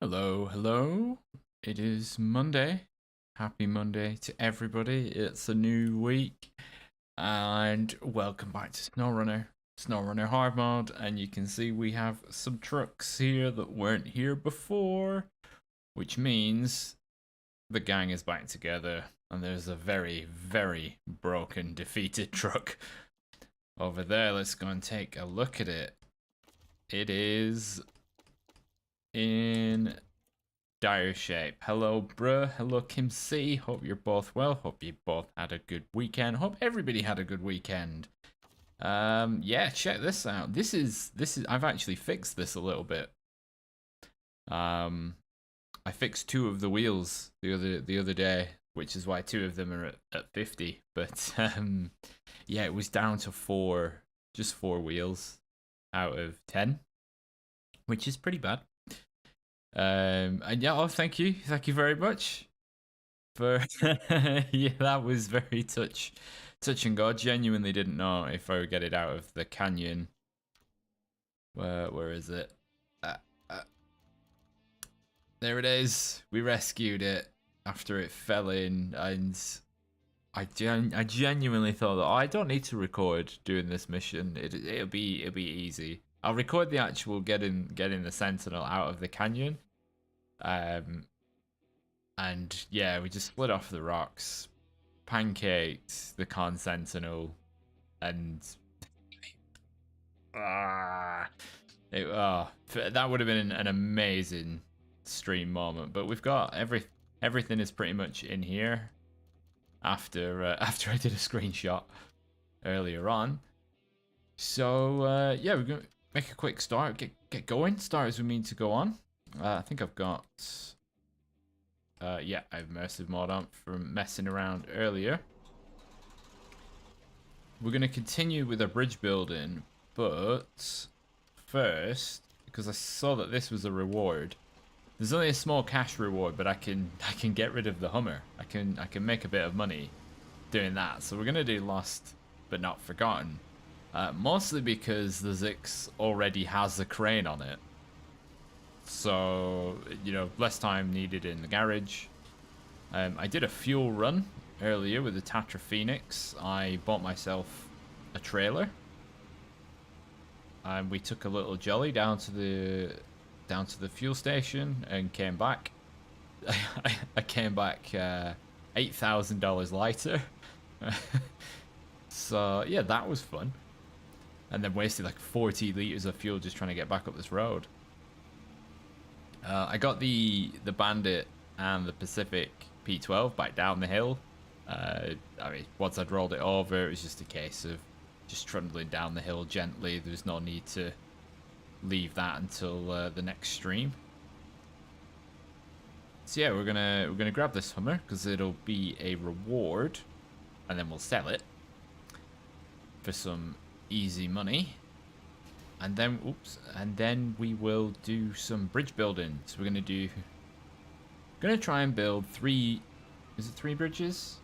Hello, hello. It is Monday. Happy Monday to everybody. It's a new week. And welcome back to Snowrunner hard mode. And you can see we have some trucks here that weren't here before, which means the gang is back together. And there's a very, very broken, defeated truck over there. Let's go and take a look at it. It is in dire shape. Hello, bruh. Hello, Kim C. Hope you're both well. Hope you both had a good weekend. Hope everybody had a good weekend. Yeah, check this out. This is I've actually fixed this a little bit. I fixed 2 of the wheels the other day, which is why 2 of them are at 50. But yeah, it was down to 4, just 4 wheels out of 10, which is pretty bad. And yeah, oh, thank you very much for yeah, that was very touch and go. Genuinely didn't know if I would get it out of the canyon. Where is it? There it is. We rescued it after it fell in, and I genuinely thought that, oh, I don't need to record doing this mission. It'll be easy. I'll record the actual getting the Sentinel out of the canyon. And yeah, we just split off the rocks, pancaked the con Sentinel, and that would have been an amazing stream moment. But we've got everything is pretty much in here after I did a screenshot earlier on. So yeah, we're gonna make a quick start, get going, start as we mean to go on. I think I've got yeah, I have immersive mode on from messing around earlier. We're gonna continue with our bridge building, but first, because I saw that this was a reward, there's only a small cash reward, but I can get rid of the Hummer. I can make a bit of money doing that. So we're gonna do Lost but Not Forgotten. Mostly because the Zix already has a crane on it. So, you know, less time needed in the garage. I did a fuel run earlier with the Tatra Phoenix. I bought myself a trailer. and we took a little jolly down to the fuel station and came back. I came back $8,000 lighter. So yeah, that was fun. And then wasted like 40 liters of fuel just trying to get back up this road. I got the Bandit and the Pacific P12 back down the hill. I mean, once I'd rolled it over, it was just a case of just trundling down the hill gently. There's no need to leave that until the next stream. So yeah, we're gonna grab this Hummer because it'll be a reward, and then we'll sell it for some easy money. And then, oops, and then we will do some bridge building. So we're gonna try and build 3. Is it 3 bridges?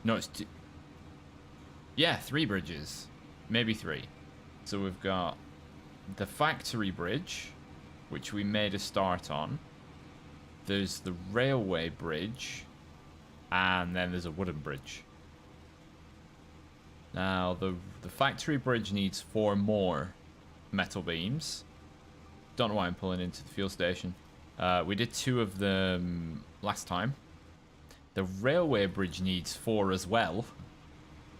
No, it's 2. Yeah, 3 bridges, maybe 3. So we've got the factory bridge, which we made a start on. There's the railway bridge, and then there's a wooden bridge. Now, the factory bridge needs 4 more metal beams. Don't know why I'm pulling into the fuel station. We did 2 of them last time. The railway bridge needs 4 as well,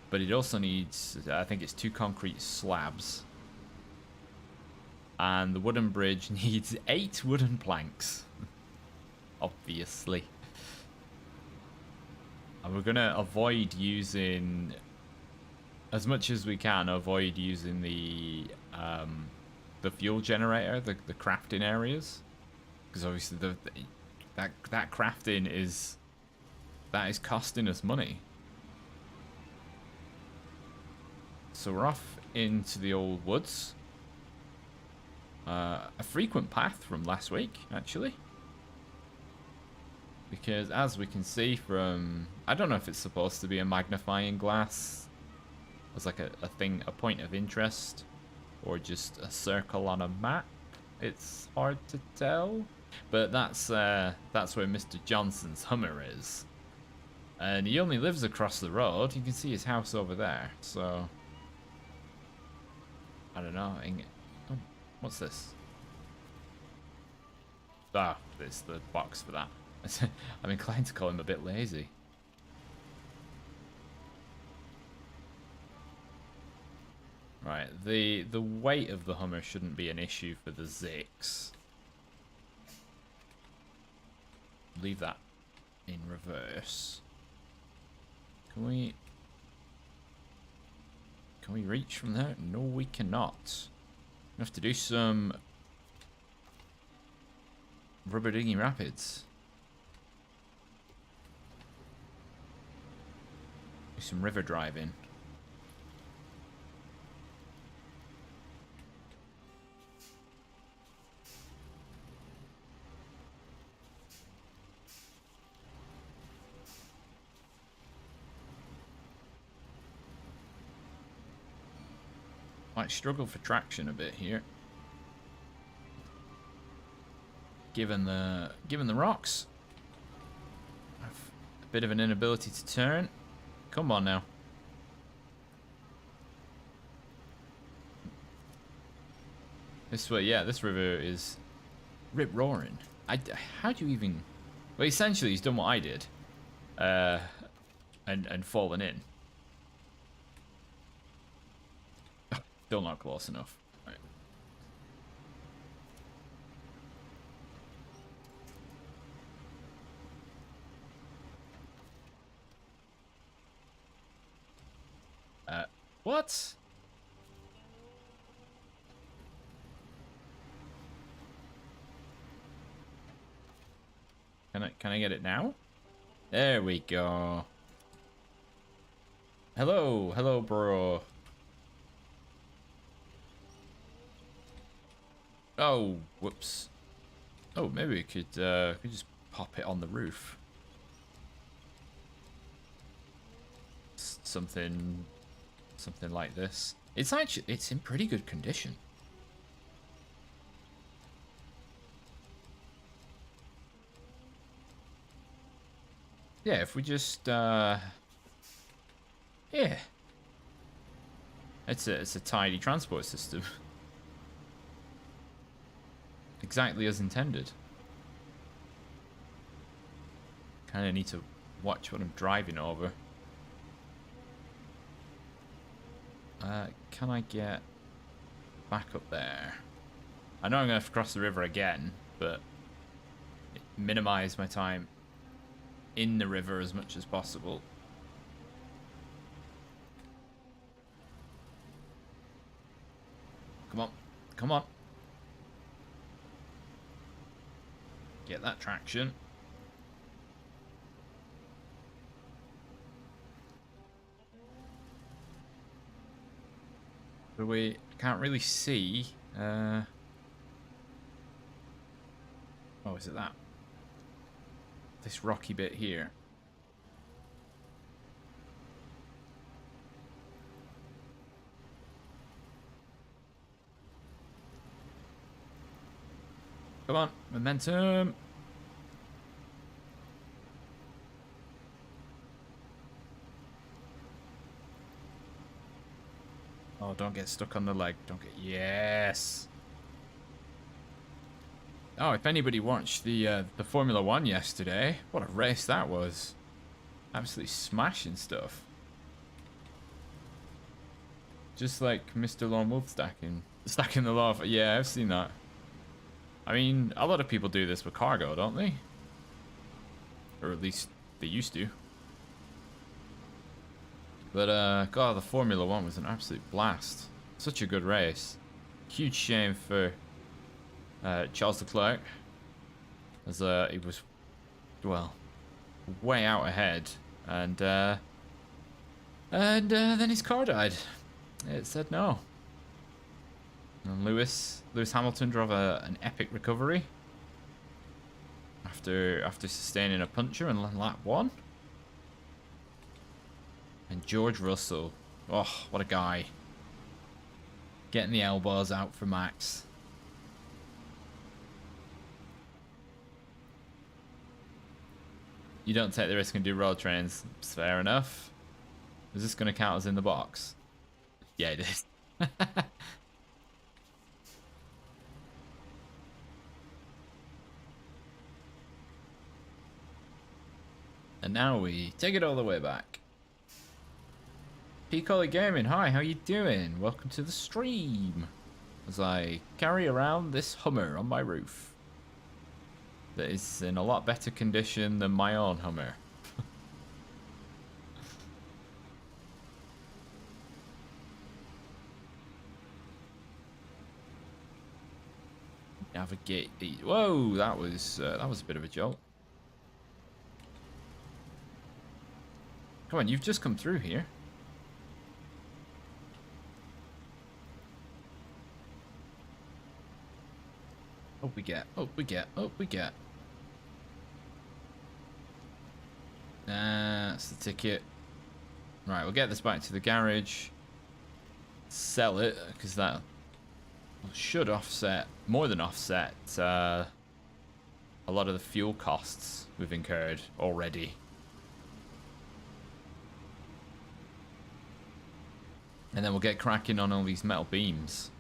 but it also needs, I think it's 2 concrete slabs. And the wooden bridge needs 8 wooden planks. Obviously. And we're gonna avoid using, as much as we can, avoid using the fuel generator, the crafting areas, because obviously that crafting is costing us money. So we're off into the old woods. A frequent path from last week, actually. Because as we can see from, I don't know if it's supposed to be a magnifying glass as like a thing, a point of interest, or just a circle on a map. It's hard to tell, but that's where Mr. Johnson's Hummer is, and he only lives across the road. You can see his house over there. So I don't know. Oh, what's this? Ah, it's the box for that. I'm inclined to call him a bit lazy. Right, the weight of the Hummer shouldn't be an issue for the Zix. Leave that in reverse. Can we reach from there? No, we cannot. We have to do some rubber dinghy rapids. Do some river driving. Might struggle for traction a bit here, given the rocks. I've a bit of an inability to turn. Come on now. This way, yeah, this river is rip roaring. How do you even? Well, essentially, he's done what I did, and fallen in. Still not close enough. Right. What? Can I get it now? There we go. Hello, bro. Oh, whoops. Oh, maybe we could just pop it on the roof. Something like this. It's in pretty good condition. Yeah, if we just yeah. It's a tidy transport system. Exactly as intended. Kind of need to watch what I'm driving over. Can I get back up there? I know I'm going to have to cross the river again, but minimize my time in the river as much as possible. Come on. Come on. Get that traction. But we can't really see. Oh, is it that? This rocky bit here. Come on, momentum. Oh, don't get stuck on the leg. Don't get... Yes! Oh, if anybody watched the Formula 1 yesterday, what a race that was. Absolutely smashing stuff. Just like Mr. Lone Wolf stacking the law. Yeah, I've seen that. I mean, a lot of people do this with cargo, don't they? Or at least they used to. But, God, the Formula 1 was an absolute blast. Such a good race. Huge shame for Charles Leclerc. As he was, well, way out ahead. And then his car died. It said no. And Lewis Hamilton drove an epic recovery. After sustaining a puncture in lap 1. And George Russell, oh, what a guy. Getting the elbows out for Max. You don't take the risk and do road trains. It's fair enough. Is this going to count as in the box? Yeah, it is. And now we take it all the way back. Peacolly Gaming, hi, how you doing? Welcome to the stream. As I carry around this Hummer on my roof. That is in a lot better condition than my own Hummer. Navigate these. Whoa, that was a bit of a jolt. Come on, you've just come through here. Up we get, up we get, up we get. That's the ticket. Right, we'll get this back to the garage. Sell it, because that should offset, more than offset, a lot of the fuel costs we've incurred already. And then we'll get cracking on all these metal beams.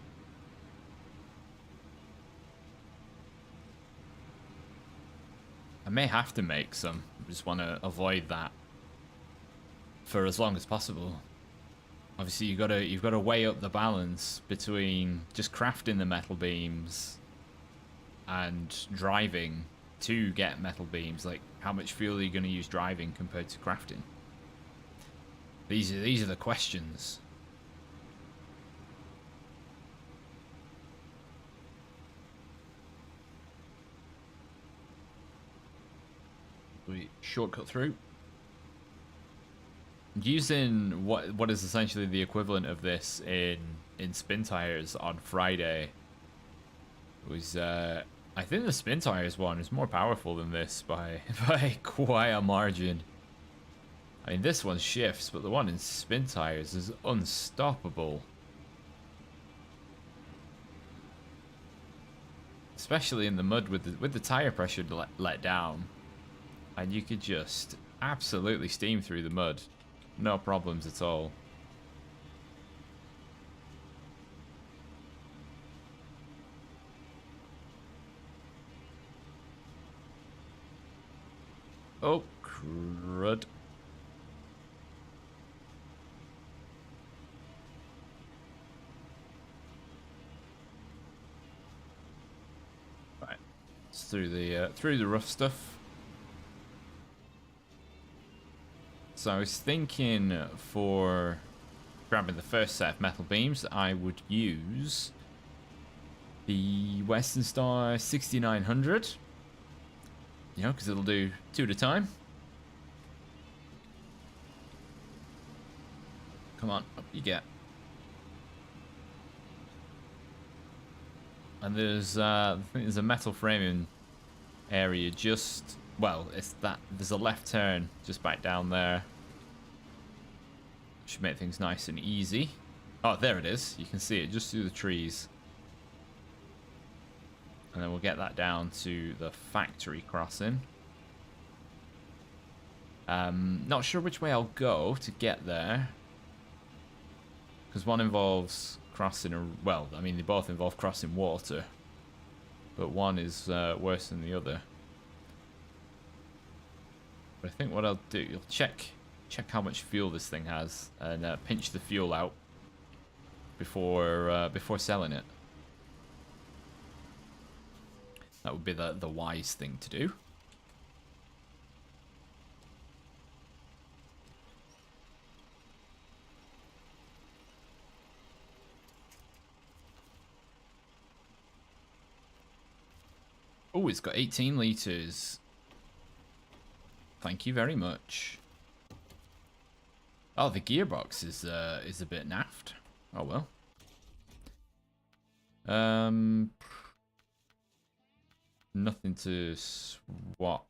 I may have to make some. I just want to avoid that for as long as possible. Obviously, you've got to weigh up the balance between just crafting the metal beams and driving to get metal beams. Like, how much fuel are you going to use driving compared to crafting? These are the questions. We shortcut through. Using what is essentially the equivalent of this in Spintires on Friday was I think the Spintires one is more powerful than this by quite a margin. I mean, this one shifts, but the one in Spintires is unstoppable. Especially in the mud with the tire pressure let down. And you could just absolutely steam through the mud. No problems at all. Oh, crud. Right, it's through the rough stuff. So I was thinking for grabbing the first set of metal beams, I would use the Western Star 6900. You know, because it'll do 2 at a time. Come on, up you get. And there's I think there's a metal framing area just, well, it's that there's a left turn just back down there. Should make things nice and easy. Oh, there it is. You can see it just through the trees. And then we'll get that down to the factory crossing. Not sure which way I'll go to get there. Because one involves crossing a... Well, I mean, they both involve crossing water. But one is worse than the other. But I think what I'll do... You'll check how much fuel this thing has. And pinch the fuel out. Before selling it. That would be the wise thing to do. Oh, it's got 18 litres. Thank you very much. Oh, the gearbox is a bit naffed. Oh well. Nothing to swap.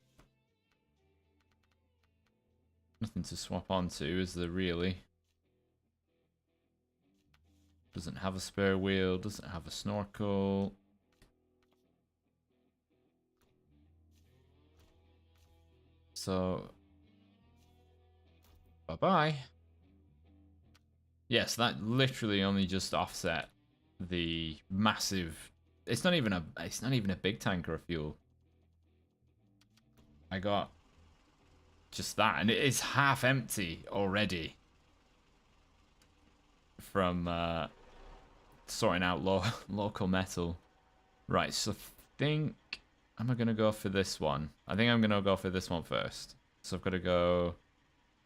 Nothing to swap onto, is there really? Doesn't have a spare wheel, doesn't have a snorkel. So, bye-bye. Yes, that literally only just offset the massive... It's not even a big tanker of fuel. I got just that, and it is half empty already from sorting out local metal. Right, so I think... Am I going to go for this one? I think I'm going to go for this one first. So I've got to go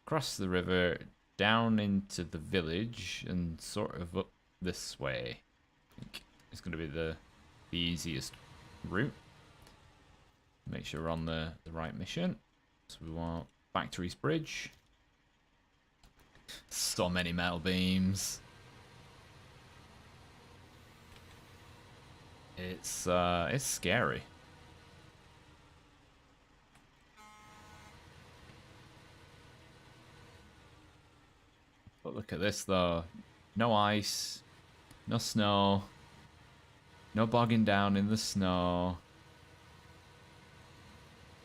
across the river, down into the village, and sort of up this way. I think it's going to be the easiest route. Make sure we're on the right mission. So we want Factory's Bridge. So many metal beams. It's scary. But look at this though. No ice, no snow, no bogging down in the snow.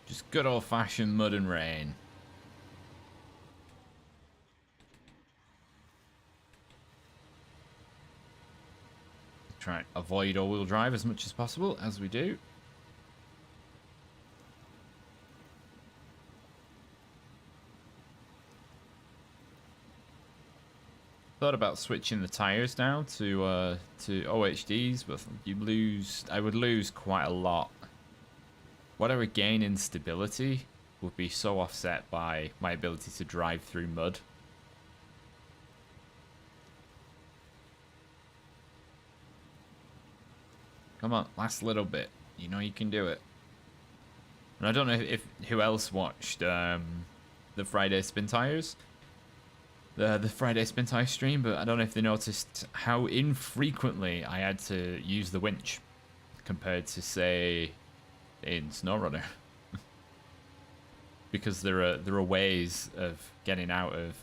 Just good old-fashioned mud and rain. Try and avoid all-wheel drive as much as possible, as we do. Thought about switching the tires down to OHDs, but I would lose quite a lot. What I would gain in stability would be so offset by my ability to drive through mud. Come on, last little bit. You know you can do it. And I don't know if who else watched the Friday Spintires. The Friday Spintire stream, but I don't know if they noticed how infrequently I had to use the winch compared to, say, in Snowrunner. Because there are ways of getting out of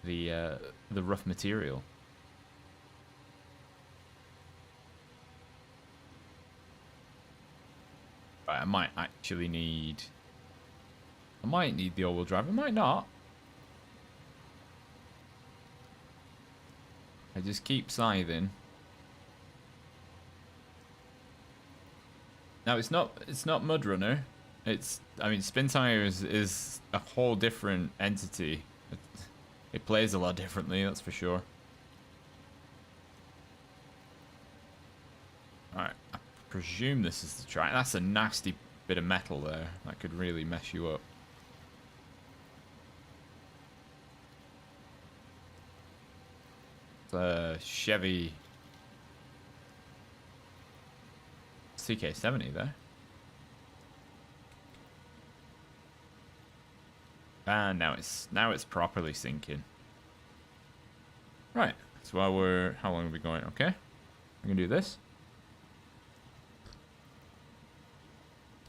the rough material. Right, I might actually need... I might need the all-wheel drive, I might not. I just keep scything. Now it's not Mudrunner, I mean, Spintires is a whole different entity. It plays a lot differently, that's for sure. Alright, I presume this is the track. That's a nasty bit of metal there. That could really mess you up. It's a Chevy CK70 there. And now it's properly sinking. Right. So while how long are we going? Okay. I'm gonna do this.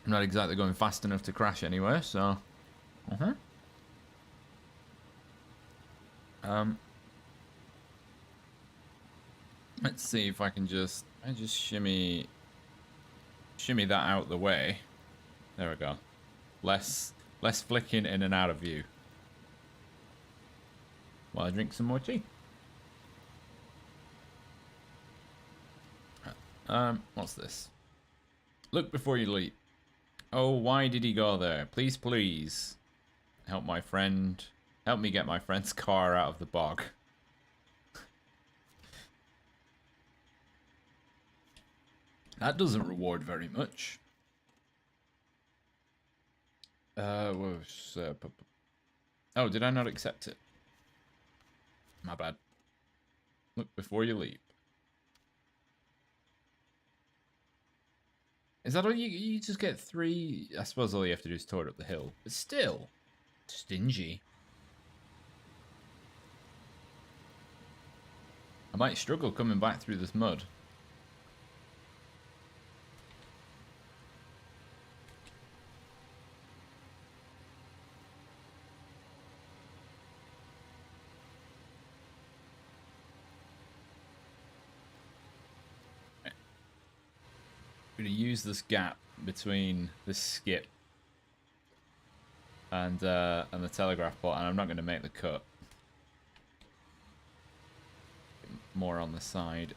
I'm not exactly going fast enough to crash anywhere, so let's see if I can just shimmy that out the way. There we go. Less flicking in and out of view. While I drink some more tea. What's this? Look before you leap. Oh, why did he go there? Please, please. Help my friend. Help me get my friend's car out of the bog. That doesn't reward very much. Oh, did I not accept it? My bad. Look before you leap. Is that all you just get 3? I suppose all you have to do is tour up the hill. But still, stingy. I might struggle coming back through this mud. I'm going to use this gap between this skip and the telegraph plot, and I'm not going to make the cut. More on the side.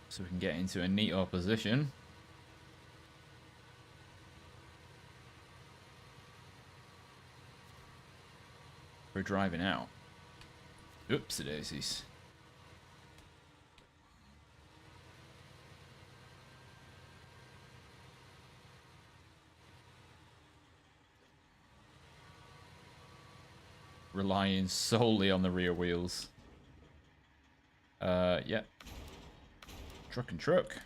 So we can get into a neato position. We're driving out. Oopsie daisies. Relying solely on the rear wheels. Yep. Truck and truck.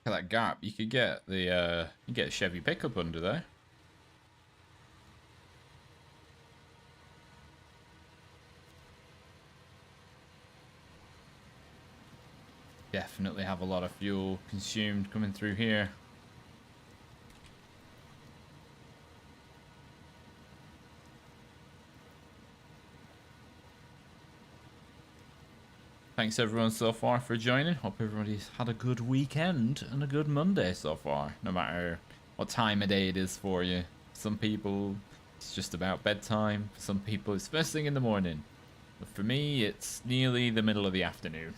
That gap, you could get the you get a Chevy pickup under there. Definitely have a lot of fuel consumed coming through here. Thanks everyone so far for joining. Hope everybody's had a good weekend and a good Monday so far, no matter what time of day it is for you. Some people, it's just about bedtime. For some people, it's first thing in the morning. But for me, it's nearly the middle of the afternoon.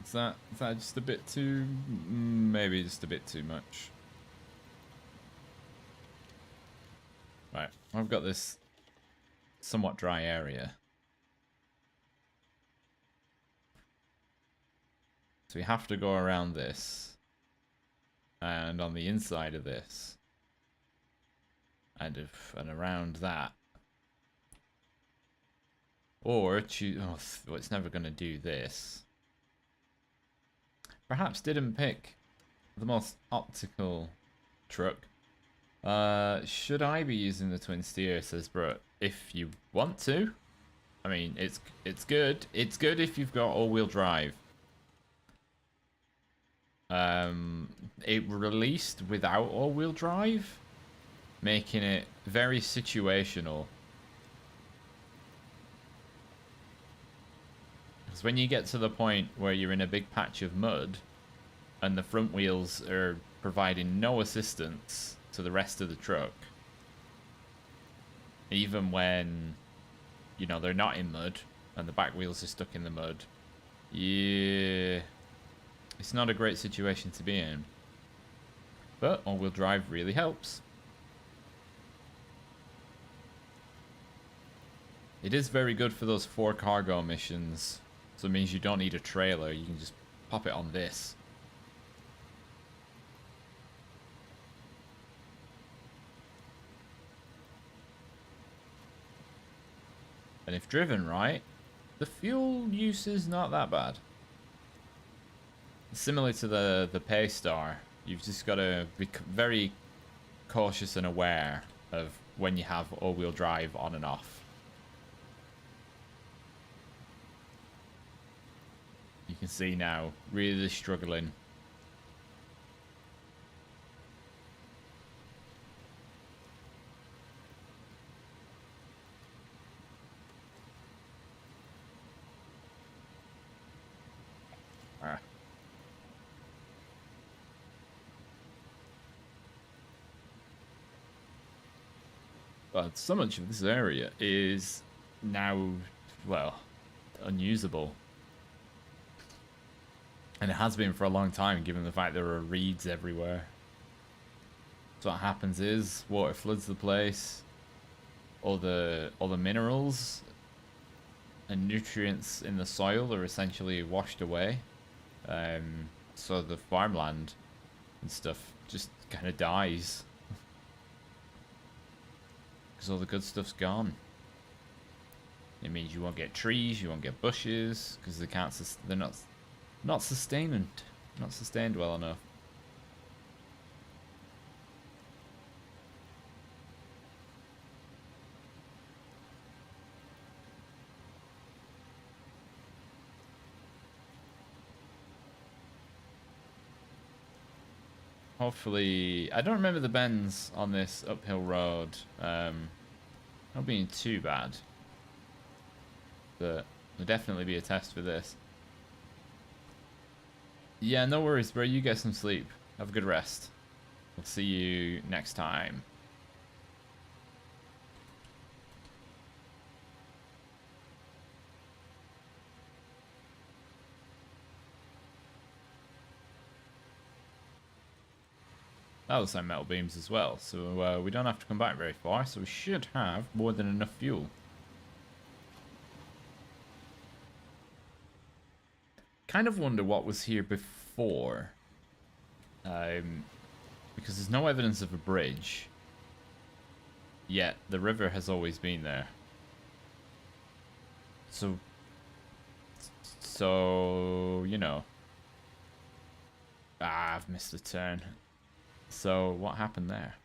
Is that just a bit too... maybe just a bit too much. Right, I've got this somewhat dry area. So we have to go around this. And on the inside of this. And around that. Or choose... oh, well, it's never going to do this. Perhaps didn't pick the most optical truck. Should I be using the twin steer? Says Brett. If you want to. I mean, it's good. It's good if you've got all-wheel drive. It released without all-wheel drive, making it very situational. Because when you get to the point where you're in a big patch of mud and the front wheels are providing no assistance to the rest of the truck, even when, you know, they're not in mud and the back wheels are stuck in the mud, yeah, it's not a great situation to be in. But all-wheel drive really helps. It is very good for those 4 cargo missions. So it means you don't need a trailer. You can just pop it on this. And if driven right, the fuel use is not that bad. Similar to the Paystar, you've just got to be very cautious and aware of when you have all-wheel drive on and off. You can see now, really struggling. But so much of this area is now, well, unusable. And it has been for a long time, given the fact there are reeds everywhere. So what happens is, water floods the place. All the minerals and nutrients in the soil are essentially washed away. So the farmland and stuff just kind of dies. Because all the good stuff's gone. It means you won't get trees, you won't get bushes, because they can't. They're not sustained well enough. Hopefully, I don't remember the bends on this uphill road. Not being too bad, but there'll definitely be a test for this. Yeah, no worries, bro. You get some sleep. Have a good rest. We'll see you next time. That looks like metal beams as well, so we don't have to come back very far, so we should have more than enough fuel. Kind of wonder what was here before. Because there's no evidence of a bridge. Yet, the river has always been there. So, you know. Ah, I've missed a turn. So, what happened there?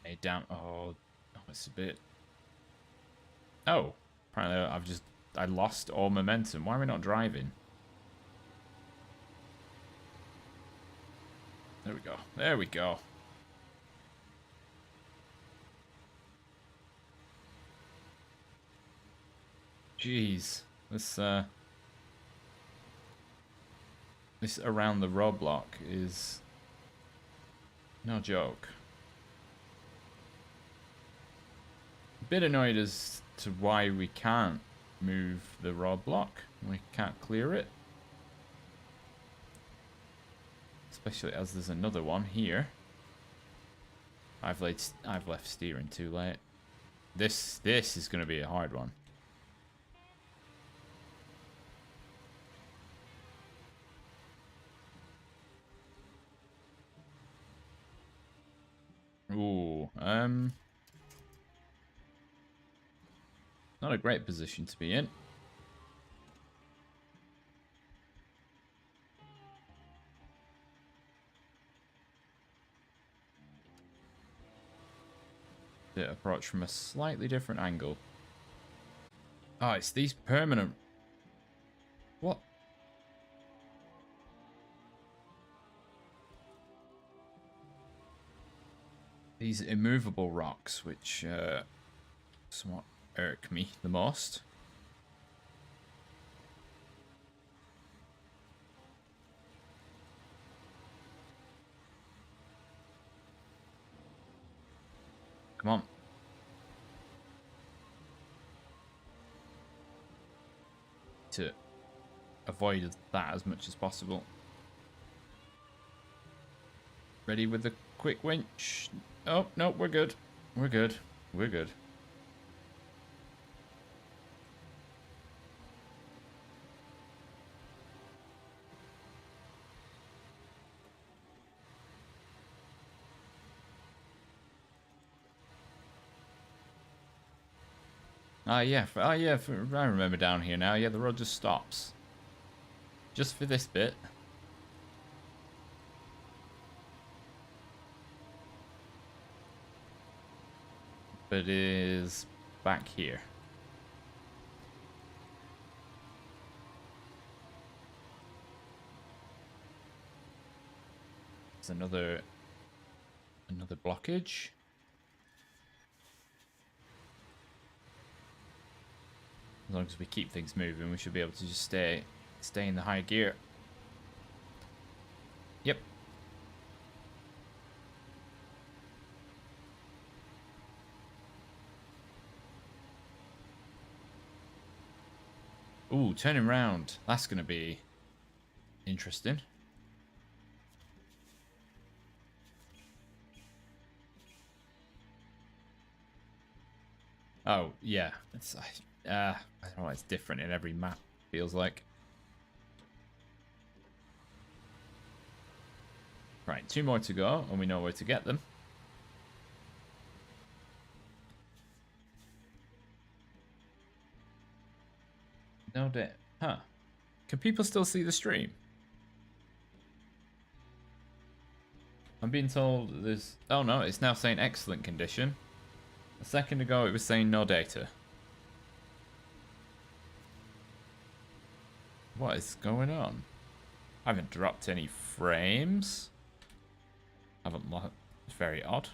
Hey, down. Oh, it's a bit. Oh, apparently I lost all momentum. Why are we not driving? There we go. There we go. Jeez, this around the roadblock is no joke. A bit annoyed as to why we can't move the roadblock. We can't clear it. Especially as there's another one here. I've left steering too late. This is going to be a hard one. Ooh, not a great position to be in. To approach from a slightly different angle. Oh, it's these permanent What? These immovable rocks, which somewhat irk me the most. Come on. To avoid that as much as possible. Ready with the quick winch. Oh, no, we're good. We're good. We're good. Yeah. I remember down here now. Yeah, the road just stops. Just for this bit. But it is back here. There's another blockage. As long as we keep things moving, we should be able to just stay in the high gear. Yep. Ooh, turning round. That's going to be interesting. Oh, yeah. It's I don't know, it's different in every map, feels like. Right, 2 more to go, and we know where to get them. No doubt. Huh. Can people still see the stream? I'm being told there's... Oh no, it's now saying excellent condition. A second ago it was saying no data. What is going on? I haven't dropped any frames. It's very odd.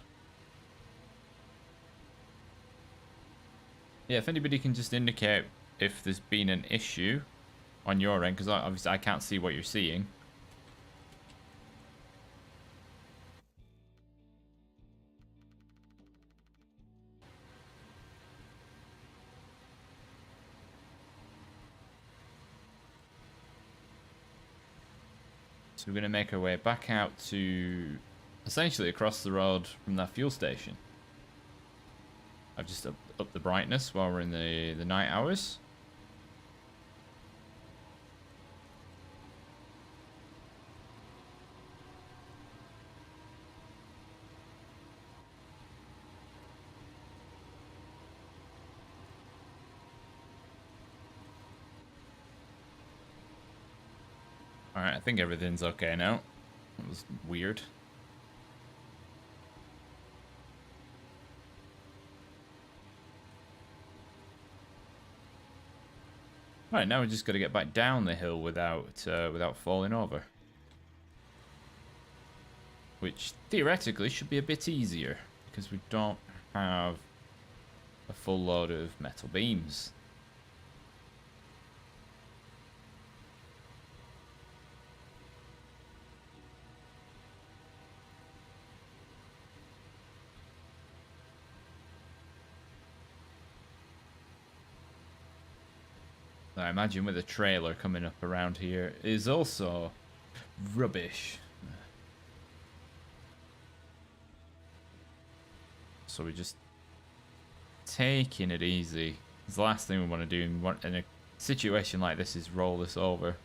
Yeah, if anybody can just indicate if there's been an issue on your end, because obviously I can't see what you're seeing. So we're going to make our way back out to essentially across the road from that fuel station. I've just upped the brightness while we're in the night hours. Alright, I think everything's okay now. That was weird. Alright, now we just got to get back down the hill without falling over. Which theoretically should be a bit easier, because we don't have a full load of metal beams. I imagine with a trailer coming up around here is also rubbish. So we're just taking it easy. It's the last thing we want to do in a situation like this is roll this over.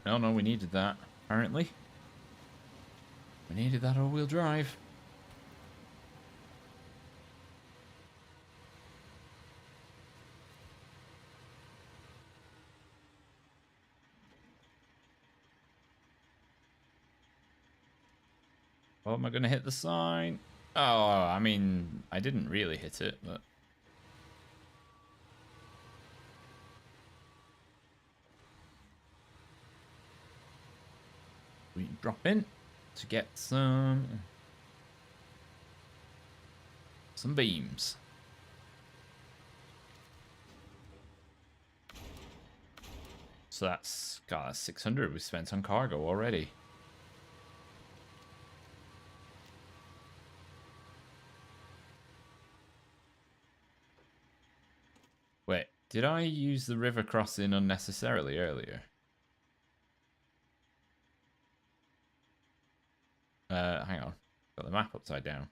Oh, no, we needed that. apparently. We needed that all-wheel drive. Oh, am I going to hit the sign? Oh, I mean, I didn't really hit it, but... We drop in to get some beams. So that's, God, that's 600 we spent on cargo already. Wait, did I use the river crossing unnecessarily earlier? Hang on. Got the map upside down.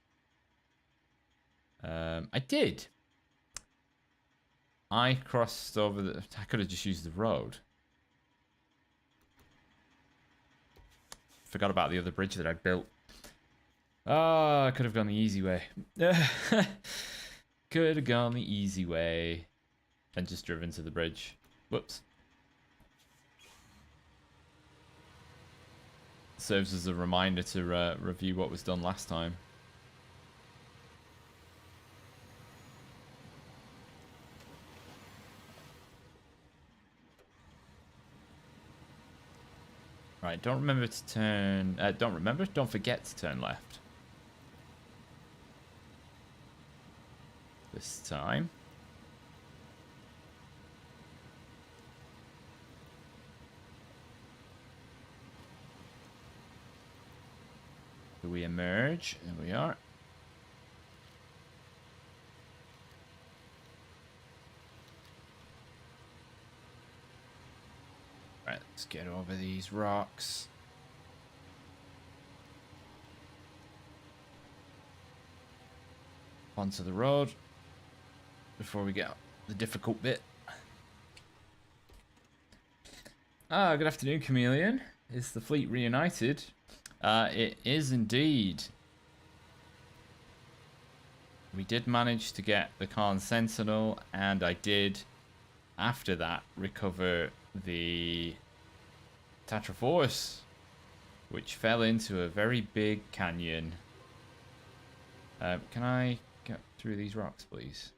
I did. I crossed over the... I could have just used the road. Forgot about the other bridge that I built. Oh, I could have gone the easy way. Could have gone the easy way. And just driven to the bridge. Whoops. Serves as a reminder to review what was done last time. Right, don't remember to turn... don't forget to turn left. This time. Do we emerge? There we are. Right, let's get over these rocks. Onto the road before we get the difficult bit. Ah, good afternoon, Chameleon. Is the fleet reunited? It is indeed. We did manage to get the Khan Sentinel, and I did, after that, recover the Tatra Force, which fell into a very big canyon. Can I get through these rocks, please?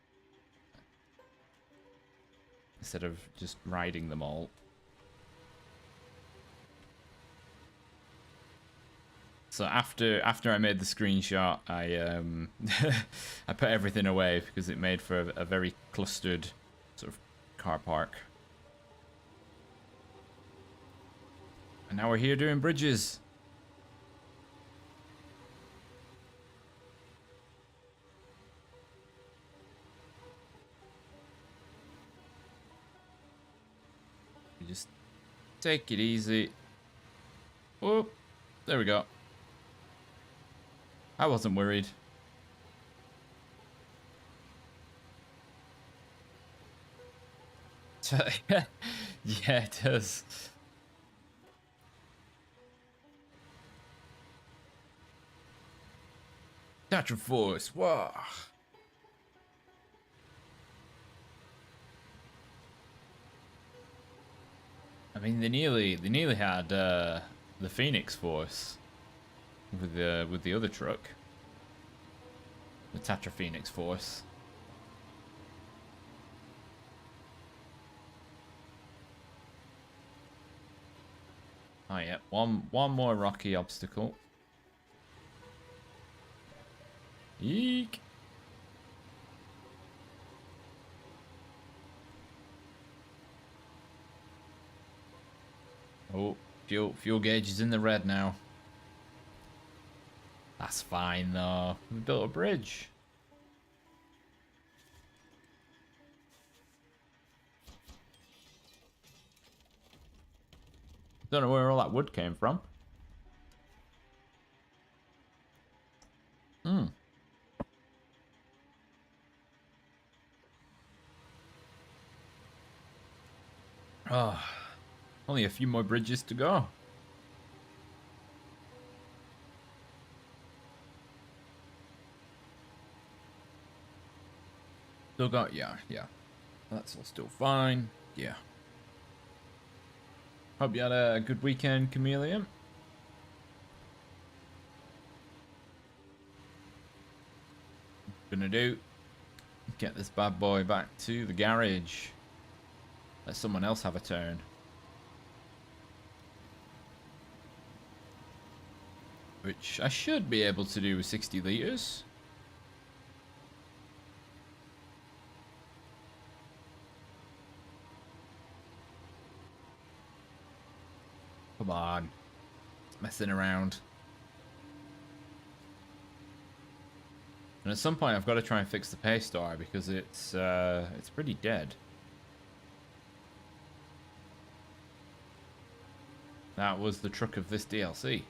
Instead of just riding them all. So after I made the screenshot, I I put everything away because it made for a very clustered sort of car park. And now we're here doing bridges. You just take it easy. Oh, there we go. I wasn't worried. Yeah, it does. Tatra Force, wow. I mean, they nearly had the Phoenix Force with the other truck, the Tatra Phoenix Force. Oh yeah, one more rocky obstacle. Eek. Oh, fuel gauge is in the red now. That's fine though. We built a bridge. Don't know where all that wood came from. Oh, only a few more bridges to go. Still got, yeah. That's all still fine. Yeah. Hope you had a good weekend, Chameleon. Gonna do. Get this bad boy back to the garage. Let someone else have a turn. Which I should be able to do with 60 litres. Come on. It's messing around. And at some point I've got to try and fix the Paystar because it's pretty dead. That was the truck of this DLC.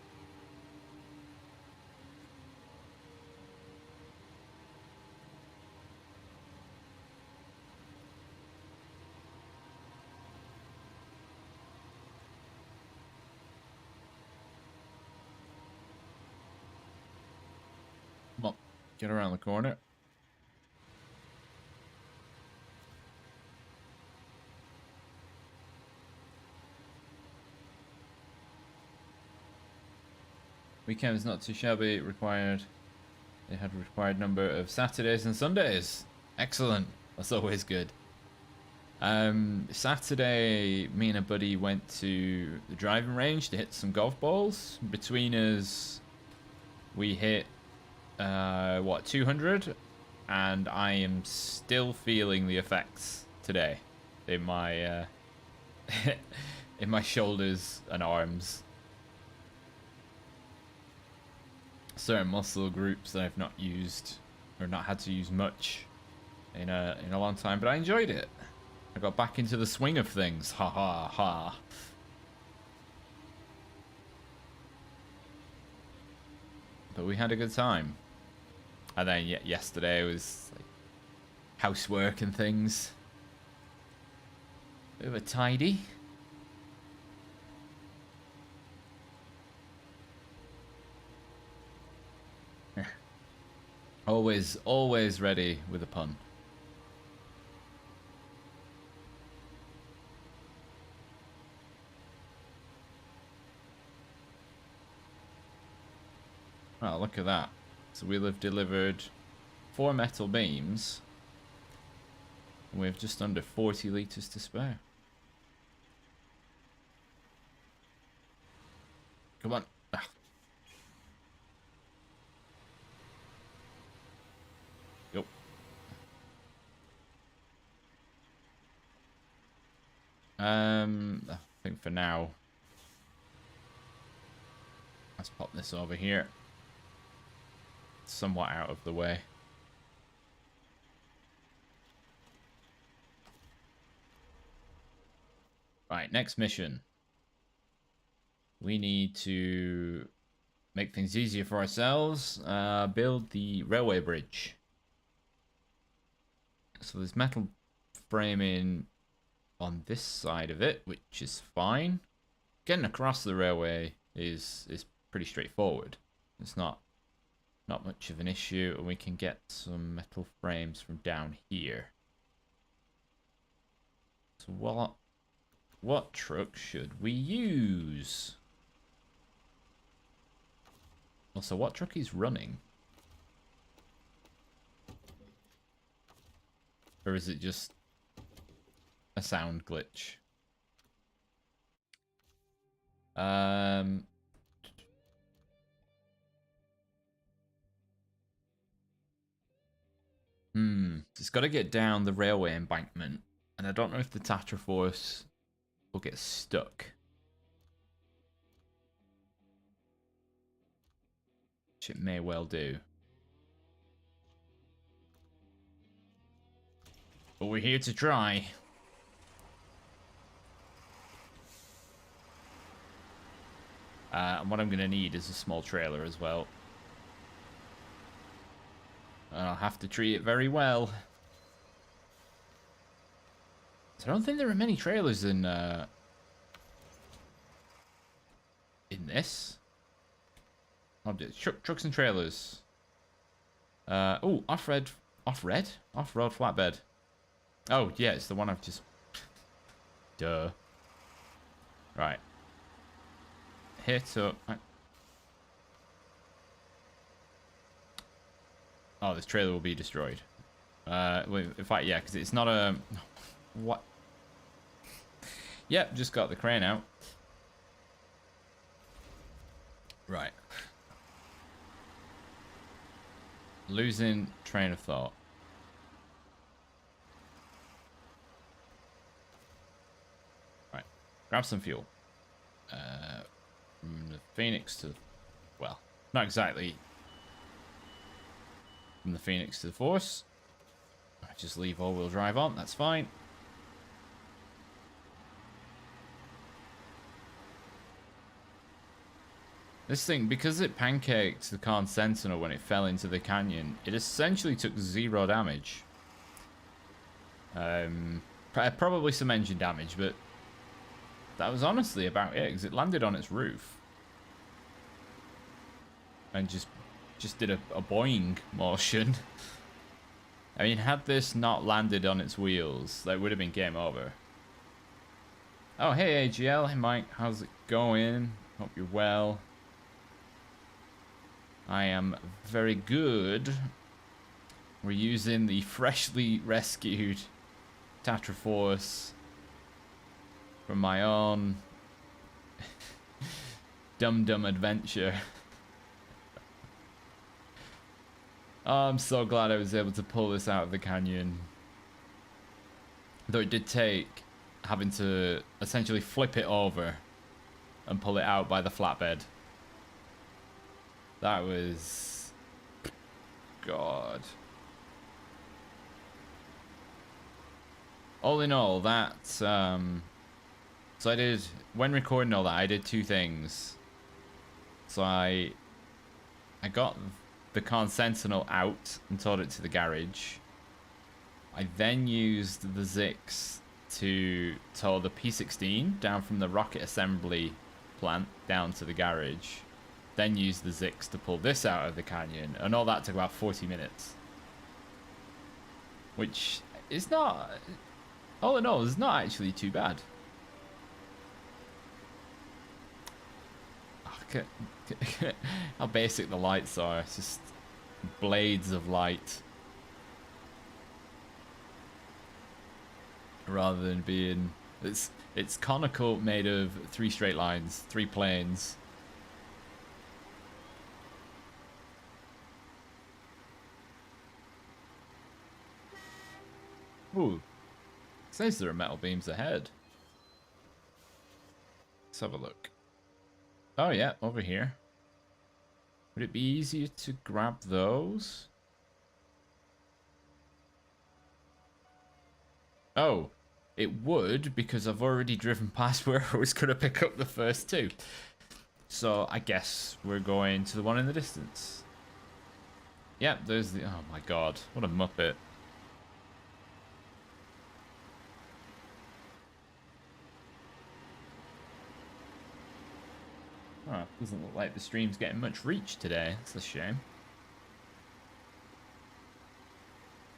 Come on, get around the corner. Weekend is not too shabby. Required. They had a required number of Saturdays and Sundays. Excellent. That's always good. Saturday, me and a buddy went to the driving range to hit some golf balls. Between us, we hit 200, and I am still feeling the effects today in my in my shoulders and arms. Certain muscle groups that I've not used or not had to use much in a long time, but I enjoyed it. I got back into the swing of things. Ha ha ha. But we had a good time. And then yesterday was like housework and things. Bit of a tidy. Always ready with a pun. Oh, look at that. So we'll have delivered 4 metal beams. And we have just under 40 litres to spare. Come on. Ah. Yep. I think for now, let's pop this over here. Somewhat out of the way. Right, next mission. We need to make things easier for ourselves. Build the railway bridge. So there's metal framing on this side of it, which is fine. Getting across the railway is pretty straightforward. It's not much of an issue, and we can get some metal frames from down here. So what truck should we use? Also, what truck is running? Or is it just a sound glitch? It's got to get down the railway embankment, and I don't know if the Tatra Force will get stuck. Which it may well do. But we're here to try. And what I'm going to need is a small trailer as well. And I'll have to treat it very well. So I don't think there are many trailers in this. Trucks and trailers. Oh, off-road Off-red? Off-road flatbed. Oh, yeah, it's the one I've just... Duh. Right. Hit up... Oh, this trailer will be destroyed. In fact, yeah, because it's not a... What? Yep, just got the crane out. Right. Losing train of thought. Right. Grab some fuel. From the Phoenix to... Well, not exactly. From the Phoenix to the Force. I just leave all-wheel drive on. That's fine. This thing, because it pancaked the Khan Sentinel when it fell into the canyon, it essentially took 0 damage. Probably some engine damage, but that was honestly about it, because it landed on its roof. And just did a boing motion. I mean, had this not landed on its wheels, that would have been game over. Oh, hey AGL, hey Mike, how's it going? Hope you're well. I am very good. We're using the freshly rescued Tatra Force from my own dum-dum adventure. Oh, I'm so glad I was able to pull this out of the canyon. Though it did take having to essentially flip it over and pull it out by the flatbed. That was... God. All in all, that... So I did... When recording all that, I did 2 things. So I got the Khan Sentinel out and towed it to the garage. I then used the Zix to tow the P16 down from the rocket assembly plant down to the garage. Then used the Zix to pull this out of the canyon, and all that took about 40 minutes. Which is not, all in all, is not actually too bad. How basic the lights are, it's just blades of light. Rather than being, it's conical, made of 3 straight lines, 3 planes. Ooh. Says there are metal beams ahead. Let's have a look. Oh yeah, over here. Would it be easier to grab those? Oh, it would, because I've already driven past where I was going to pick up the first 2. So I guess we're going to the one in the distance. Yep, there's the... Oh my god, what a muppet. Oh, doesn't look like the stream's getting much reach today. That's a shame.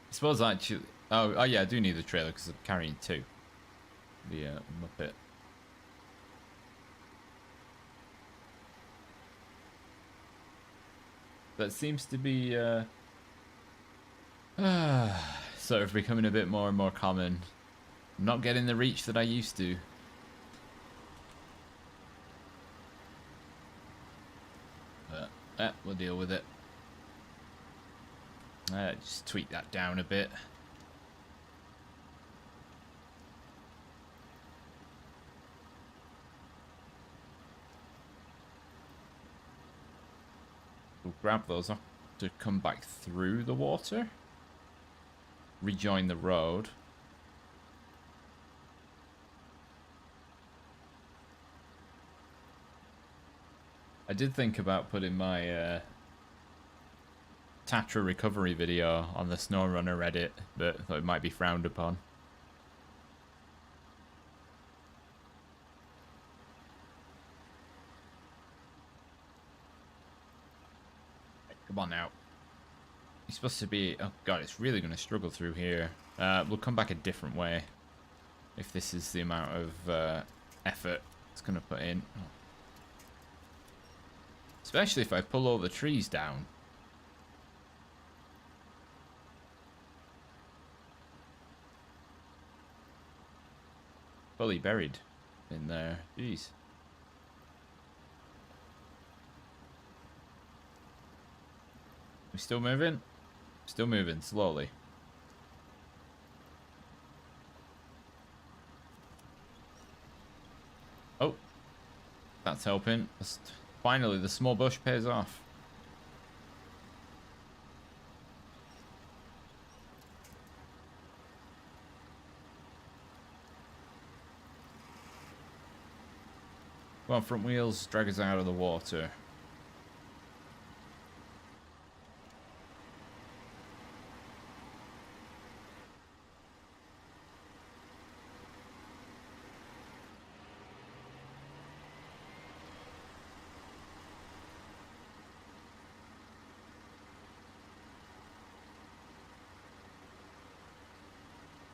I suppose actually... Oh yeah, I do need the trailer because I'm carrying 2. The Muppet. That seems to be sort of becoming a bit more and more common. I'm not getting the reach that I used to. We'll deal with it. Just tweak that down a bit. We'll grab those up to come back through the water. Rejoin the road. I did think about putting my Tatra recovery video on the Snowrunner Reddit, but I thought it might be frowned upon. Come on now. He's supposed to be... Oh, God, it's really going to struggle through here. We'll come back a different way. If this is the amount of effort it's going to put in. Oh. Especially if I pull all the trees down. Fully buried in there. Jeez. We still moving? Still moving, slowly. Oh. That's helping. Finally, the small bush pays off. Come on, front wheels, drag us out of the water.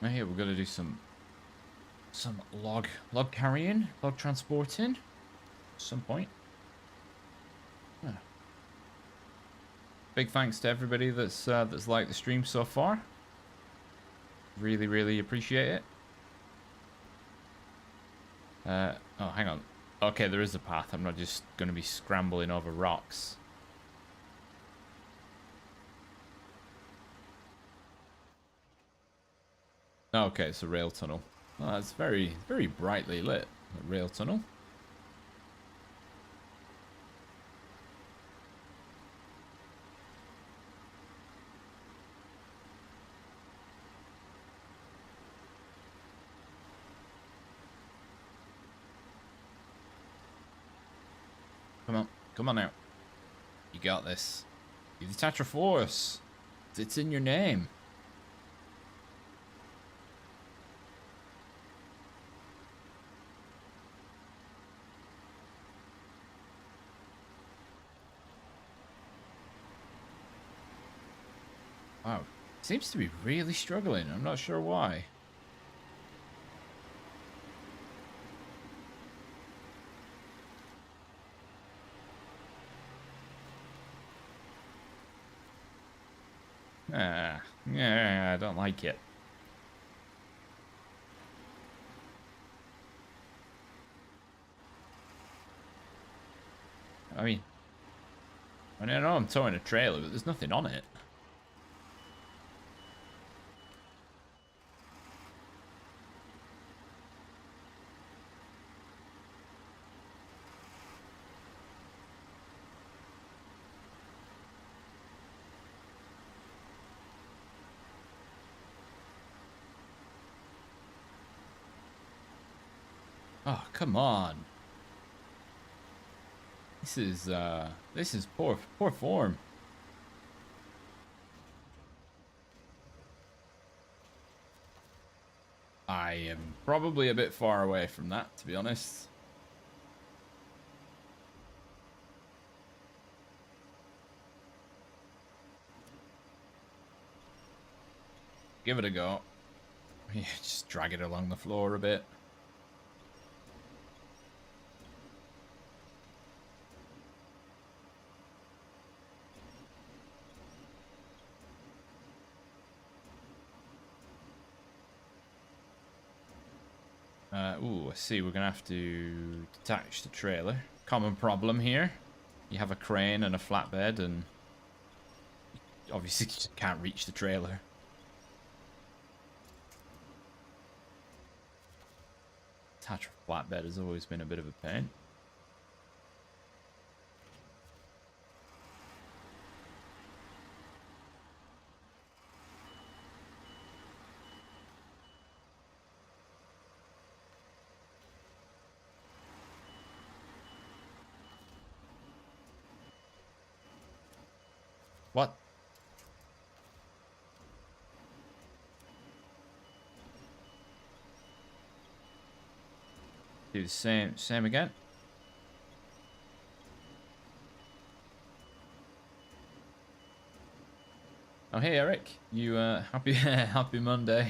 Now here we're gonna do some log carrying, log transporting at some point. Yeah. Big thanks to everybody that's liked the stream so far. Really appreciate it. Oh, hang on. Okay, there is a path. I'm not just gonna be scrambling over rocks. Okay, it's a rail tunnel. Oh, it's very brightly lit, a rail tunnel. Come on now. You got this. You detach a force. It's in your name. Wow. Seems to be really struggling. I'm not sure why. Yeah, I don't like it. I mean, I know I'm towing a trailer, but there's nothing on it. Oh, come on. This is poor form. I am probably a bit far away from that, to be honest. Give it a go. Yeah, just drag it along the floor a bit. Ooh, I see. We're gonna have to detach the trailer. Common problem here. You have a crane and a flatbed, and obviously you just can't reach the trailer. Attach a flatbed has always been a bit of a pain. What? Do the same again. Oh, hey Eric, you happy happy Monday.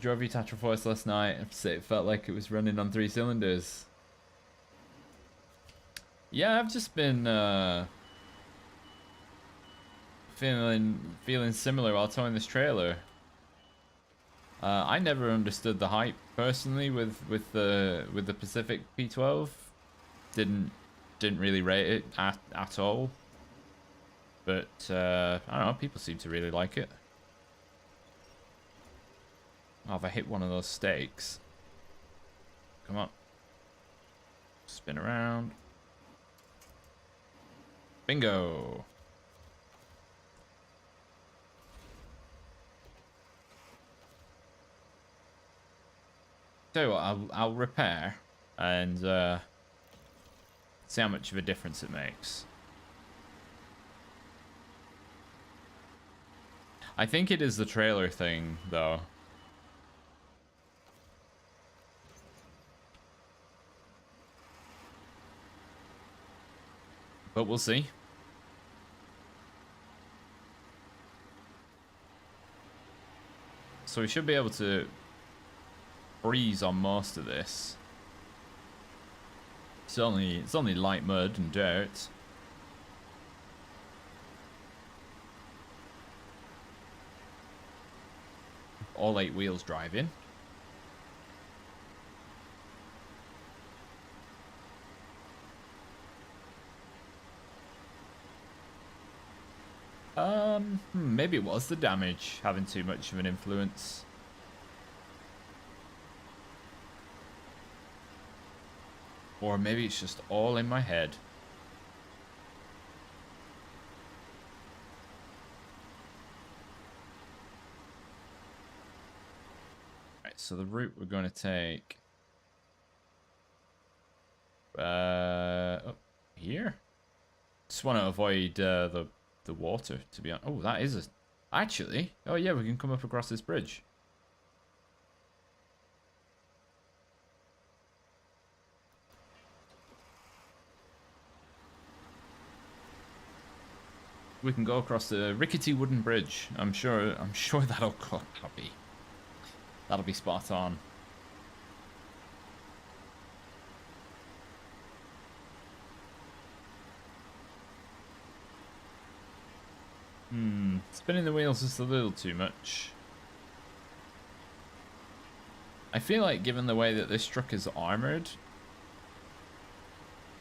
Drove your Tatra Force last night. It felt like it was running on 3 cylinders. Yeah, I've just been feeling similar while towing this trailer. I never understood the hype personally with the Pacific P12. Didn't really rate it at all. But I don't know, people seem to really like it. Oh, if I hit one of those stakes. Come on. Spin around. Bingo. Tell you what, I'll repair and see how much of a difference it makes. I think it is the trailer thing, though. But we'll see. So we should be able to breeze on most of this. It's only light mud and dirt. All 8 wheels driving. Maybe it was the damage having too much of an influence. Or maybe it's just all in my head. Right, so the route we're going to take... up here? Just want to avoid the water, to be honest. Oh, that is a... Actually, oh yeah, we can come up across this bridge. We can go across the rickety wooden bridge. I'm sure that'll be spot on. Spinning the wheels just a little too much. I feel like given the way that this truck is armored,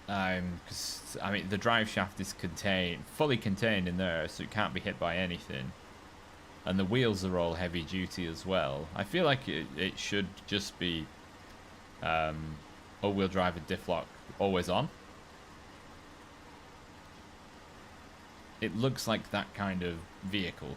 because I mean the drive shaft is fully contained in there, so it can't be hit by anything, and the wheels are all heavy duty as well. I feel like it should just be all-wheel drive and diff lock always on. It looks like that kind of vehicle.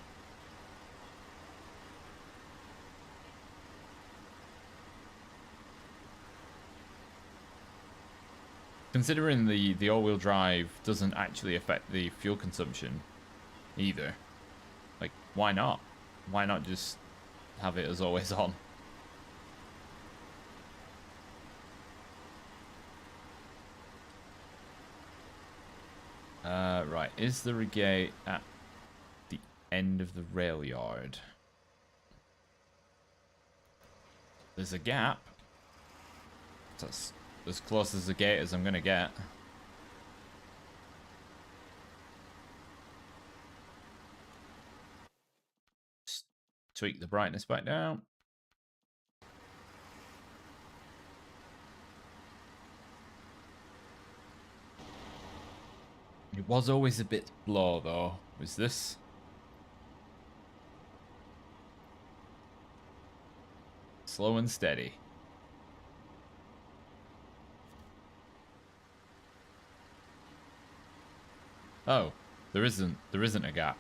Considering the all-wheel drive doesn't actually affect the fuel consumption either. Like, why not? Why not just have it as always on? Right, is the regate at the end of the rail yard? There's a gap. That's as close as the gate as I'm gonna get. Just tweak the brightness back down. It was always a bit low though. Was this? Slow and steady. Oh, there isn't a gap.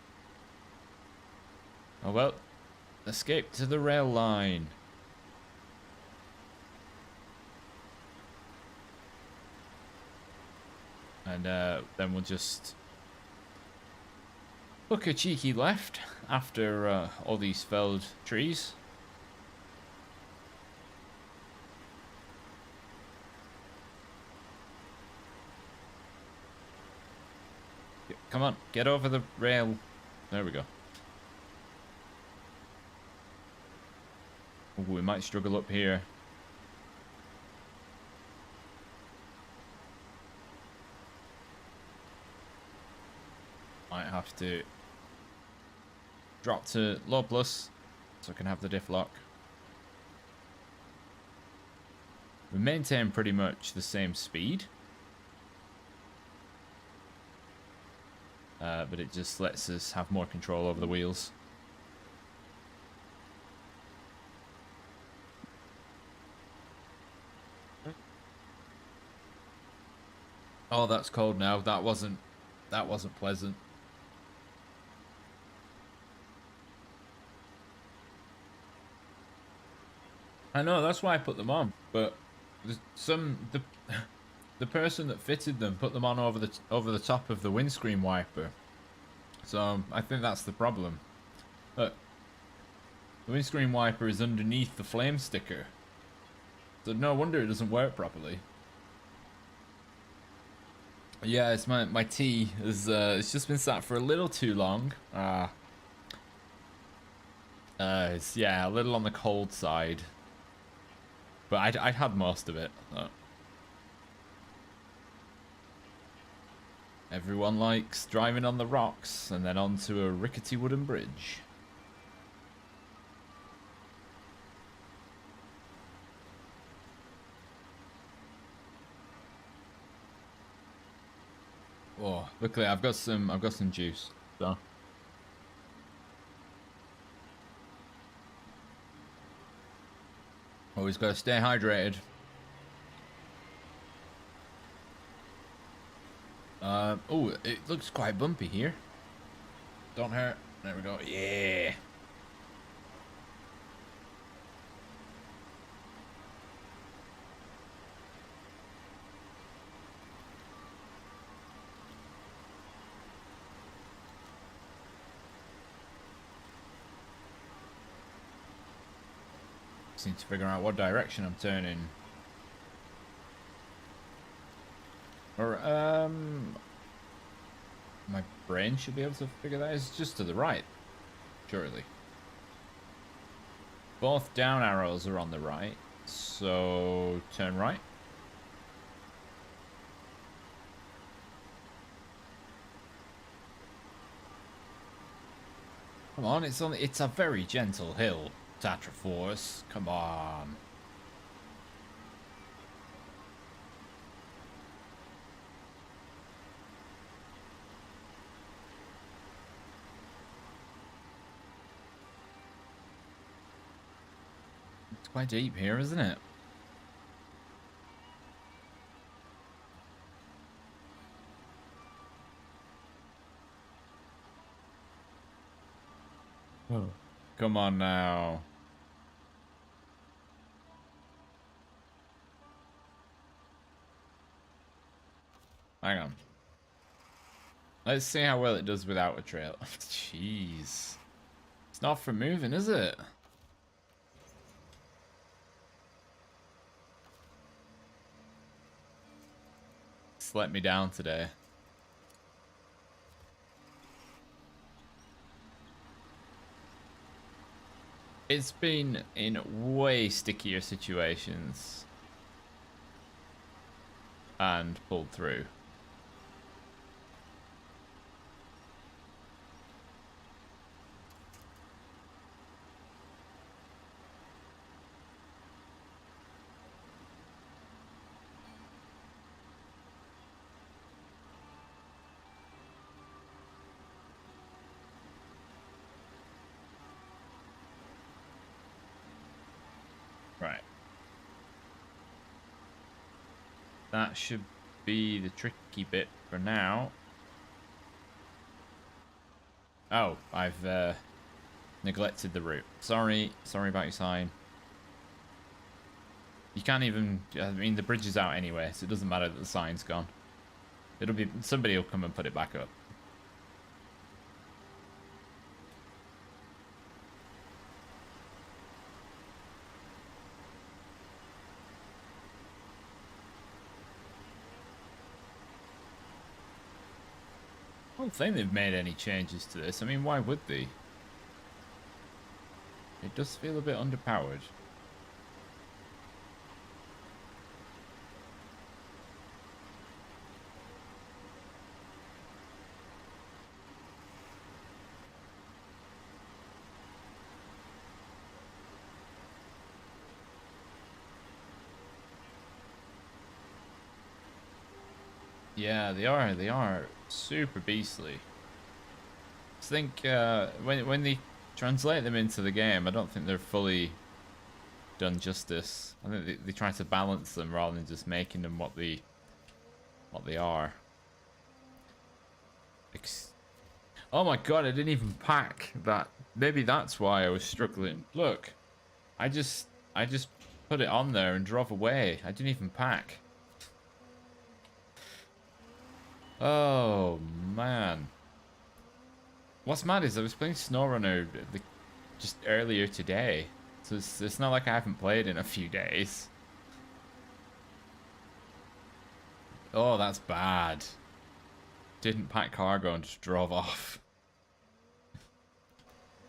Oh well, escape to the rail line. And then we'll just book a cheeky left after all these felled trees. Come on, get over the rail. There we go. Ooh, we might struggle up here. Might have to drop to low plus so I can have the diff lock. We maintain pretty much the same speed. But it just lets us have more control over the wheels. Oh, that's cold now. That wasn't pleasant. I know, that's why I put them on. But the person that fitted them put them on over the top of the windscreen wiper. So I think that's the problem. Look, the windscreen wiper is underneath the flame sticker. So no wonder it doesn't work properly. Yeah, it's my tea is it's just been sat for a little too long. It's a little on the cold side. But I'd had most of it. Everyone likes driving on the rocks and then onto a rickety wooden bridge. Oh, luckily I've got some juice. So always gotta stay hydrated. Oh, it looks quite bumpy here. Don't hurt. There we go. Yeah. Just need to figure out what direction I'm turning. Or, my brain should be able to figure that. It's just to the right, surely. Both down arrows are on the right, so turn right. Come on, it's a very gentle hill, Tatra Force. Come on. It's quite deep here, isn't it? Oh. Come on now. Hang on. Let's see how well it does without a trail. Jeez. It's not for moving, is it? It's let me down today. It's been in way stickier situations and pulled through. Right. That should be the tricky bit for now. Oh, I've neglected the route. Sorry about your sign. You can't even, I mean, the bridge is out anyway, so it doesn't matter that the sign's gone. It'll be, somebody will come and put it back up. don't think they've made any changes to this. I mean, why would they? It does feel a bit underpowered. Yeah, they are. They are super beastly. I think when they translate them into the game, I don't think they're fully done justice. I think they try to balance them rather than just making them what they are. Oh my god, I didn't even pack that. Maybe that's why I was struggling. Look, I just put it on there and drove away. I didn't even pack. Oh man. What's mad is I was playing Snowrunner just earlier today, so it's not like I haven't played in a few days. Oh, that's bad. Didn't pack cargo and just drove off.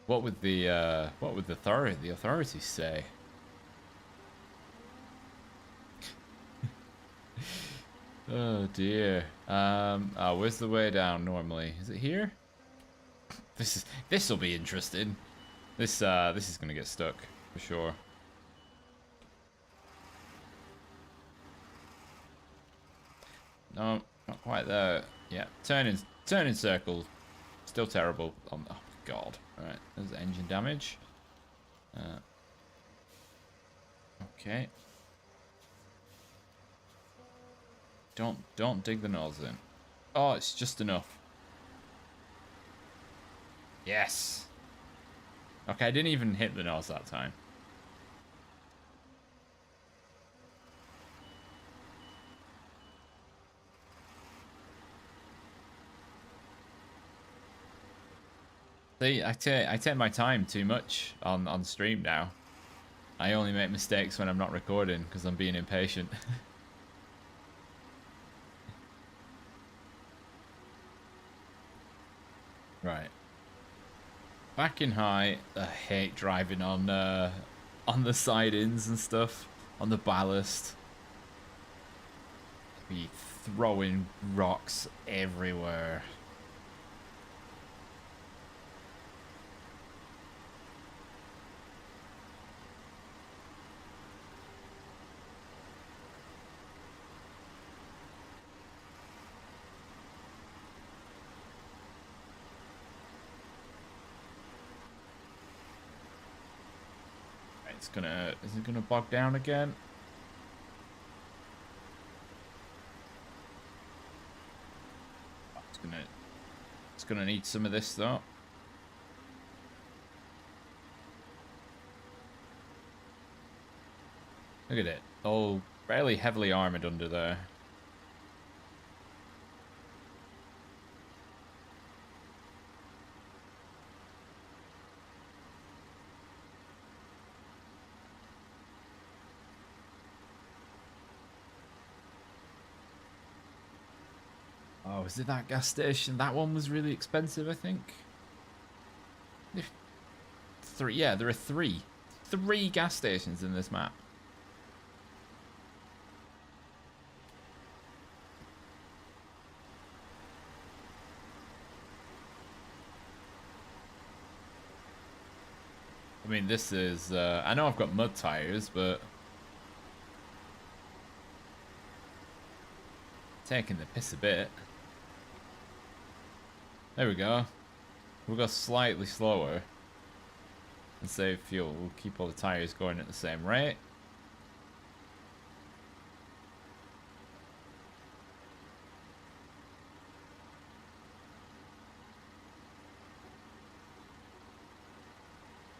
What would the authorities say? Oh dear. Oh, where's the way down normally? Is it here? This will be interesting. This is gonna get stuck for sure. No, not quite there. Yeah, turn in circle. Still terrible. Oh my god. Alright, there's the engine damage. Okay. Don't dig the nose in. Oh, it's just enough. Yes. Okay, I didn't even hit the nose that time. See, I take my time too much on stream now. I only make mistakes when I'm not recording because I'm being impatient. Right. Back in high, I hate driving on the side-ins and stuff, on the ballast. Be throwing rocks everywhere. Is it gonna bog down again? It's gonna need some of this though. Look at it, all fairly heavily armored under there. Oh, is it that gas station? That one was really expensive, I think. Three, yeah, there are three gas stations in this map. I mean, this is, I know I've got mud tires, but taking the piss a bit. There we go. We'll go slightly slower and save fuel. We'll keep all the tires going at the same rate.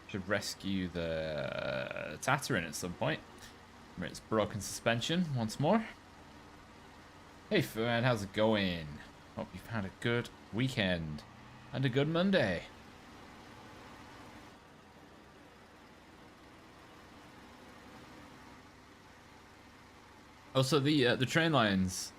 Should rescue the Tatterin at some point. It's broken suspension once more. Hey Fuad, how's it going? Hope you've had a good weekend and a good Monday. Also, the train lines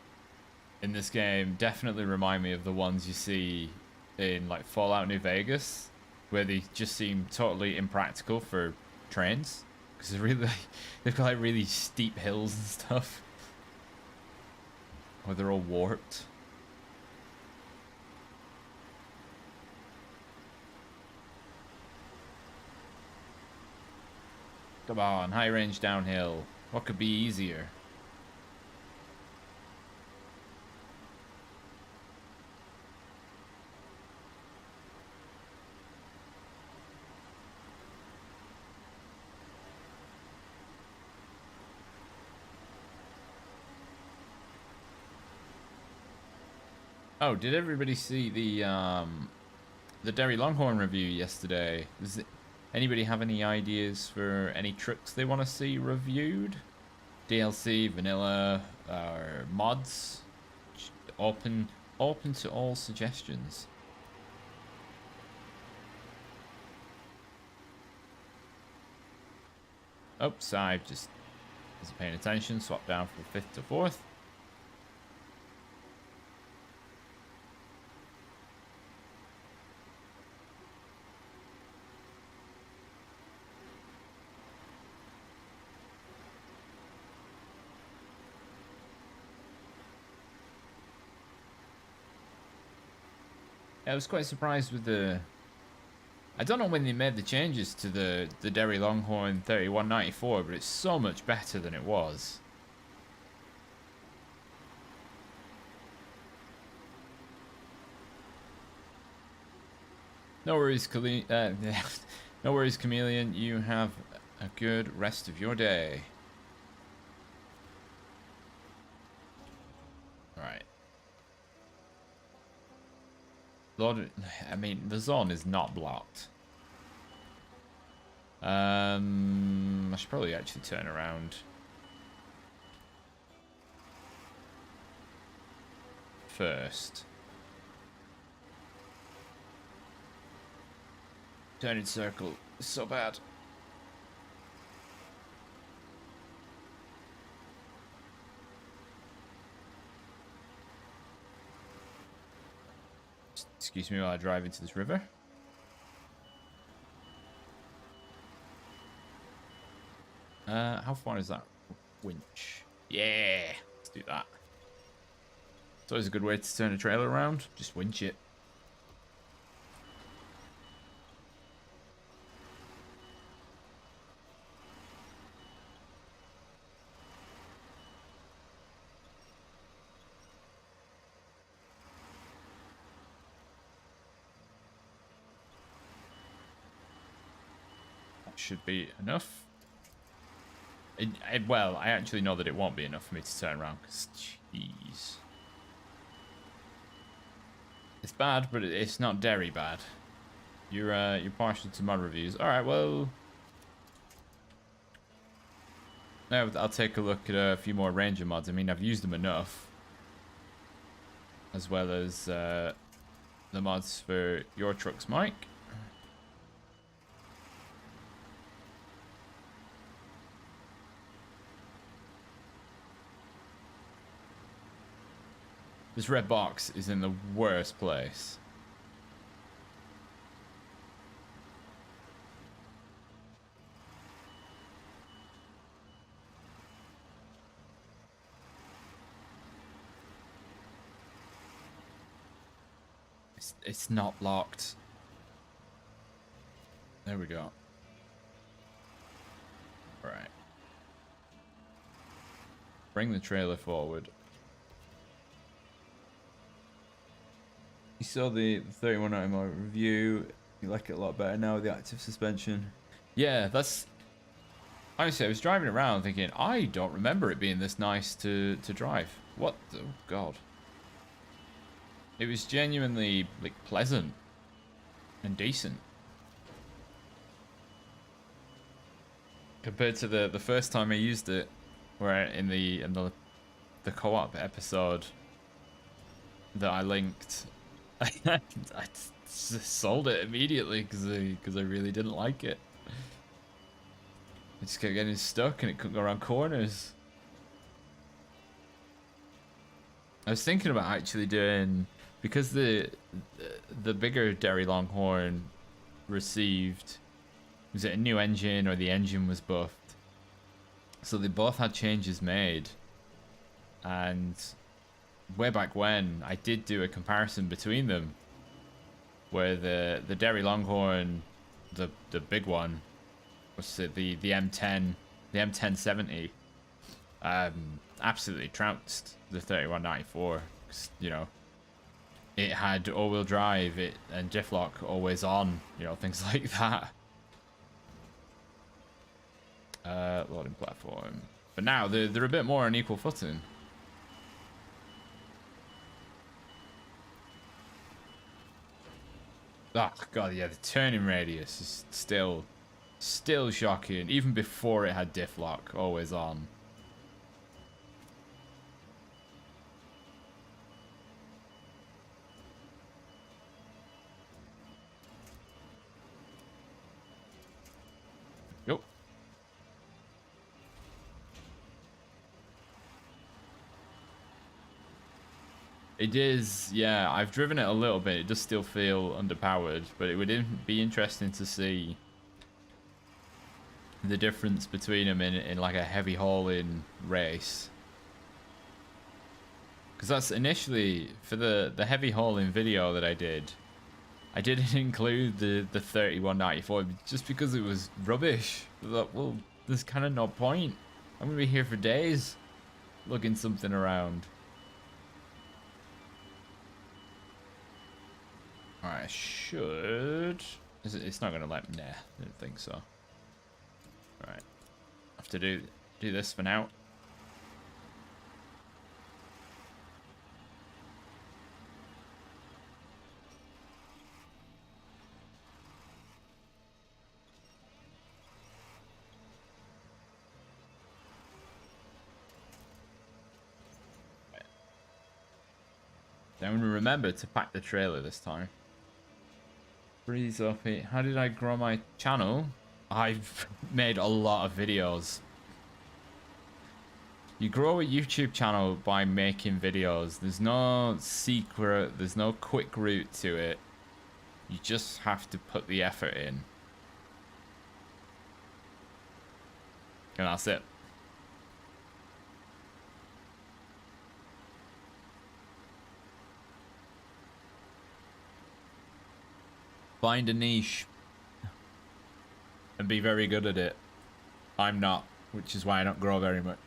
in this game definitely remind me of the ones you see in like Fallout New Vegas, where they just seem totally impractical for trains because they're really they've got like really steep hills and stuff, or they're all warped. Come on, high range downhill. What could be easier? Oh, did everybody see the Derry Longhorn review yesterday? Anybody have any ideas for any trucks they want to see reviewed? DLC, vanilla, or mods? Open to all suggestions. Oops, I just wasn't paying attention. Swap down from 5th to 4th. I was quite surprised with the... I don't know when they made the changes to the Derry Longhorn 3194, but it's so much better than it was. No worries, no worries, Chameleon. You have a good rest of your day. Alright. Lord, I mean, the zone is not blocked. I should probably actually turn around first. Turn in circle is so bad. Excuse me while I drive into this river. How far is that winch? Yeah, let's do that. It's always a good way to turn a trailer around. Just winch it. Should be enough. Well, I actually know that it won't be enough for me to turn around, because, jeez. It's bad, but it's not Derry bad. You're partial to mod reviews. Alright, well... Now I'll take a look at a few more Ranger mods. I mean, I've used them enough. As well as the mods for your trucks, Mike. This red box is in the worst place. It's not locked. There we go. All right. Bring the trailer forward. You saw the 3190 review. You like it a lot better now with the active suspension. Yeah, that's... Honestly, I was driving around thinking, I don't remember it being this nice to drive. What? Oh, God. It was genuinely, like, pleasant and decent. Compared to the first time I used it, where in the co-op episode that I linked, I sold it immediately because I really didn't like it. I just kept getting stuck and it couldn't go around corners. I was thinking about actually doing, because the bigger Dairy Longhorn received, was it a new engine or the engine was buffed? So they both had changes made, and way back when I did do a comparison between them, where the Dairy Longhorn, the big one, was the M10, the M1070, absolutely trounced the 3194. You know, it had all-wheel drive, and diff lock always on, you know, things like that. Loading platform, but now they're a bit more on equal footing. Oh god, yeah, the turning radius is still shocking, even before it had diff lock always on. Yep. It is, yeah, I've driven it a little bit. It does still feel underpowered, but it would be interesting to see the difference between them in like a heavy hauling race. Because that's initially, for the heavy hauling video that I didn't include the 3194 just because it was rubbish. I thought, well, there's kind of no point. I'm going to be here for days looking something around. Alright, I should... It's not going to let me... Nah, I didn't think so. Alright. Have to do this for now. Then remember to pack the trailer this time. Breeze up it. How did I grow my channel? I've made a lot of videos. You grow a YouTube channel by making videos. There's no secret, there's no quick route to it. You just have to put the effort in. And that's it. Find a niche and be very good at it. I'm not, which is why I don't grow very much.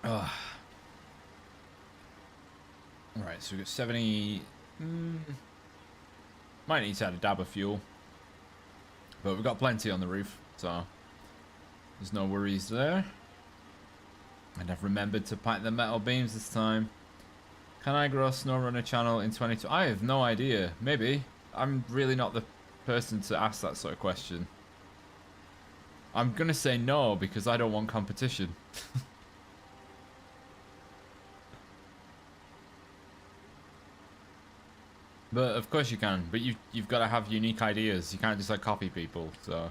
Oh. Alright, so we've got 70. Might need to add a dab of fuel, but we've got plenty on the roof, so there's no worries there. And I've remembered to pack the metal beams this time. Can I grow a Snowrunner channel in 22? I have no idea. Maybe. I'm really not the person to ask that sort of question. I'm going to say no because I don't want competition. But of course you can. But you've got to have unique ideas. You can't just like copy people. So.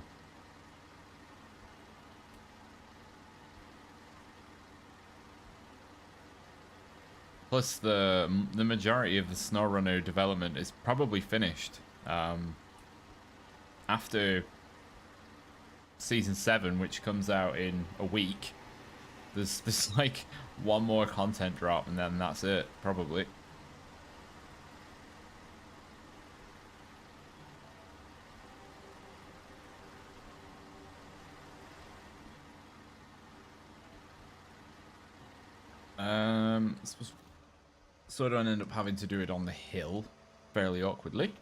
Plus, the majority of the Snowrunner development is probably finished. After Season 7, which comes out in a week, there's like one more content drop, and then that's it, probably. So I don't end up having to do it on the hill fairly awkwardly.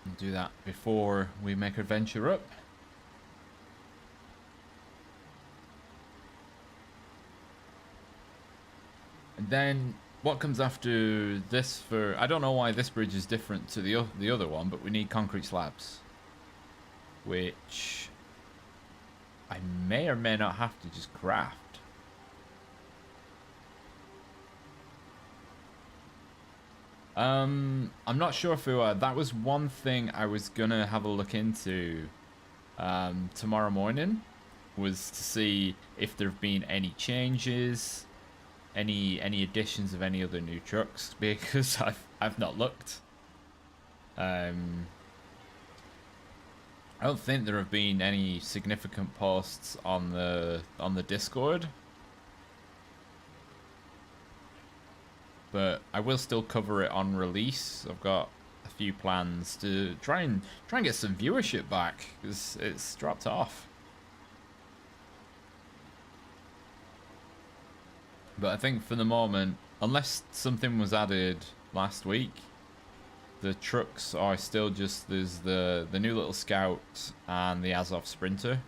And do that before we make our venture up. And then what comes after this for... I don't know why this bridge is different to the other one, but we need concrete slabs. Which I may or may not have to just craft. I'm not sure if that was one thing I was gonna have a look into tomorrow morning was to see if there have been any changes, any additions of any other new trucks, because I've not looked. I don't think there have been any significant posts on the Discord, but I will still cover it on release. I've got a few plans to try and get some viewership back because it's dropped off. But I think for the moment, unless something was added last week, the trucks are still just, there's the new little Scout and the Azov Sprinter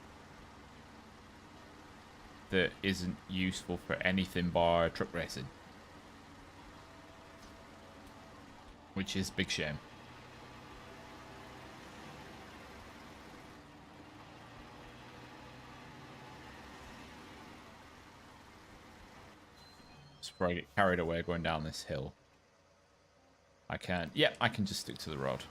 that isn't useful for anything bar truck racing, which is a big shame. Just before I get carried away going down this hill. I can, yeah, I can just stick to the road.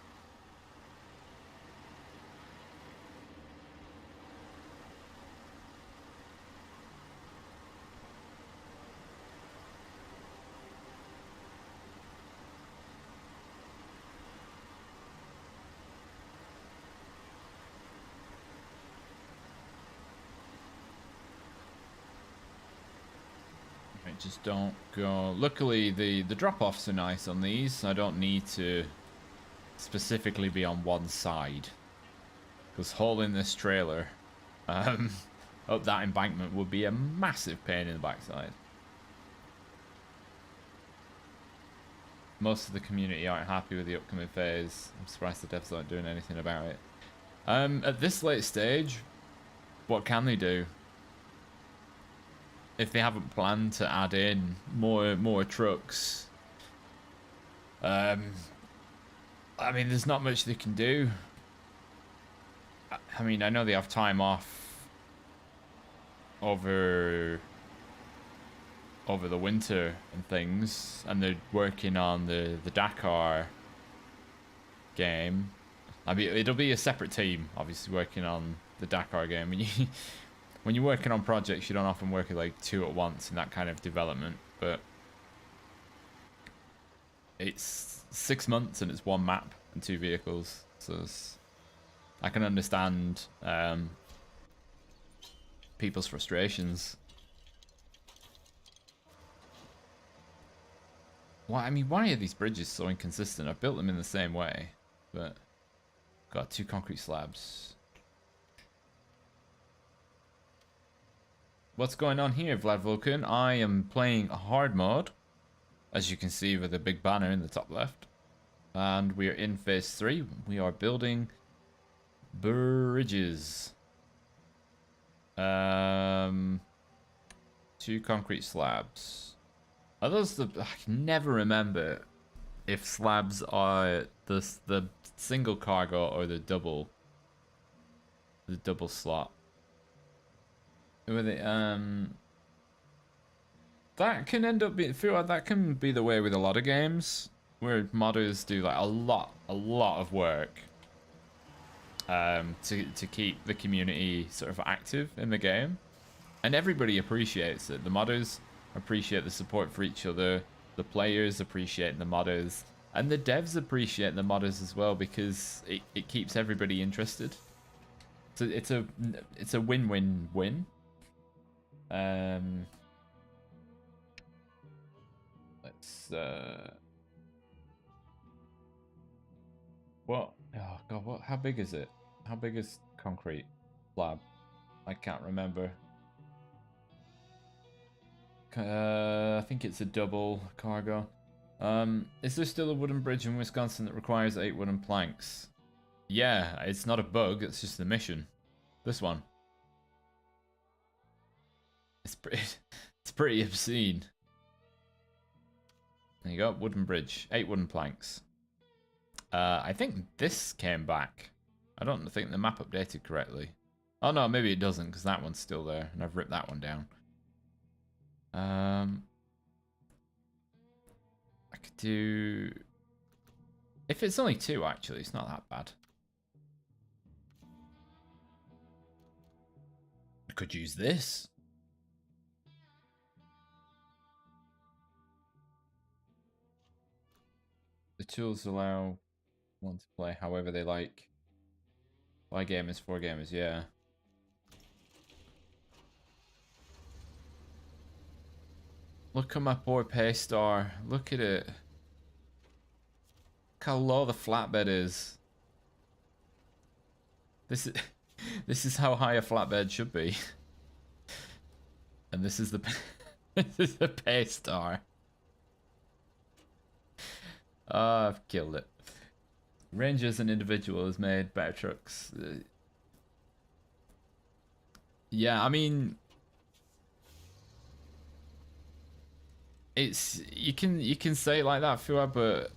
Just don't go. Luckily, the drop-offs are nice on these. I don't need to specifically be on one side, because hauling this trailer up that embankment would be a massive pain in the backside. Most of the community aren't happy with the upcoming phase. I'm surprised the devs aren't doing anything about it. At this late stage, what can they do? If they haven't planned to add in more trucks, I mean, there's not much they can do. I mean, I know they have time off over the winter and things, and they're working on the Dakar game. I mean, it'll be a separate team, obviously, working on the Dakar game. When you're working on projects, you don't often work at like two at once in that kind of development, but it's 6 months and it's one map and 2 vehicles, so I can understand people's frustrations. Why? I mean, why are these bridges so inconsistent? I've built them in the same way, but got 2 concrete slabs. What's going on here, Vlad Vulcan? I am playing hard mode, as you can see with the big banner in the top left. And we are in phase 3. We are building bridges. 2 concrete slabs. Are those the... I can never remember if slabs are the single cargo or the double slot. With it, that can end up being, feel like that can be the way with a lot of games where modders do like a lot of work to keep the community sort of active in the game, and everybody appreciates it. The modders appreciate the support for each other, the players appreciate the modders, and the devs appreciate the modders as well, because it keeps everybody interested. So it's a win-win-win. Let's what? Oh god, what? How big is it? How big is concrete slab? I can't remember. I think it's a double cargo. Is there still a wooden bridge in Wisconsin that requires 8 wooden planks? Yeah, it's not a bug, it's just the mission. This one. It's pretty obscene. There you go, wooden bridge. 8 wooden planks. I think this came back. I don't think the map updated correctly. Oh no, maybe it doesn't, because that one's still there, and I've ripped that one down. I could do... If it's only 2, actually, it's not that bad. I could use this. The tools allow one to play however they like. By gamers, for gamers, yeah. Look at my poor Paystar. Look at it. Look how low the flatbed is. This is this is how high a flatbed should be. And this is the this is the Paystar. Oh, I've killed it. Ranger as an individual has made better trucks. Yeah, I mean, it's you can say it like that, Fua, but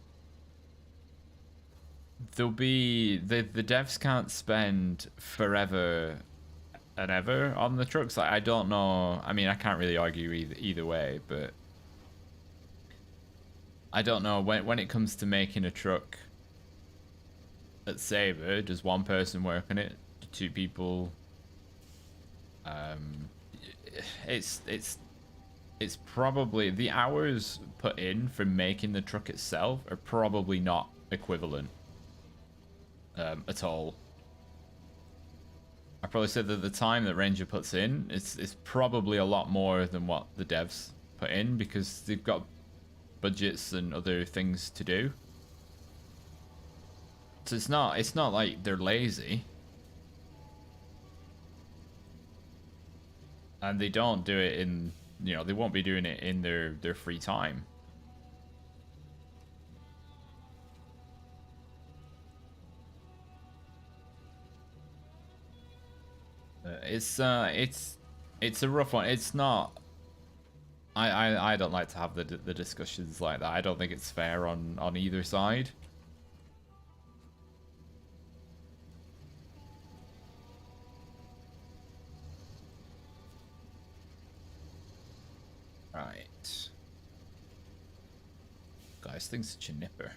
there'll be the devs can't spend forever and ever on the trucks. Like, I don't know. I mean, I can't really argue either way, but I don't know when it comes to making a truck at Saber, does one person work on it? Do two people? It's probably the hours put in for making the truck itself are probably not equivalent at all. I probably said that the time that Ranger puts in is probably a lot more than what the devs put in because they've got budgets and other things to do. So it's not like they're lazy. And they don't do it in, you know, they won't be doing it in their free time. It's a rough one. It's not. I don't like to have the discussions like that. I don't think it's fair on either side. Right. Guys, thing's such a nipper.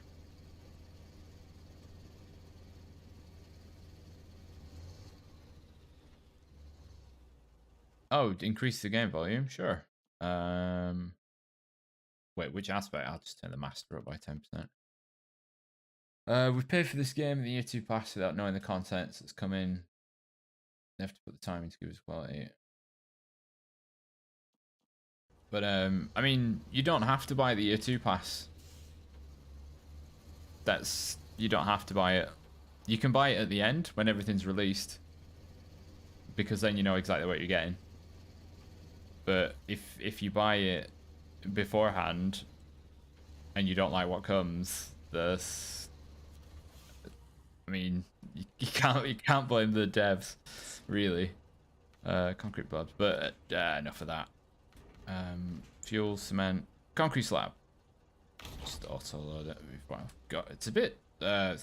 Oh, increase the game volume? Sure. Wait, which aspect? I'll just turn the master up by 10%. We've paid for this game in the year 2 pass without knowing the contents that's come in. They have to put the time in to give us quality. But I mean, you don't have to buy the year 2 pass. You don't have to buy it. You can buy it at the end when everything's released, because then you know exactly what you're getting. But if you buy it beforehand and you don't like what comes, I mean, you can't blame the devs, really. Concrete blobs, but enough of that. Fuel, cement, concrete slab. Just auto load it. Wow, it's a bit.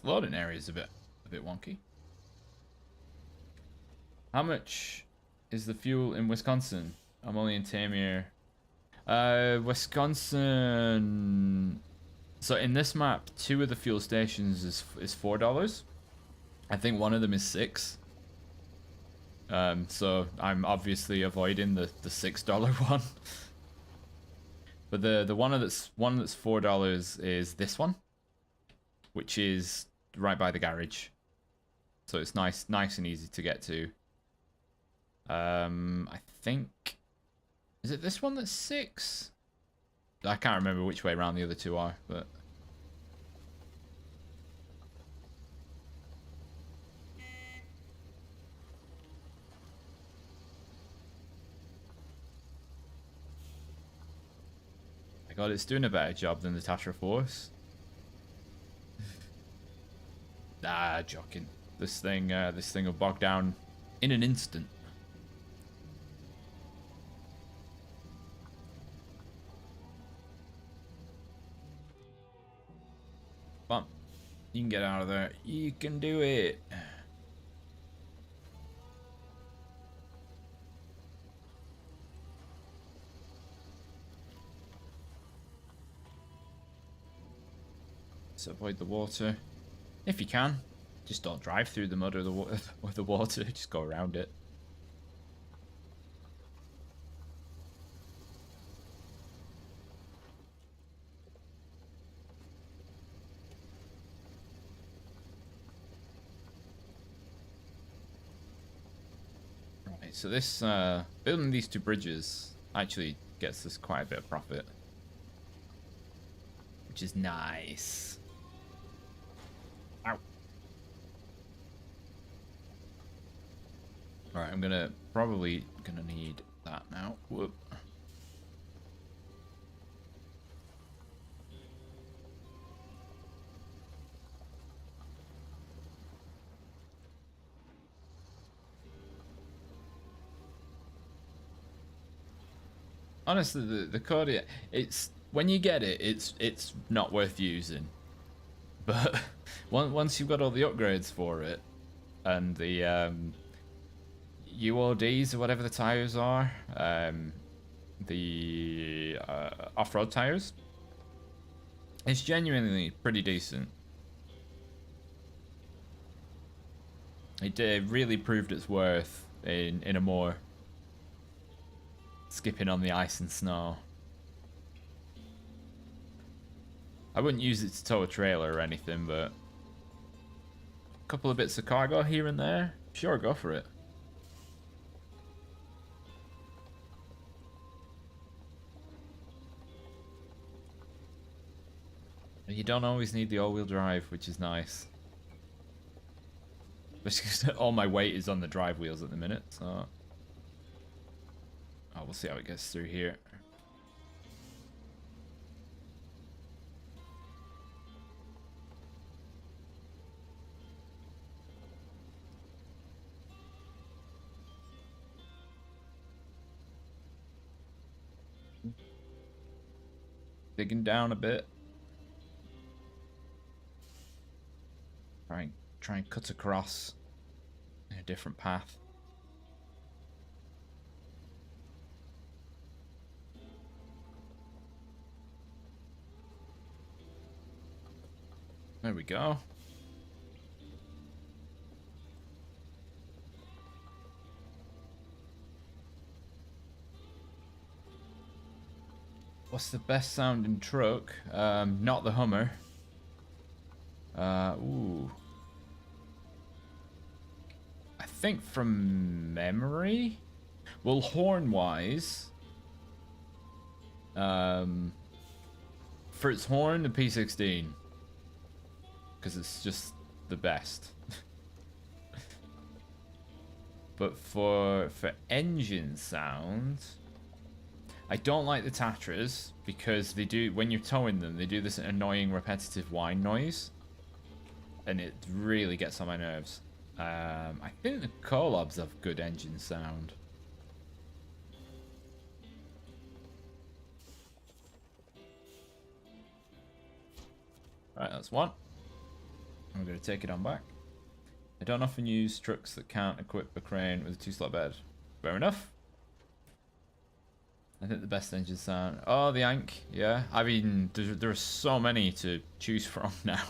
Loading area is a bit wonky. How much is the fuel in Wisconsin? I'm only in Tamir. Wisconsin. So in this map, 2 of the fuel stations is $4. I think one of them is $6. So I'm obviously avoiding the $6 one. But the one that's $4 is this one, which is right by the garage. So it's nice and easy to get to. I think, is it this one that's 6? I can't remember which way around the other 2 are, but my God, it's doing a better job than the Tatra Force. Nah, joking. This thing will bog down in an instant. Come on, you can get out of there. You can do it. So avoid the water if you can. Just don't drive through the mud or the water. Just go around it. so this building these 2 bridges actually gets us quite a bit of profit, which is nice. Ow. Alright, I'm probably gonna need that now. Whoop. Honestly, the code, it's when you get it, it's not worth using. But once you've got all the upgrades for it, and the UODs or whatever the tires are, the off-road tires, it's genuinely pretty decent. It really proved its worth in a more skipping on the ice and snow. I wouldn't use it to tow a trailer or anything, but a couple of bits of cargo here and there, sure, go for it. You don't always need the all-wheel drive, which is nice. Especially all my weight is on the drive wheels at the minute, so... Oh, we'll see how it gets through here. Digging down a bit. Try and cut across in a different path. There we go. What's the best sounding truck? Not the Hummer. Ooh. I think from memory? Well, horn-wise... for its horn, the P16. Because it's just the best. But for engine sound... I don't like the Tatras because they do, when you're towing them, they do this annoying repetitive whine noise. And it really gets on my nerves. I think the Collabs have good engine sound. Right, that's one. I'm going to take it on back. I don't often use trucks that can't equip a crane with a 2-slot bed. Fair enough. I think the best engine sound... Oh, the Ank, yeah. I mean, there are so many to choose from now.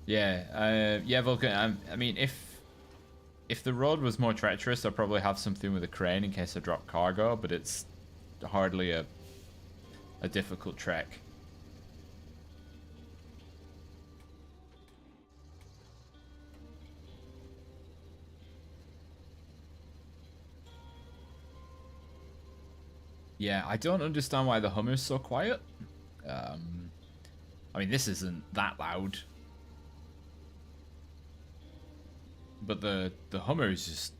Yeah, yeah, Vulcan. I mean, if the road was more treacherous, I'd probably have something with a crane in case I drop cargo, but it's hardly a difficult trek. Yeah, I don't understand why the Hummer's so quiet. I mean, this isn't that loud. But the Hummer is just...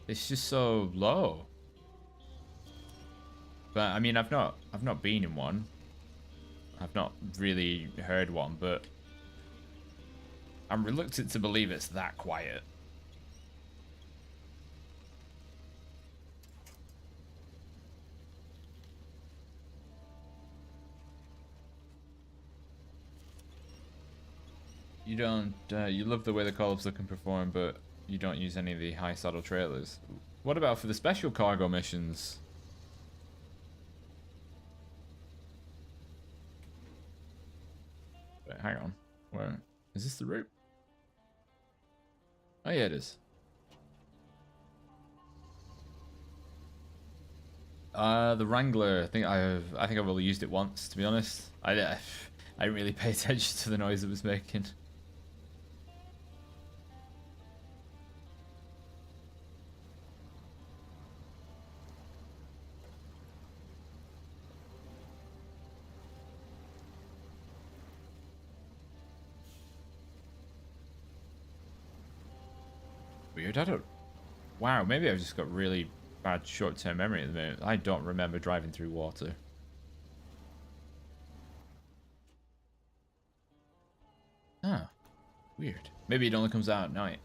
it's just so low. But, I mean, I've not been in one. I've not really heard one, but... I'm reluctant to believe it's that quiet. You don't, you love the way the Collabs look and perform, but you don't use any of the high saddle trailers. What about for the special cargo missions? Wait, hang on. Where is this the route? Oh yeah, it is. The Wrangler. I think I've only used it once, to be honest. I didn't really pay attention to the noise it was making. Weird. I don't. Wow, maybe I've just got really bad short-term memory at the moment. I don't remember driving through water. Ah, weird. Maybe it only comes out at night.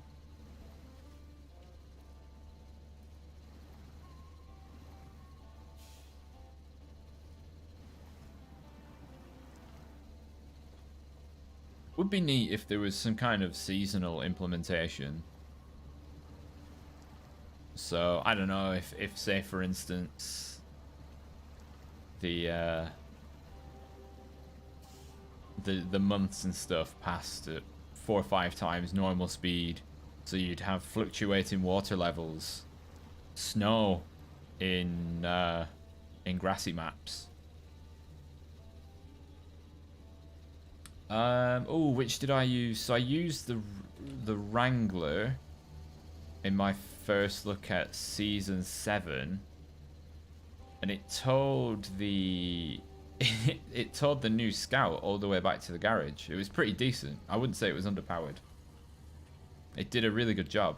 Would be neat if there was some kind of seasonal implementation. So I don't know if say for instance the months and stuff passed at 4 or 5 times normal speed, so you'd have fluctuating water levels, snow in grassy maps. Oh, which did I use? So I used the Wrangler in my first look at season 7, and it towed the it towed the new Scout all the way back to the garage. It was pretty decent. I wouldn't say it was underpowered. It did a really good job.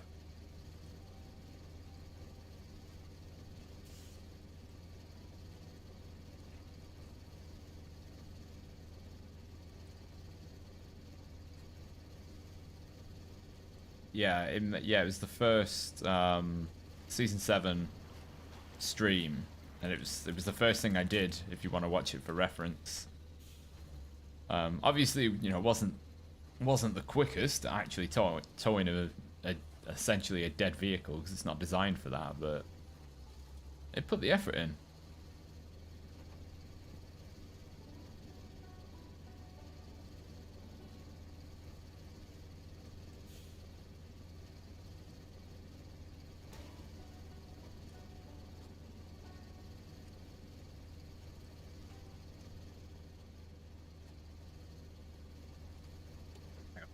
Yeah, it was the first season 7 stream, and it was the first thing I did. If you want to watch it for reference, obviously, you know, wasn't the quickest at actually towing essentially a dead vehicle, because it's not designed for that, but it put the effort in.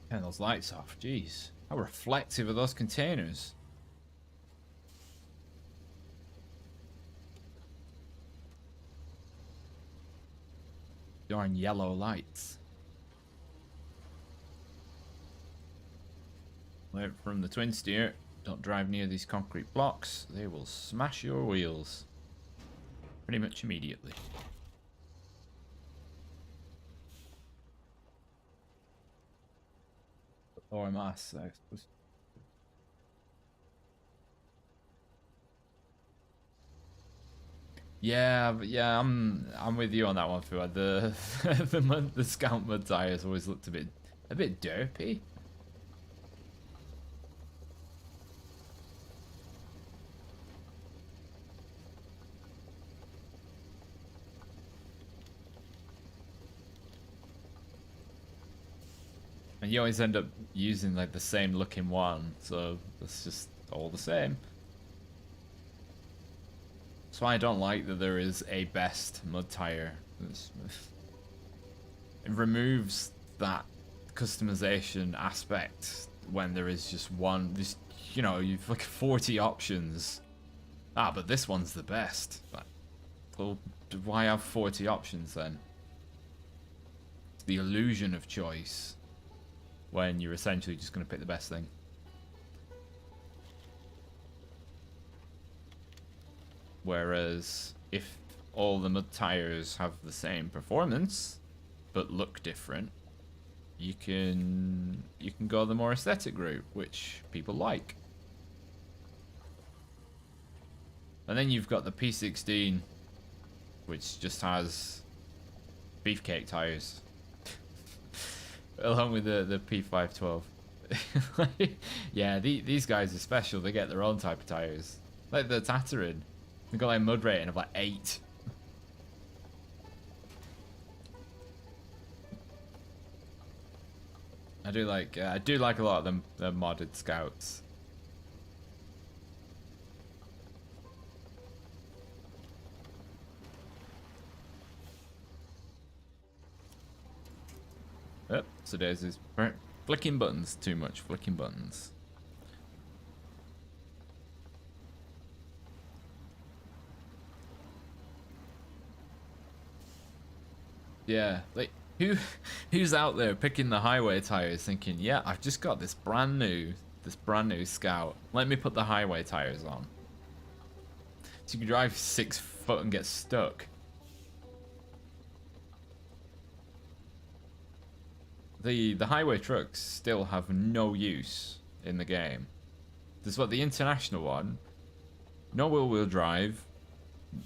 Turn those lights off. Jeez, how reflective are those containers? Darn yellow lights. Learn from the twin steer. Don't drive near these concrete blocks. They will smash your wheels pretty much immediately. Or mass, I suppose. Yeah, I'm with you on that one, Fuad. The Scout mud tires always looked a bit derpy. And you always end up using like the same looking one, so it's just all the same. That's why I don't like that there is a best mud tire. It removes that customization aspect when there is just one. This, you know, you've like 40 options. Ah, but this one's the best. Well, why have 40 options then? It's the illusion of choice when you're essentially just going to pick the best thing. Whereas if all the mud tires have the same performance but look different, you can go the more aesthetic route, which people like. And then you've got the P16, which just has beefcake tires, along with the P512. Yeah, these guys are special. They get their own type of tires, like the Tatarin. They got like a mud rating of like 8. I do like a lot of them, the modded Scouts. So daisies. Right. Flicking buttons too much. Flicking buttons. Yeah, like who's out there picking the highway tires thinking, yeah, I've just got this brand new Scout. Let me put the highway tires on. So you can drive 6 foot and get stuck. The highway trucks still have no use in the game. There's what the international one, no wheel drive,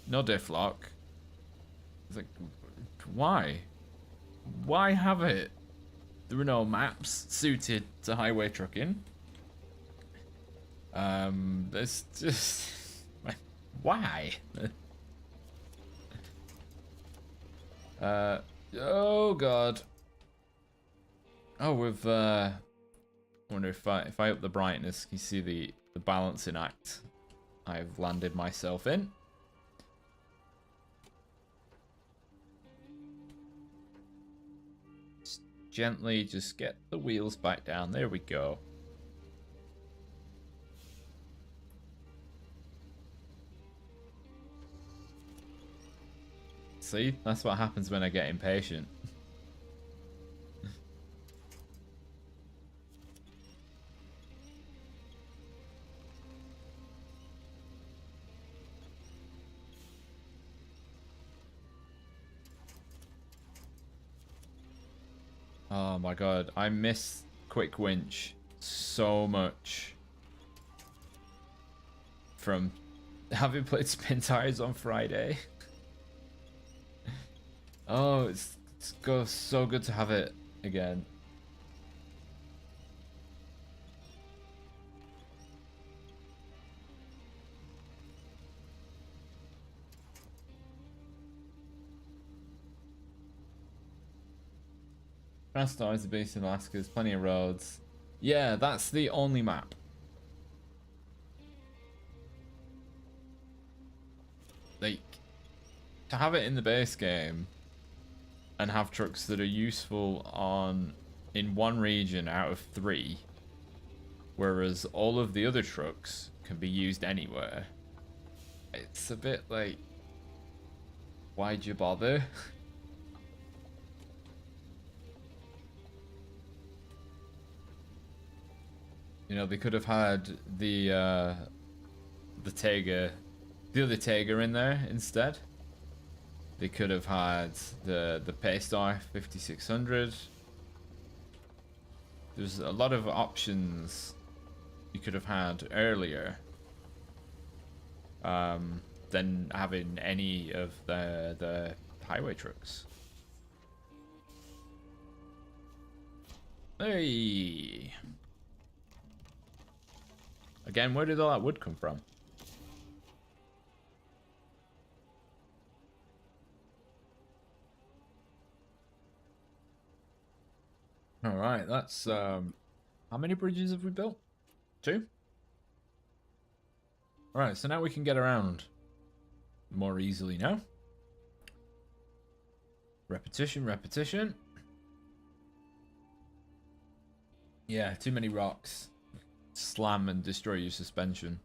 no diff lock. It's like, why? Why have it? There are no maps suited to highway trucking. There's just why? Oh god. Oh, we've wonder if I up the brightness, you see the balancing act I've landed myself in. Just gently just get the wheels back down. There we go. See, that's what happens when I get impatient. Oh my god, I miss Quick Winch so much from having played Spintires on Friday. Oh, it's so good to have it again. Krasnodar is the base in Alaska. There's plenty of roads. Yeah, that's the only map. Like, to have it in the base game and have trucks that are useful in one region out of 3, whereas all of the other trucks can be used anywhere. It's a bit like, why'd you bother? You know, they could have had the Tega, the other Tega in there instead. They could have had the Paystar 5600. There's a lot of options you could have had earlier than having any of the highway trucks. Hey. Again, where did all that wood come from? All right, that's how many bridges have we built? 2. All right, so now we can get around more easily now. Repetition, repetition. Yeah, too many rocks. Slam and destroy your suspension.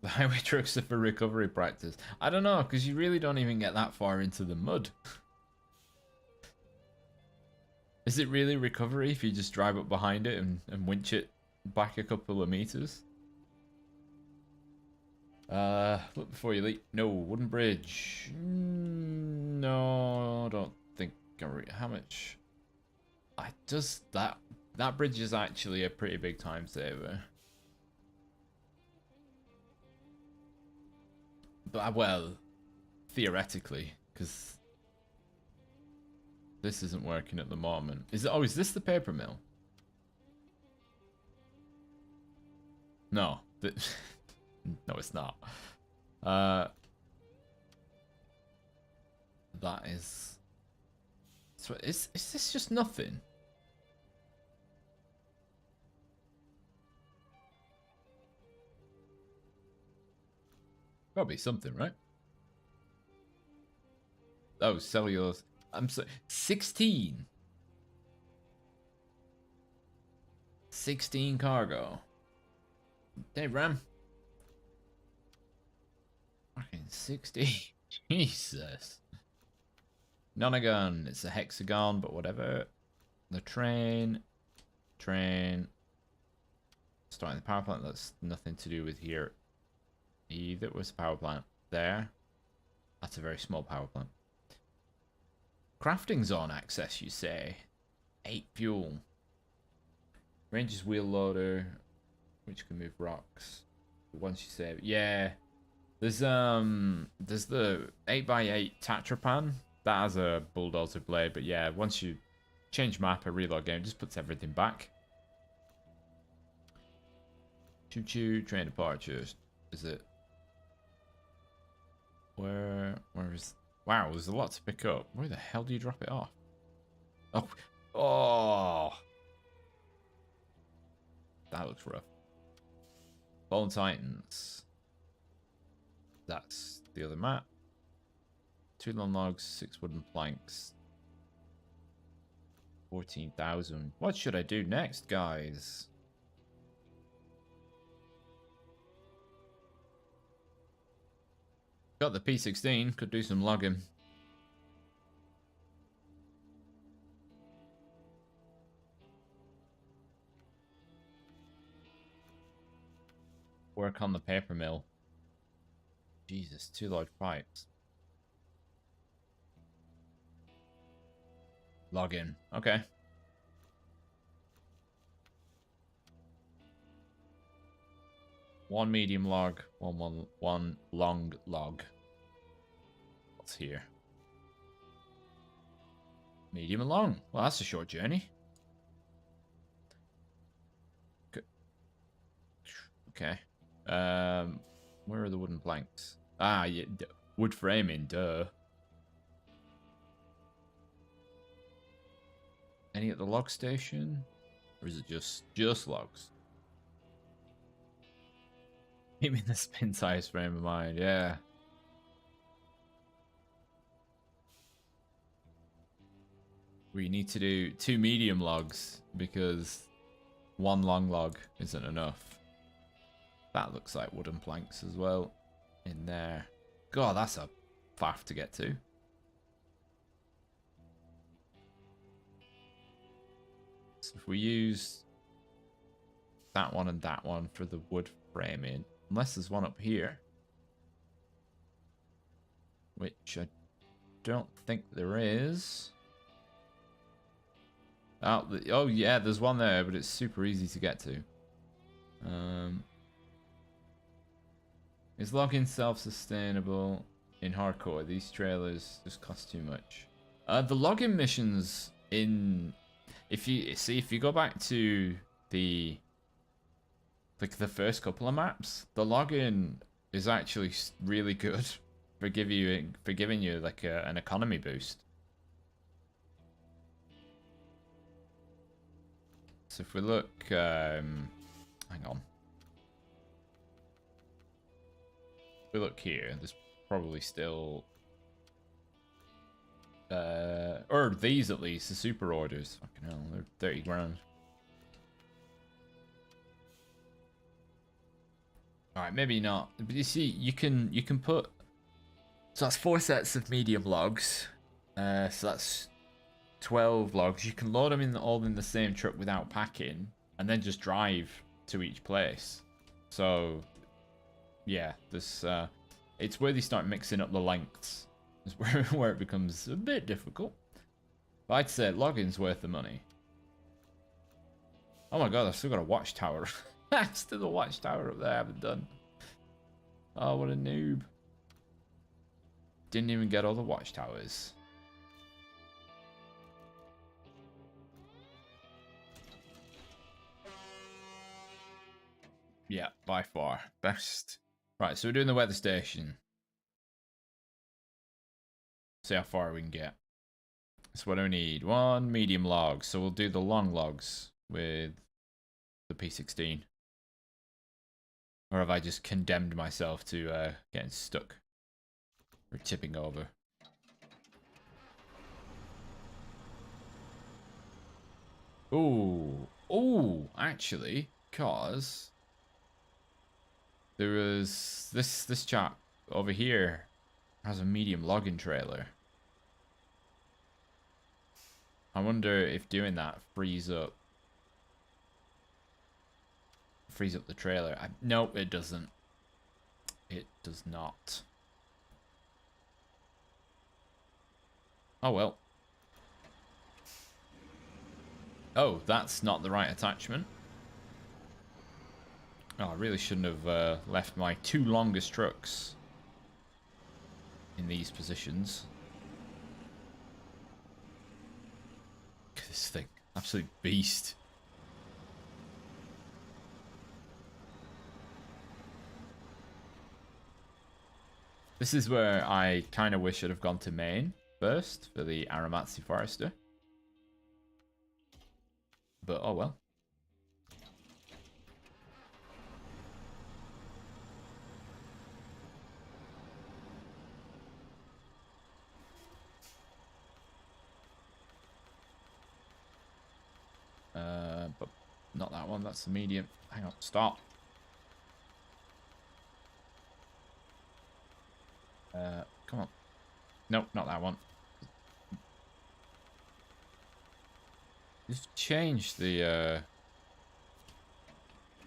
The highway trucks are for recovery practice. I don't know, because you really don't even get that far into the mud. Is it really recovery if you just drive up behind it and winch it back a couple of meters? Look before you leap. No, wooden bridge. No, I don't think. How much? That bridge is actually a pretty big time saver. But, well, theoretically, because this isn't working at the moment. Oh, is this the paper mill? No. No, it's not. That is... So is this just nothing? Gotta be something, right? Oh, cellulose. I'm so 16. 16 cargo. Hey, Ram. Fucking 60. Jesus. Nonagon. It's a hexagon, but whatever. The train. Train. Starting the power plant. That's nothing to do with here either. Where's the power plant? There. That's a very small power plant. Crafting zone access, you say? 8 fuel. Ranger's wheel loader, which can move rocks. Once you save, yeah. There's the 8x8 Tatrapan that has a bulldozer blade, but yeah, once you change map or reload game, it just puts everything back. Choo choo train departures. Is it? Where is? Wow, there's a lot to pick up. Where the hell do you drop it off? Oh, oh. That looks rough. Fallen Titans. That's the other map. 2 long logs, 6 wooden planks. 14,000. What should I do next, guys? Got the P16. Could do some logging. Work on the paper mill. Jesus, 2 large pipes. Log in. Okay. One medium log, one long log. What's here? Medium and long. Well, that's a short journey. Okay. Where are the wooden planks? Ah, yeah, wood framing, duh. Any at the log station? Or is it just logs? You mean the Spintires frame of mind, yeah. We need to do 2 medium logs because 1 long log isn't enough. That looks like wooden planks as well in there. God, that's a faff to get to. So if we use that one and that one for the wood framing, unless there's one up here, which I don't think there is. Oh yeah, there's one there, but it's super easy to get to. Is logging self-sustainable in hardcore? These trailers just cost too much. The logging missions in, if you go back to the first couple of maps, the logging is actually really good for giving you like an economy boost. So if we look, hang on. If we look here, there's probably still, or these at least, the super orders. Fucking hell, they're 30 grand. All right, maybe not. But you see, you can put. So that's 4 sets of medium logs. So that's 12 logs. You can load them all in the same truck without packing, and then just drive to each place. So yeah, this it's where they start mixing up the lengths. Is where it becomes a bit difficult. But I'd say logging's worth the money. Oh my god, I've still got a watchtower. Still a watchtower up there I haven't done. Oh, what a noob. Didn't even get all the watchtowers. Yeah, by far. Best. Right, so we're doing the weather station. See how far we can get. So what do we need? 1 medium log. So we'll do the long logs with the P16. Or have I just condemned myself to getting stuck? Or tipping over? Ooh. Ooh, actually, cause there was this chap over here has a medium logging trailer. I wonder if doing that frees up the trailer. No, it doesn't. It does not. Oh well. Oh, that's not the right attachment. Oh, I really shouldn't have left my two longest trucks in these positions. Look at this thing. Absolute beast. This is where I kind of wish I'd have gone to Maine first for the Aramatsi Forester. But oh well. But not that one, that's the medium. Hang on, stop. Come on. Nope, not that one. You've changed the,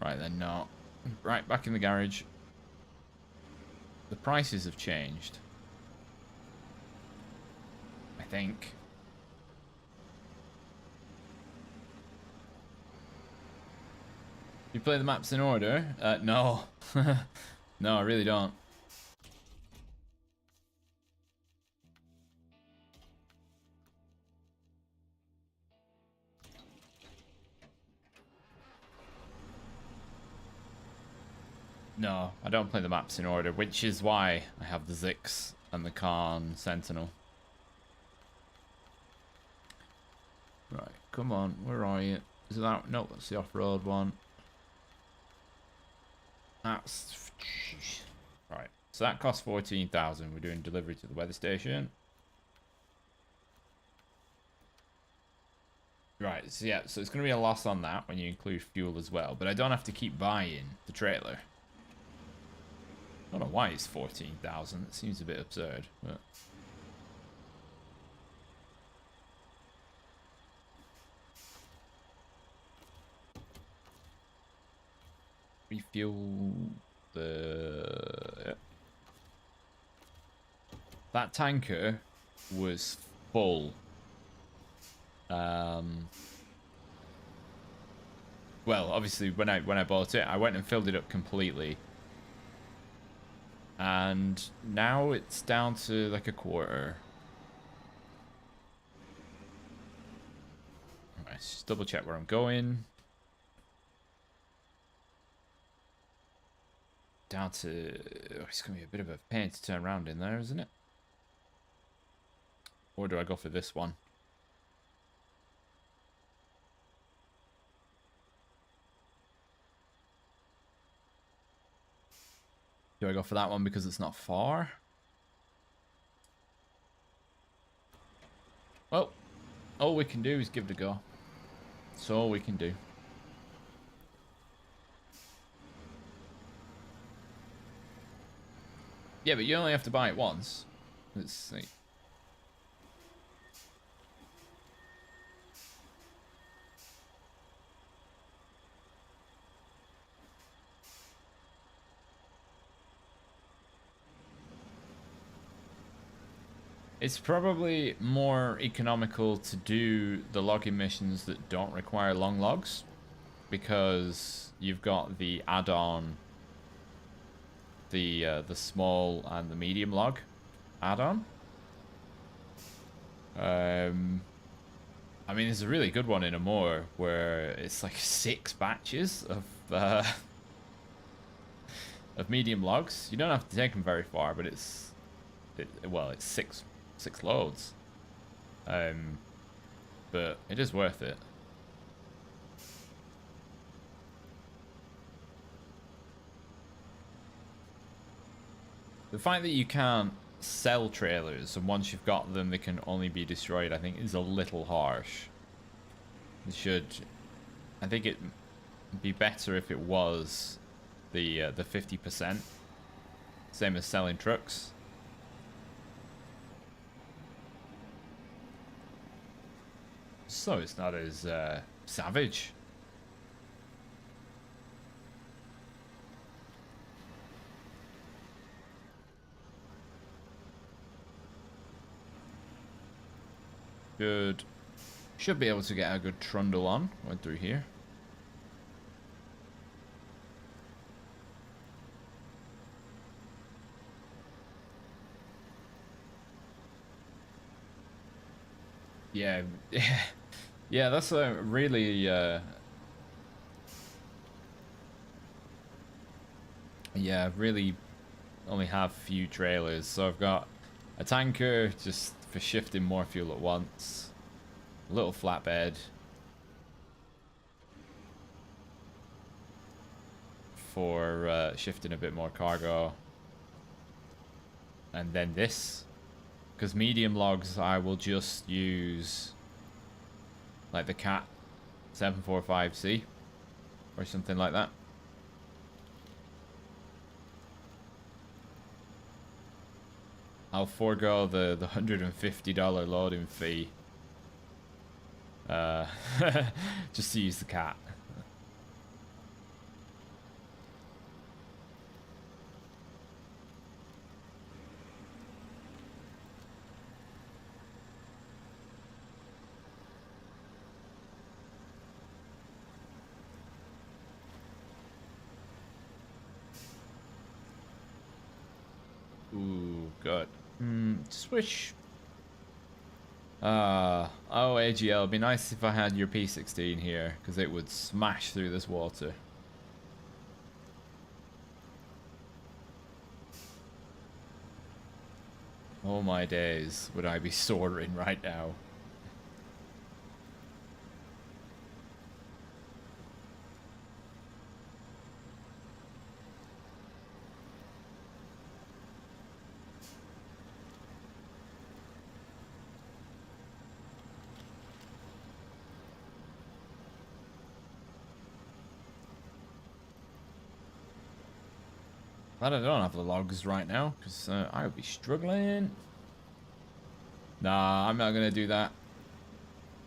Right then, no. Right, back in the garage. The prices have changed. I think. You play the maps in order? No. No, I really don't. No, I don't play the maps in order, which is why I have the Zix and the Khan Sentinel. Right, come on, where are you? Is it that? No, that's the off-road one. That's... Right, so that costs 14,000. We're doing delivery to the weather station. Right, so yeah, so it's going to be a loss on that when you include fuel as well, but I don't have to keep buying the trailer. I don't know why it's 14,000. It seems a bit absurd, but... Refuel the... That tanker was full. Well, obviously when I bought it, I went and filled it up completely. And now it's down to like a quarter. Alright, let's just double check where I'm going. Down to... Oh, it's going to be a bit of a pain to turn around in there, isn't it? Or do I go for this one? Do I go for that one because it's not far? Well, all we can do is give it a go. That's all we can do. Yeah, but you only have to buy it once. Let's see. It's probably more economical to do the logging missions that don't require long logs, because you've got the add-on, the small and the medium log add-on. I mean, there's a really good one in Amur where it's like 6 batches of medium logs. You don't have to take them very far, but it's six loads. But it is worth it. The fact that you can't sell trailers and once you've got them they can only be destroyed, I think, is a little harsh. It should. I think it'd be better if it was the 50%. Same as selling trucks. So it's not as savage. Good. Should be able to get a good trundle on. Went through here. Yeah. Yeah, that's a really yeah, really only have few trailers. So I've got a tanker just for shifting more fuel at once. A little flatbed for shifting a bit more cargo. And then this. Because medium logs I will just use like the Cat 745C or something like that. I'll forego the $150 loading fee just to use the Cat. Ooh, good. Just wish. Oh, AGL, it'd be nice if I had your P16 here, because it would smash through this water. Oh my days, would I be soaring right now. Glad I don't have the logs right now, because I would be struggling. Nah, I'm not going to do that.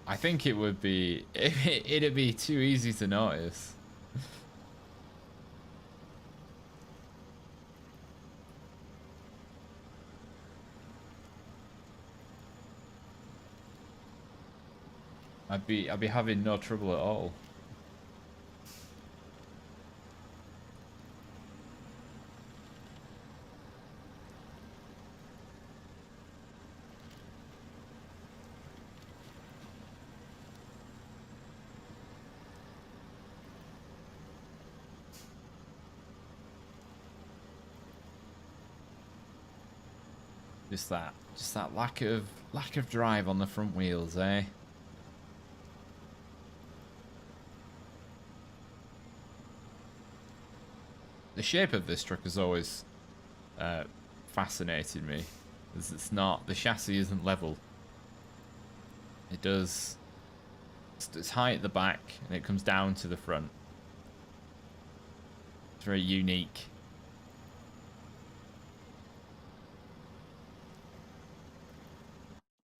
I think it would be... It'd be too easy to notice. I'd be having no trouble at all. Just that lack of drive on the front wheels, eh? The shape of this truck has always fascinated me. It's not, the chassis isn't level. It's high at the back and it comes down to the front. It's very unique.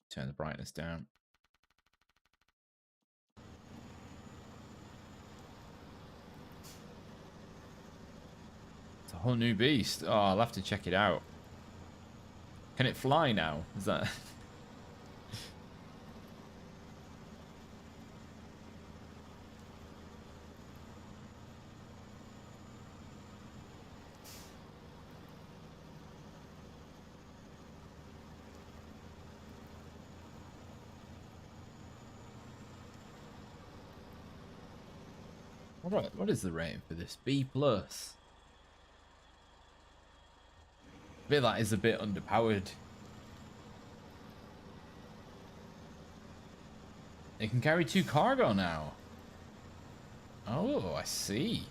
Turn the brightness down. It's a whole new beast. Oh, I'll have to check it out. Can it fly now? Is that... What is the rating for this? B+. I feel that is a bit underpowered. It can carry 2 cargo now. Oh, I see.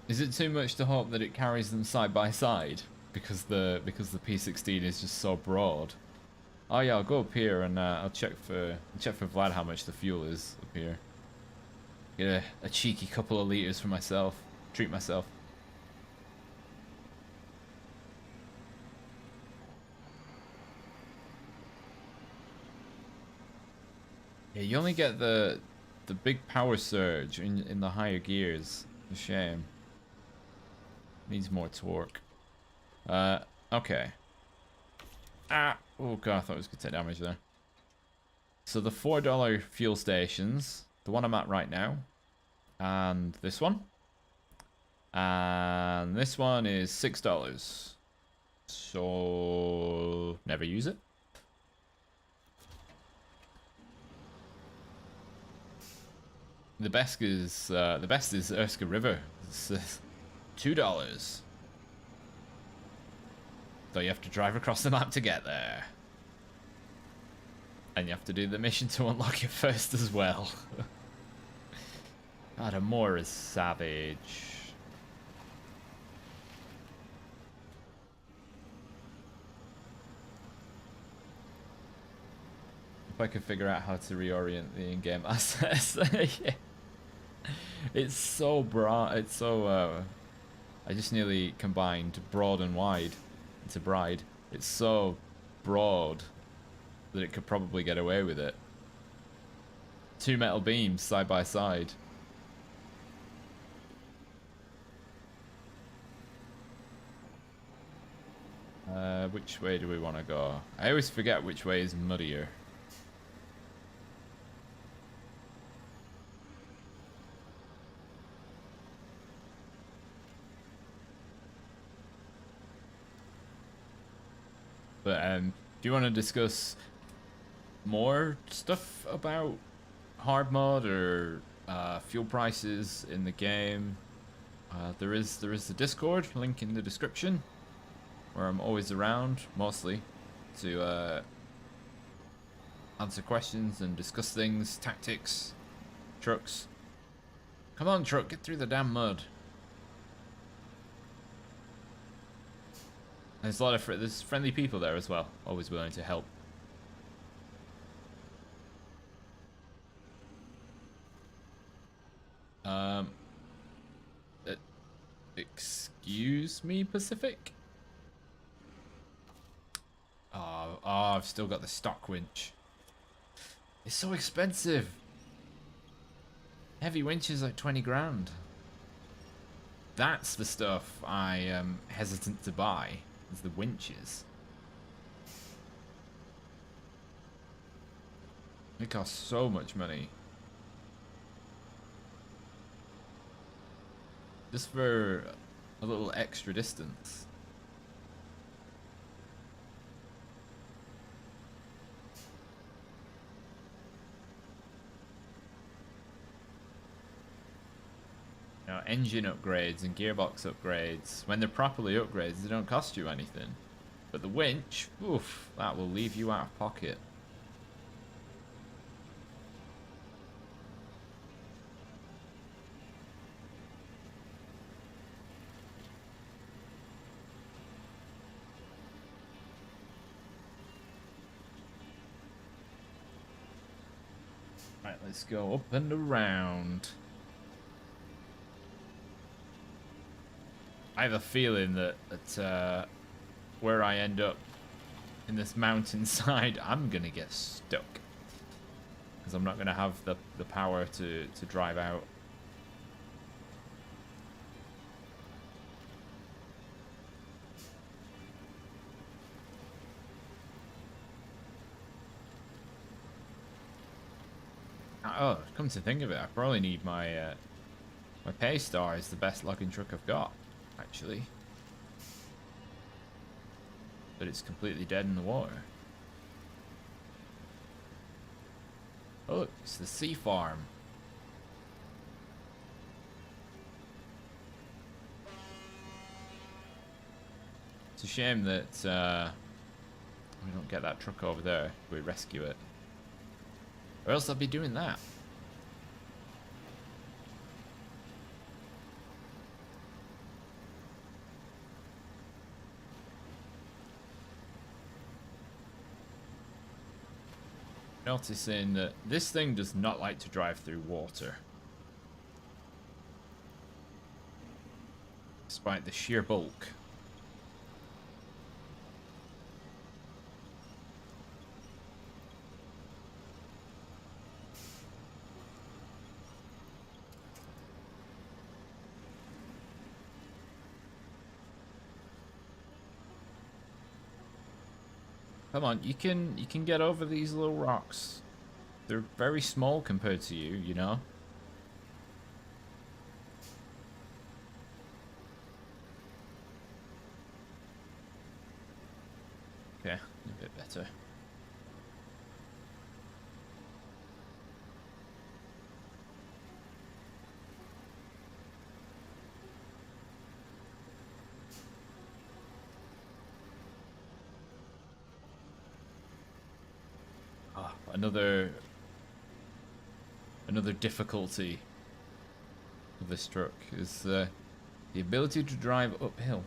Is it too much to hope that it carries them side by side? because the P16 is just so broad. Oh yeah, I'll go up here and I'll check for Vlad how much the fuel is up here. Get a cheeky couple of liters for myself. Treat myself. Yeah, you only get the big power surge in the higher gears. It's a shame. Needs more torque. Okay. Ah! Oh god, I thought it was gonna take damage there. So the $4 fuel stations, the one I'm at right now, and this one. And this one is $6. So never use it. The best is Erskine River. It's $2. So you have to drive across the map to get there. And you have to do the mission to unlock it first as well. God, Amor is savage. If I could figure out how to reorient the in-game assets. Yeah. It's so broad. It's so. I just nearly combined broad and wide into bride. It's so broad that it could probably get away with it. Two metal beams side by side. Which way do we want to go? I always forget which way is muddier. But if you want to discuss more stuff about hard mod or fuel prices in the game, there is the Discord link in the description, where I'm always around, mostly, to answer questions and discuss things, tactics, trucks. Come on, truck, get through the damn mud. There's a lot of there's friendly people there as well, always willing to help. Excuse me, Pacific? Oh, I've still got the stock winch. It's so expensive. Heavy winch is like 20 grand. That's the stuff I am hesitant to buy, is the winches. They cost so much money. Just for a little extra distance. Now, engine upgrades and gearbox upgrades, when they're properly upgraded, they don't cost you anything. But the winch, oof, that will leave you out of pocket. Right, let's go up and around. I have a feeling that where I end up in this mountainside, I'm gonna get stuck, because I'm not gonna have the power to drive out. Oh, come to think of it, I probably need my my Paystar is the best logging truck I've got, actually. But it's completely dead in the water. Oh, look, it's the sea farm. It's a shame that we don't get that truck over there. We rescue it. Or else I'll be doing that. Noticing that this thing does not like to drive through water. Despite the sheer bulk. Come on, you can get over these little rocks. They're very small compared to you, you know? Okay, a bit better. Ah, another difficulty of this truck is the ability to drive uphill.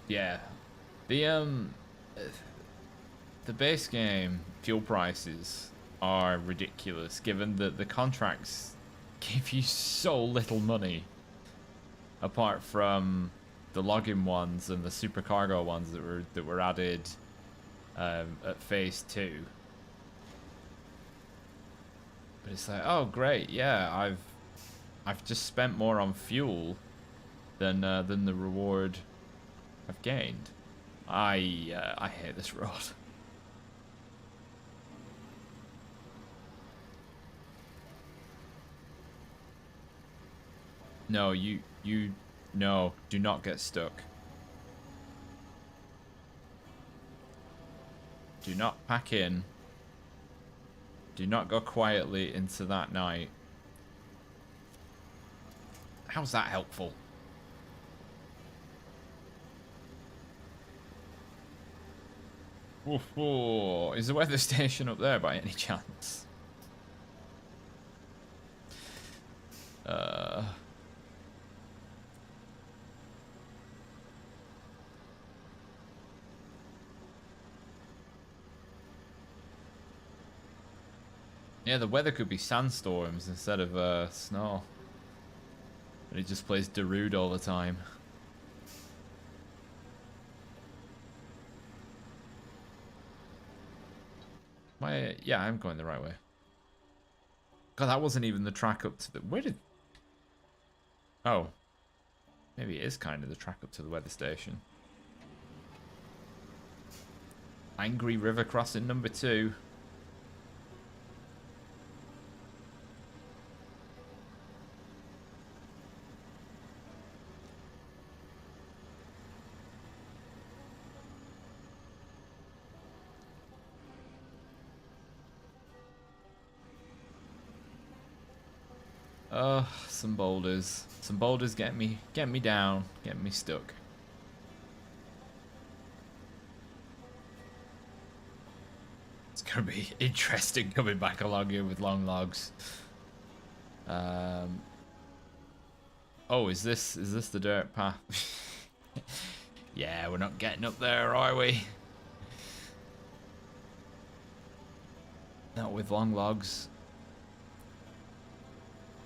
Yeah, the base game fuel prices are ridiculous, given that the contracts give you so little money, apart from the login ones and the supercargo ones that were added at phase 2. But it's like, oh great, yeah, I've just spent more on fuel than the reward I've gained. I hate this road. No, no, do not get stuck. Do not pack in. Do not go quietly into that night. How's that helpful? Ooh, is the weather station up there by any chance? Yeah, the weather could be sandstorms instead of snow. But it just plays Darude all the time. Yeah, I'm going the right way. God, that wasn't even the track up to the... Where did... Oh. Maybe it is kind of the track up to the weather station. Angry River Crossing number 2. Oh, some boulders. Some boulders get me down, get me stuck. It's gonna be interesting coming back along here with long logs. Oh, is this the dirt path? Yeah, we're not getting up there, are we? Not with long logs.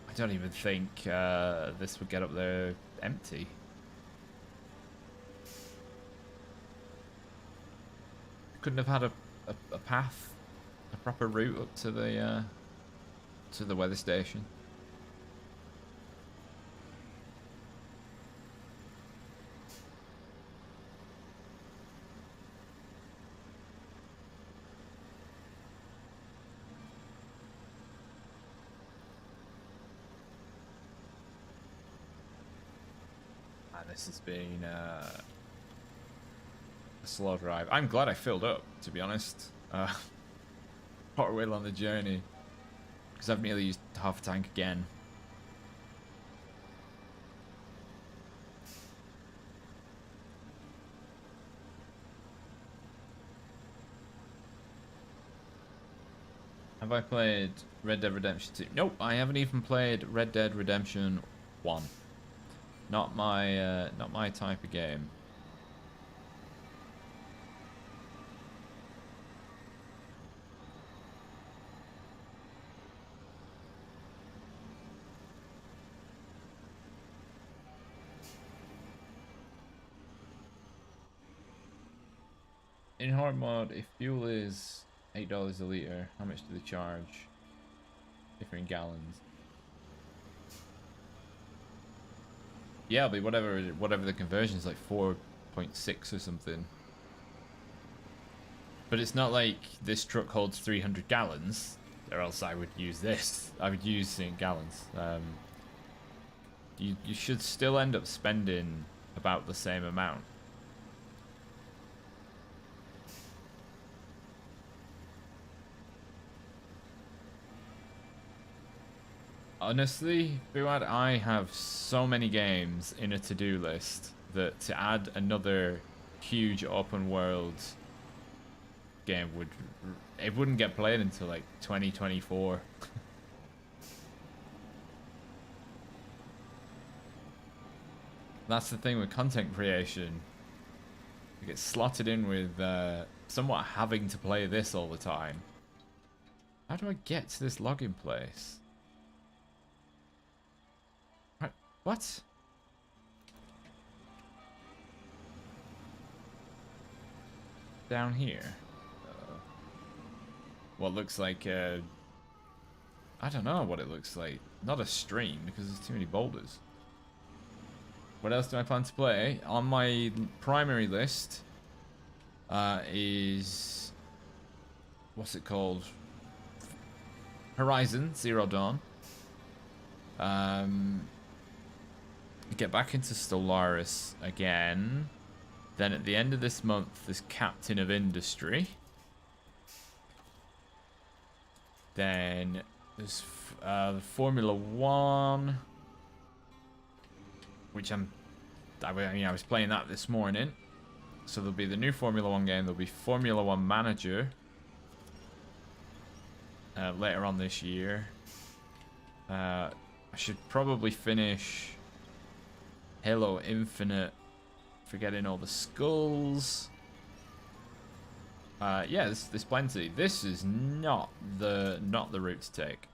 I don't even think this would get up there empty. Couldn't have had a path, a proper route up to the weather station. This has been a slow drive. I'm glad I filled up, to be honest. Partway along the journey, because I've nearly used half a tank again. Have I played Red Dead Redemption 2? Nope, I haven't even played Red Dead Redemption 1. Not my type of game. In hard mode, if fuel is $8 a litre, how much do they charge? Different gallons. Yeah, but whatever the conversion is, like 4.6 or something. But it's not like this truck holds 300 gallons, or else I would use this. I would use it in gallons. You should still end up spending about the same amount. Honestly, Fuad, I have so many games in a to-do list that to add another huge open world game wouldn't get played until like 2024. That's the thing with content creation. You get slotted in with somewhat having to play this all the time. How do I get to this login place? What? Down here? What looks like I don't know what it looks like. Not a stream because there's too many boulders. What else do I plan to play? On my primary list is... what's it called? Horizon Zero Dawn. Get back into Stellaris again. Then at the end of this month, there's Captain of Industry. Then there's Formula One, which I was playing that this morning. So there'll be the new Formula One game. There'll be Formula One Manager later on this year. I should probably finish Halo Infinite, forgetting all the skulls. Yeah, there's plenty. This is not the route to take.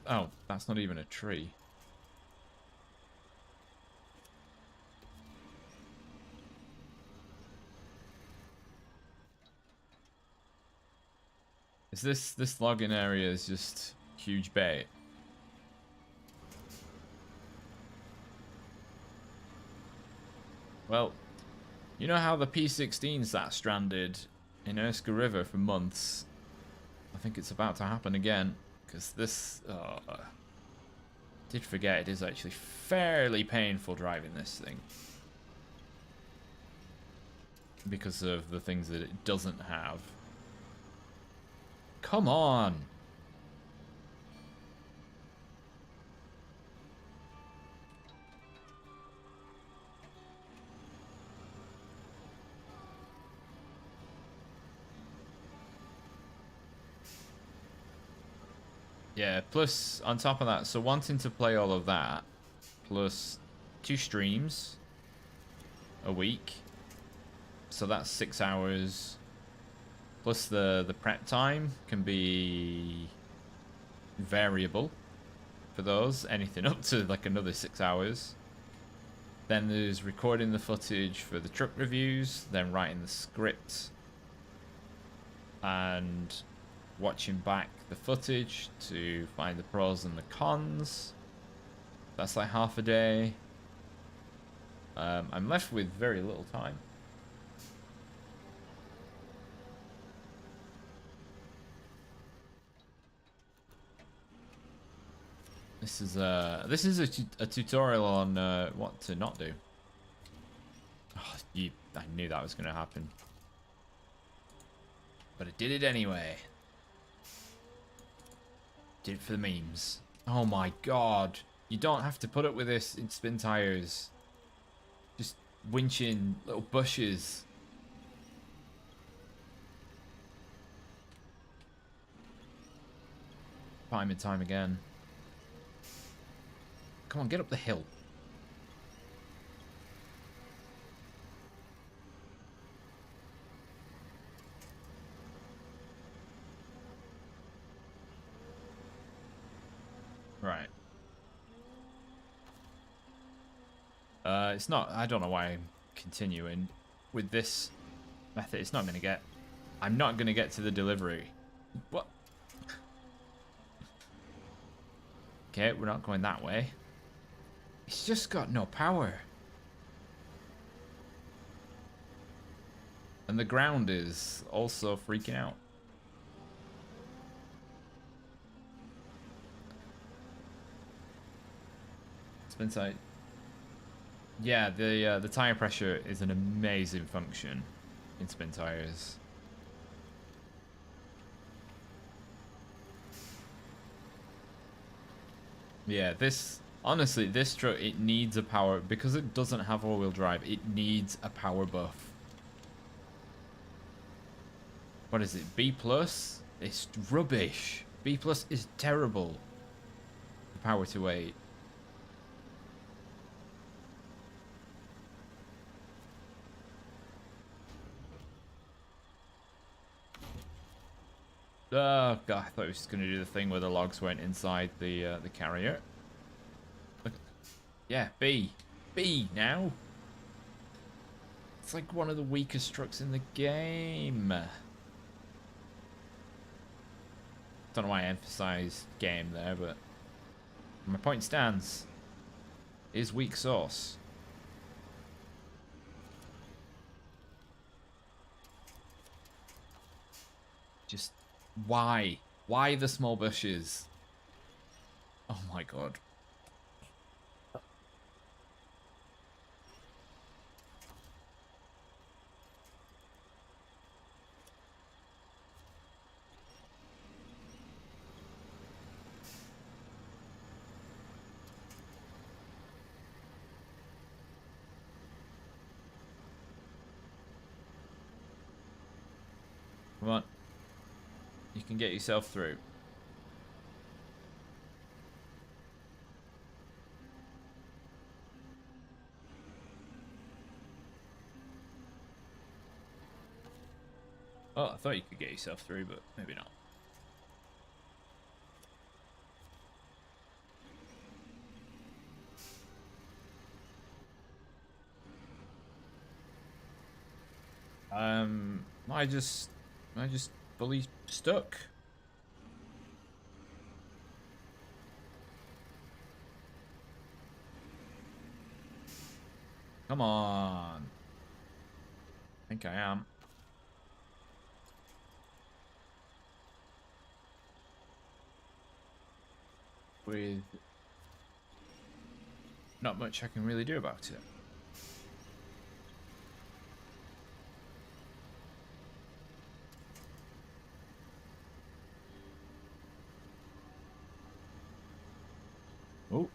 Oh, that's not even a tree. Is this login area is just huge bait? Well, you know how the P16 sat stranded in Erskine River for months? I think it's about to happen again, because this... did forget it is actually fairly painful driving this thing. Because of the things that it doesn't have. Come on! Yeah, plus on top of that, so wanting to play all of that, plus 2 streams a week, so that's 6 hours, plus the prep time can be variable for those, anything up to like another 6 hours. Then there's recording the footage for the truck reviews, then writing the script, and watching back the footage to find the pros and the cons. That's like half a day. I'm left with very little time. This is a tutorial on what to not do. Oh, I knew that was going to happen, but I did it anyway. Did it for the memes. Oh my god. You don't have to put up with this in Spintires. Just winching little bushes. Time and time again. Come on, get up the hill. Right. It's not. I don't know why I'm continuing with this method. It's not going to get. I'm not going to get to the delivery. What? Okay, we're not going that way. It's just got no power. And the ground is also freaking out. Spintire. Yeah, the tire pressure is an amazing function in Spintires. Yeah, honestly, this truck, it needs a power, because it doesn't have all-wheel drive, it needs a power buff. What is it, B+? It's rubbish. B+ is terrible. Power to 8. Oh god, I thought it was just gonna do the thing where the logs went inside the carrier. But yeah, B now. It's like one of the weakest trucks in the game. Don't know why I emphasized game there, but my point stands. Is weak sauce. Just why? Why the small bushes? Oh my god. Come on. You can get yourself through. Oh, I thought you could get yourself through, but maybe not. I just fully stuck. Come on. I think I am. With not much I can really do about it. Oh.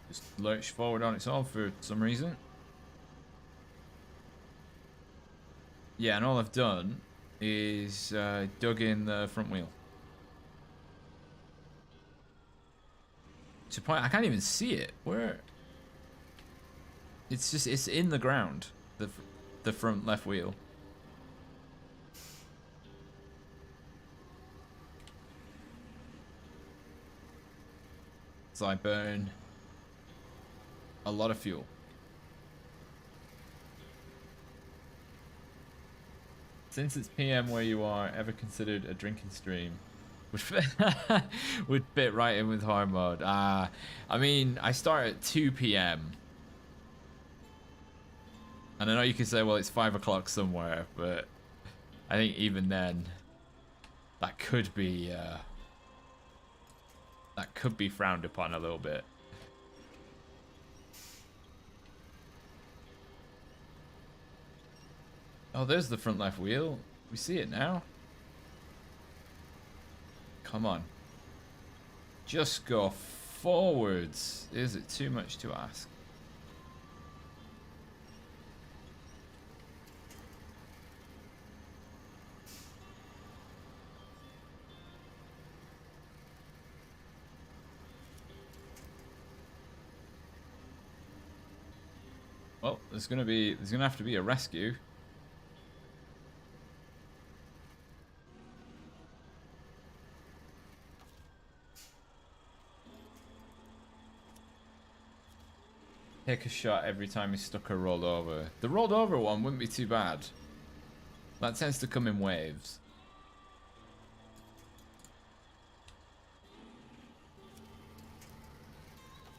Just lurched forward on its own for some reason. Yeah, and all I've done is dug in the front wheel. To point, I can't even see it. Where? It's in the ground. The front left wheel. So I burn a lot of fuel. Since it's PM where you are, ever considered a drinking stream? Would fit right in with hard mode. I mean, I start at 2 PM. And I know you can say, well, it's 5 o'clock somewhere, but I think even then, that could be frowned upon a little bit. Oh, there's the front left wheel. We see it now. Come on. Just go forwards. Is it too much to ask? Well, there's gonna have to be a rescue. Take a shot every time he's stuck or rolled over. The rolled over one wouldn't be too bad. That tends to come in waves.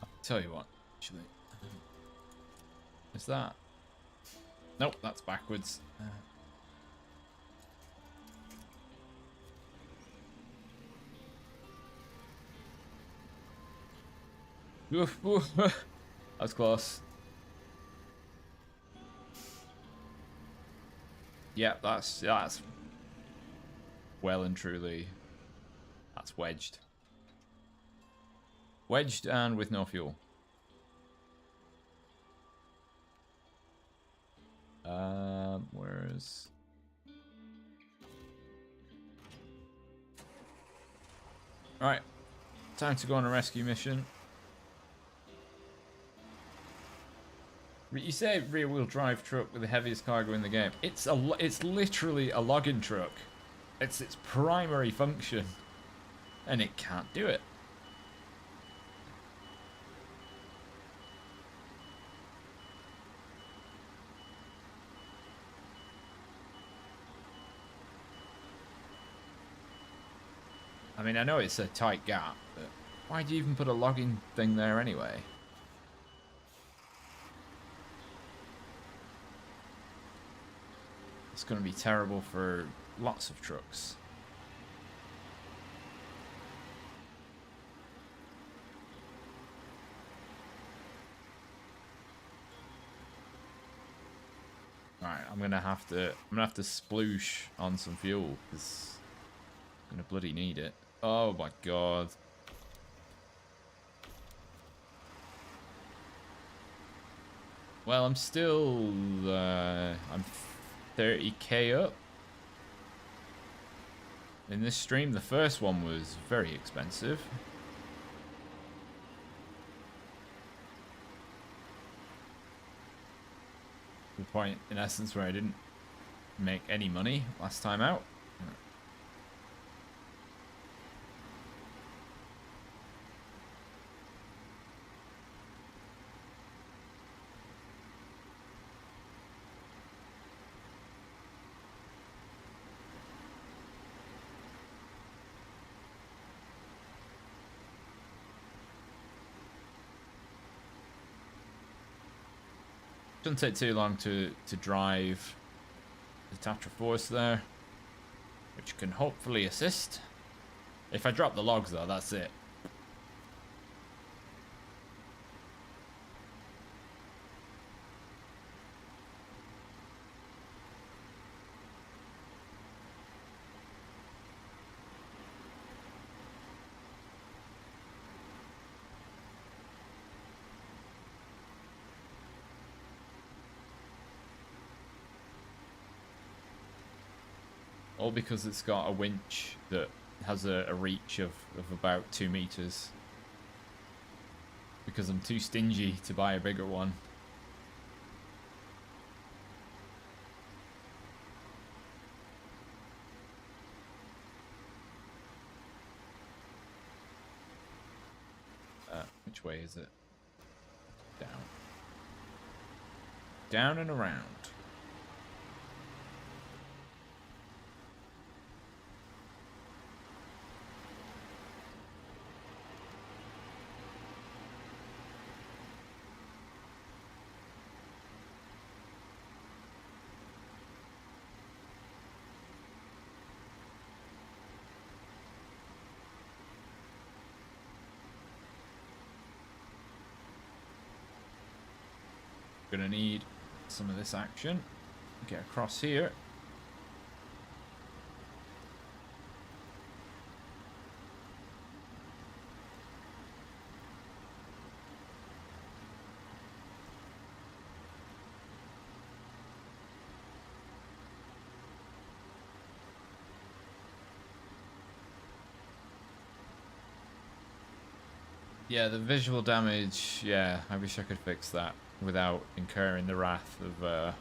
I'll tell you what, actually. Is that? Nope, that's backwards. Oof, oof. That's close. Yeah, that's well and truly, that's wedged. Wedged and with no fuel. Where's... Alright, time to go on a rescue mission. You say rear-wheel drive truck with the heaviest cargo in the game. It's literally a logging truck. It's its primary function, and it can't do it. I mean, I know it's a tight gap, but why do you even put a logging thing there anyway? It's going to be terrible for lots of trucks. Right, I'm gonna have to sploosh on some fuel because I'm gonna bloody need it. Oh my god. Well, I'm still I'm 30k up in this stream. The first one was very expensive. The point in essence where I didn't make any money last time out. Doesn't take too long to drive the Tatra Force there, which can hopefully assist. If I drop the logs though, that's it. All because it's got a winch that has a reach of about 2 meters. Because I'm too stingy to buy a bigger one. Which way is it? Down. Down and around. Gonna need some of this action. Get across here. Yeah, the visual damage, yeah, I wish I could fix that without incurring the wrath of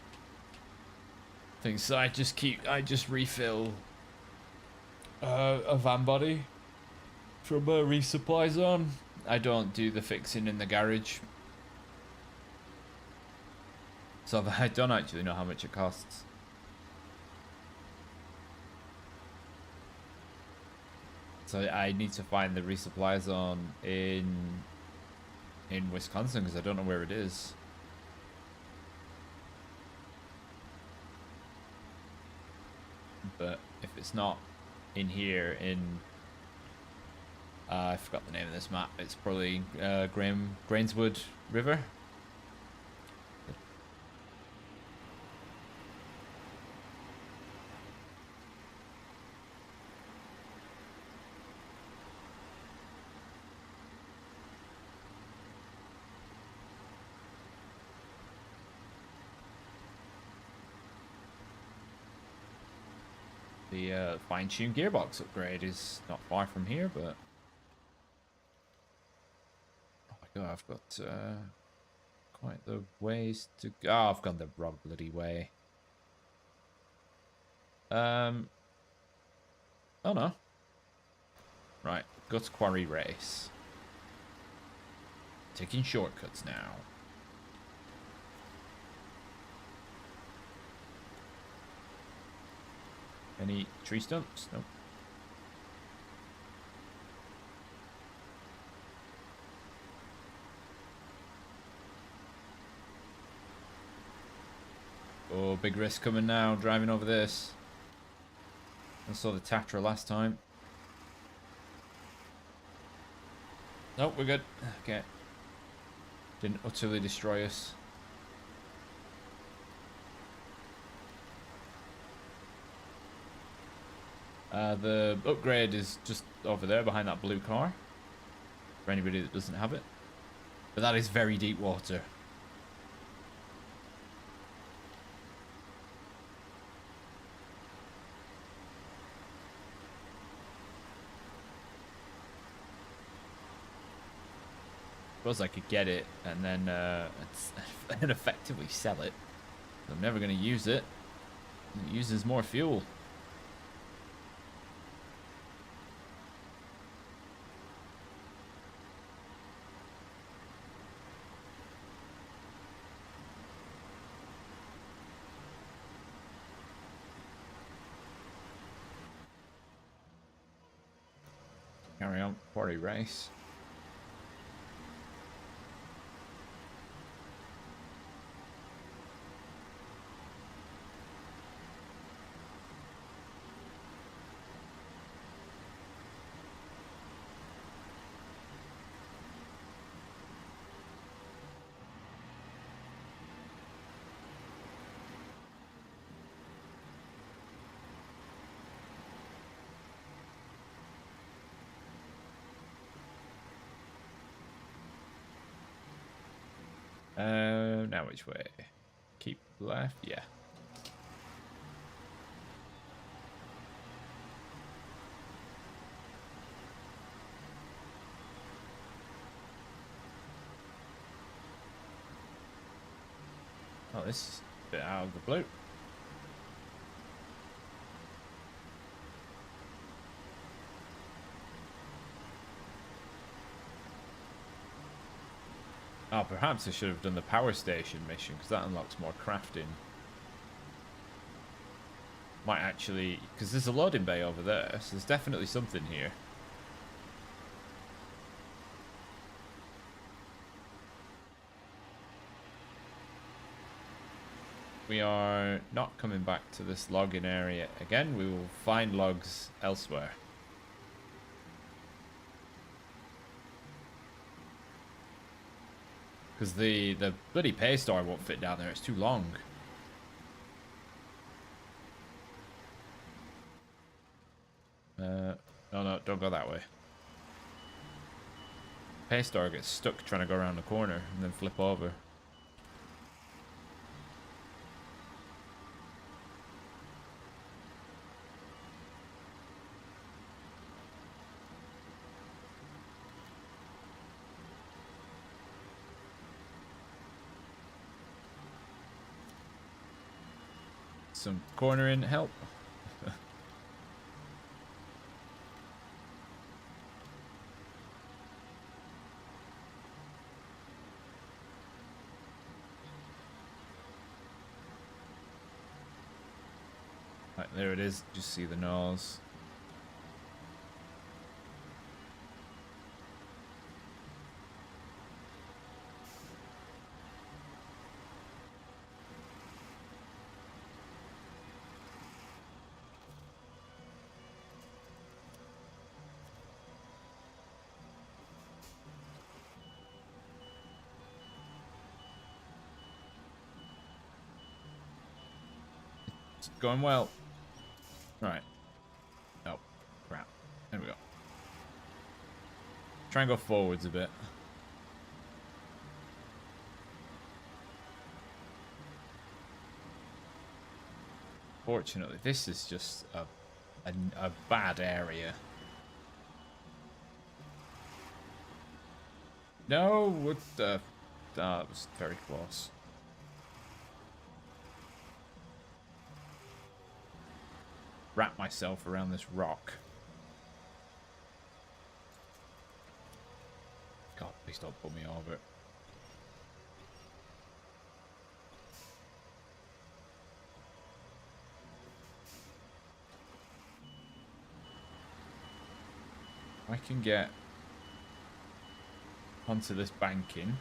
things. So I just refill a van body from a resupply zone. I don't do the fixing in the garage. So I don't actually know how much it costs. So I need to find the resupply zone in Wisconsin because I don't know where it is. But if it's not in here, I forgot the name of this map. It's probably Grainswood River. The fine-tuned gearbox upgrade is not far from here, but oh my god, I've got quite the ways to go. Oh, I've gone the wrong bloody way. Oh no. Right, Guts Quarry Race. Taking shortcuts now. Any tree stumps? Nope. Oh, big risk coming now, driving over this. I saw the Tatra last time. Nope, we're good. Okay. Didn't utterly destroy us. The upgrade is just over there behind that blue car. For anybody that doesn't have it. But that is very deep water. Suppose I could get it and then and effectively sell it. I'm never going to use it. It uses more fuel. Carry on, quarry race. Now which way? Keep left, yeah. Oh, this is a bit out of the blue. Oh, perhaps I should have done the power station mission, because that unlocks more crafting. Might actually... because there's a loading bay over there, so there's definitely something here. We are not coming back to this logging area again. We will find logs elsewhere. Because the bloody pay store won't fit down there. It's too long. No, don't go that way. Pay store gets stuck trying to go around the corner and then flip over. Some cornering help. there it is. Just see the nose. It's going well. Right. Oh, crap. There we go. Try and go forwards a bit. Fortunately, this is just a bad area. No, what the... that was very close. Wrap myself around this rock. God, please don't pull me over. I can get onto this banking.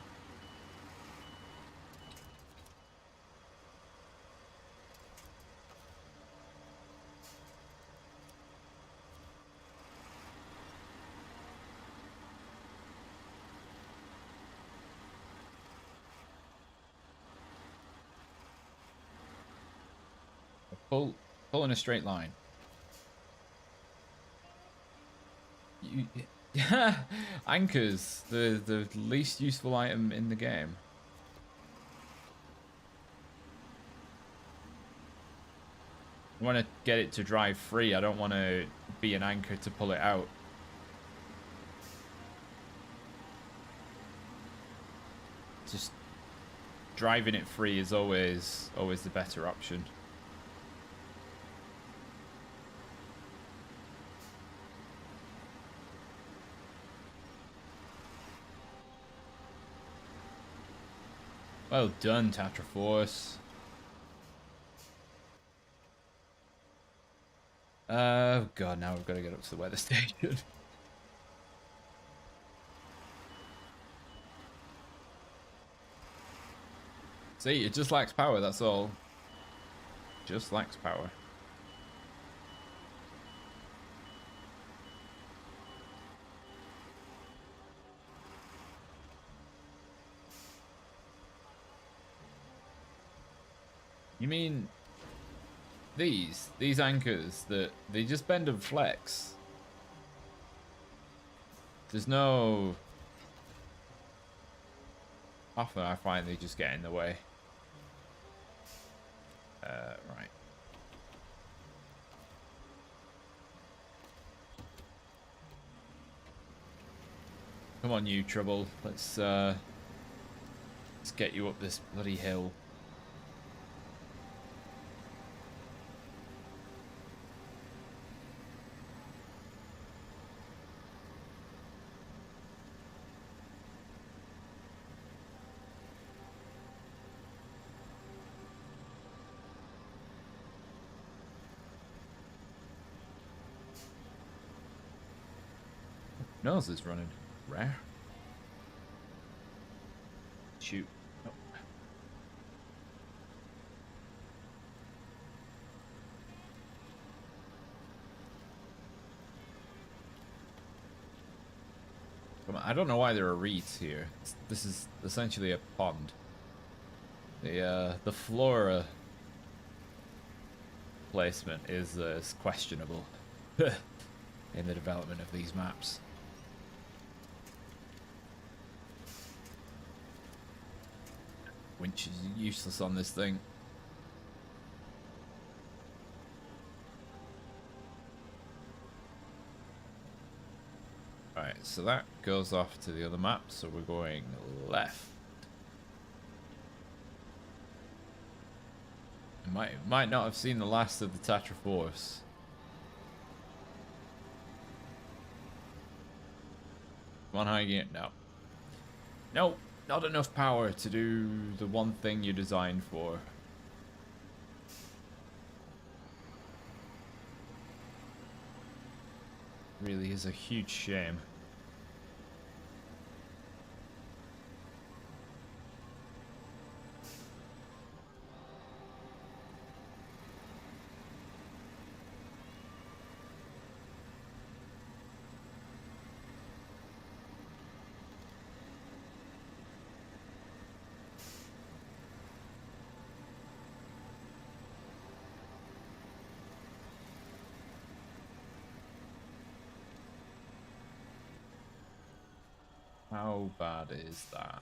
Pull in a straight line. Anchors, the least useful item in the game. I want to get it to drive free. I don't want to be an anchor to pull it out. Just driving it free is always the better option. Well done, Tatraforce. Oh god, now we've got to get up to the weather station. See, it just lacks power, that's all. Just lacks power. You mean these anchors that they just bend and flex? There's no... Often I find they just get in the way. Right. Come on, you Trouble. Let's get you up this bloody hill. Nose is running rare. Shoot. Oh. Come on, I don't know why there are reeds here. This is essentially a pond. The flora placement is questionable in the development of these maps. Winch is useless on this thing. Right, so that goes off to the other map, so we're going left. Might not have seen the last of the Tatraforce. Come on, high gear. No. No. Not enough power to do the one thing you're designed for. Really is a huge shame. How bad is that?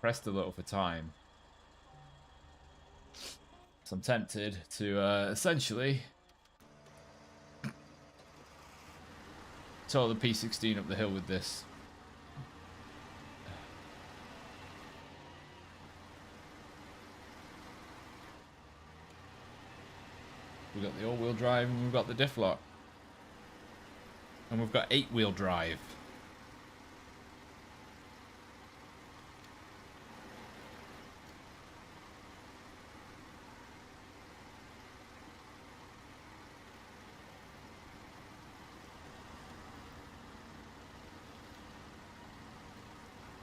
Pressed a little for time. So I'm tempted to essentially tow the P16 up the hill with this. We've got the all-wheel drive and we've got the diff lock. And we've got 8-wheel drive.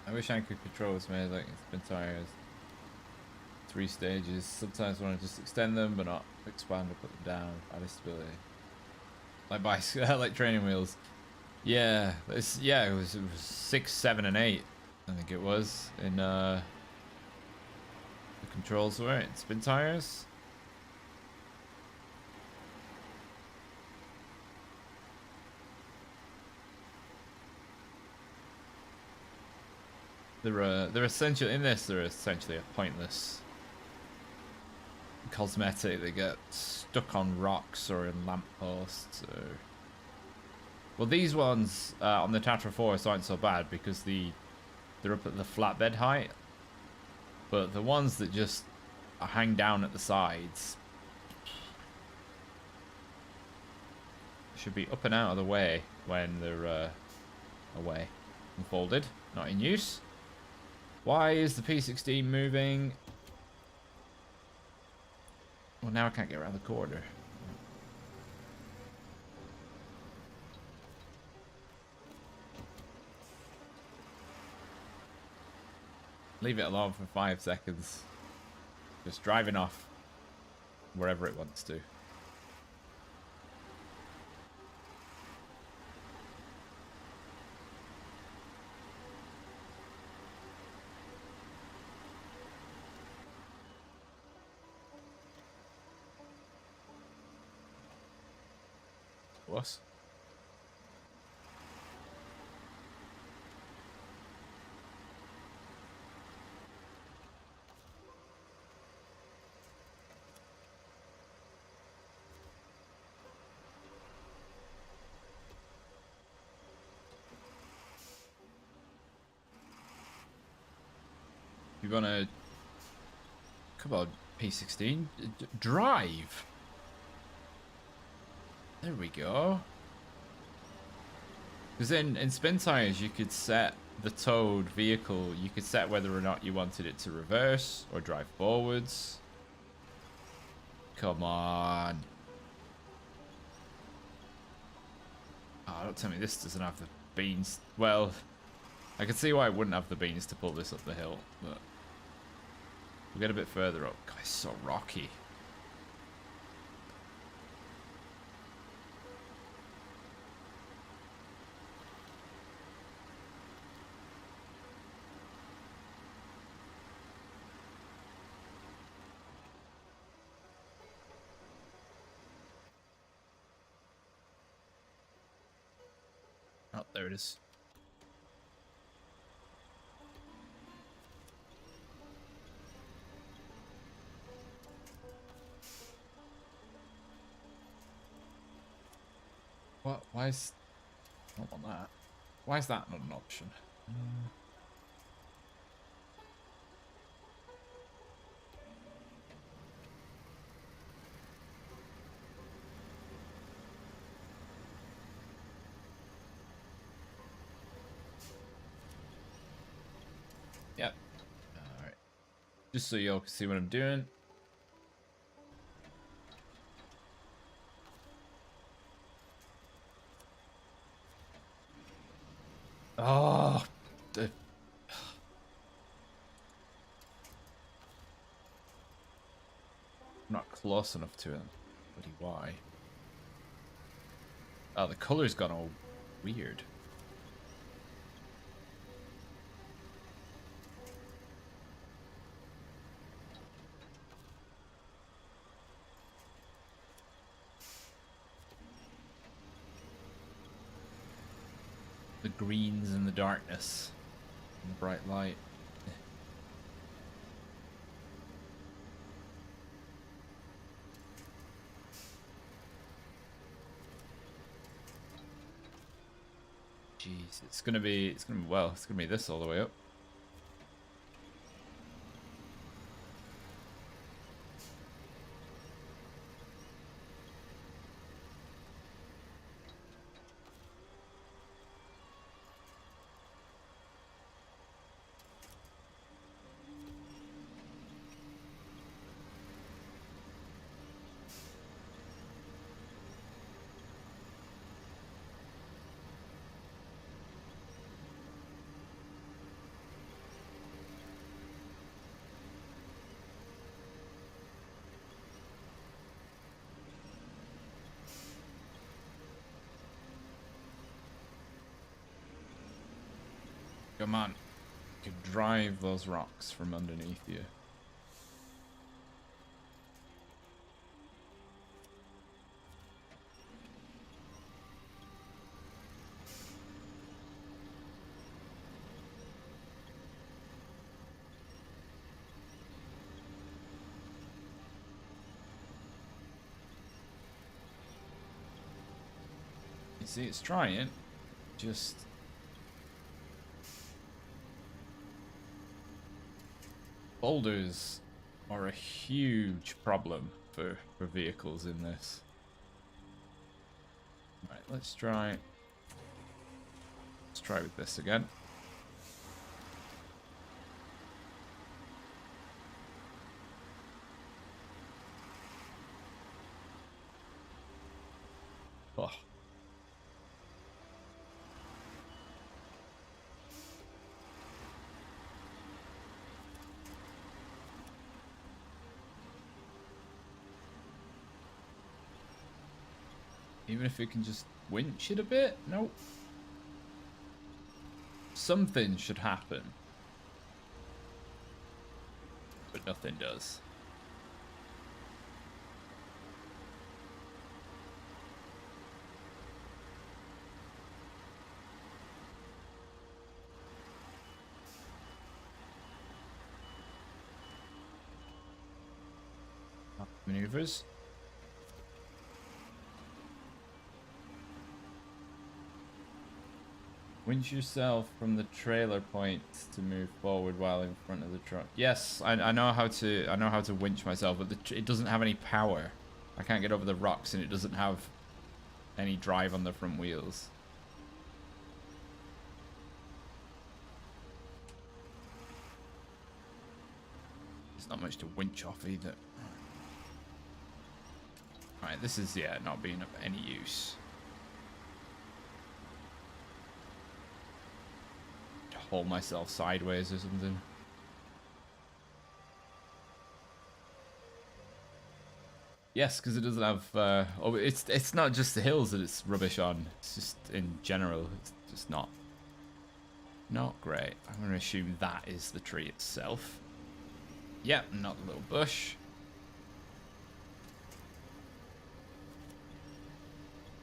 I wish anchor control was made like Spintires. 3 stages. Sometimes I want to just extend them, but not expand or put them down. Add stability. Like bicycle, like training wheels. Yeah, it was 6, 7, and 8. I think it was in the controls were it Spintires. They're essentially in this. They're essentially a pointless cosmetic that get stuck on rocks or in lampposts. Or... Well, these ones on the Tatra 4 aren't so bad because they're up at the flatbed height. But the ones that just hang down at the sides should be up and out of the way when they're away and folded, not in use. Why is the P16 moving? Well, now I can't get around the corner. Leave it alone for 5 seconds. Just driving off wherever it wants to. What? You're gonna... Come on, P16. Drive! There we go. Because in Spintires, you could set the towed vehicle, you could set whether or not you wanted it to reverse or drive forwards. Come on. Oh, don't tell me this doesn't have the beans. Well, I can see why it wouldn't have the beans to pull this up the hill, but we'll get a bit further up. God, it's so rocky. Oh, there it is. What? Why is... I don't want that. Why is that not an option? Yep. Alright. Just so y'all can see what I'm doing. Oh, I'm not close enough to him. Bloody why? Oh, the color's gone all weird. The greens in the darkness and the bright light. Jeez, it's gonna be this all the way up. Come on. You can drive those rocks from underneath you. You see, it's trying. Just... boulders are a huge problem for vehicles in this. Right, let's try with this again. Oh. Even if it can just winch it a bit? Nope. Something should happen. But nothing does. Maneuvers. Winch yourself from the trailer point to move forward while in front of the truck. Yes, I know how to winch myself, but it doesn't have any power. I can't get over the rocks, and it doesn't have any drive on the front wheels. There's not much to winch off either. Alright, this is, yeah, not being of any use. Hold myself sideways or something. Yes, because it doesn't have. Oh, it's not just the hills that it's rubbish on. It's just in general. It's just not great. I'm going to assume that is the tree itself. Yep, not the little bush.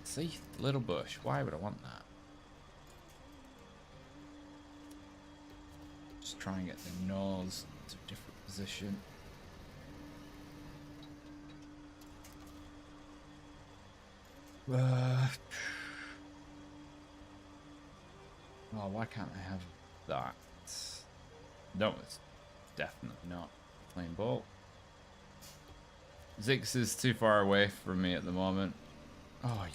See, little bush. Why would I want that? Just try and get the nose to a different position. Oh, why can't I have that? No, it's definitely not plain ball. Zix is too far away from me at the moment. Oh,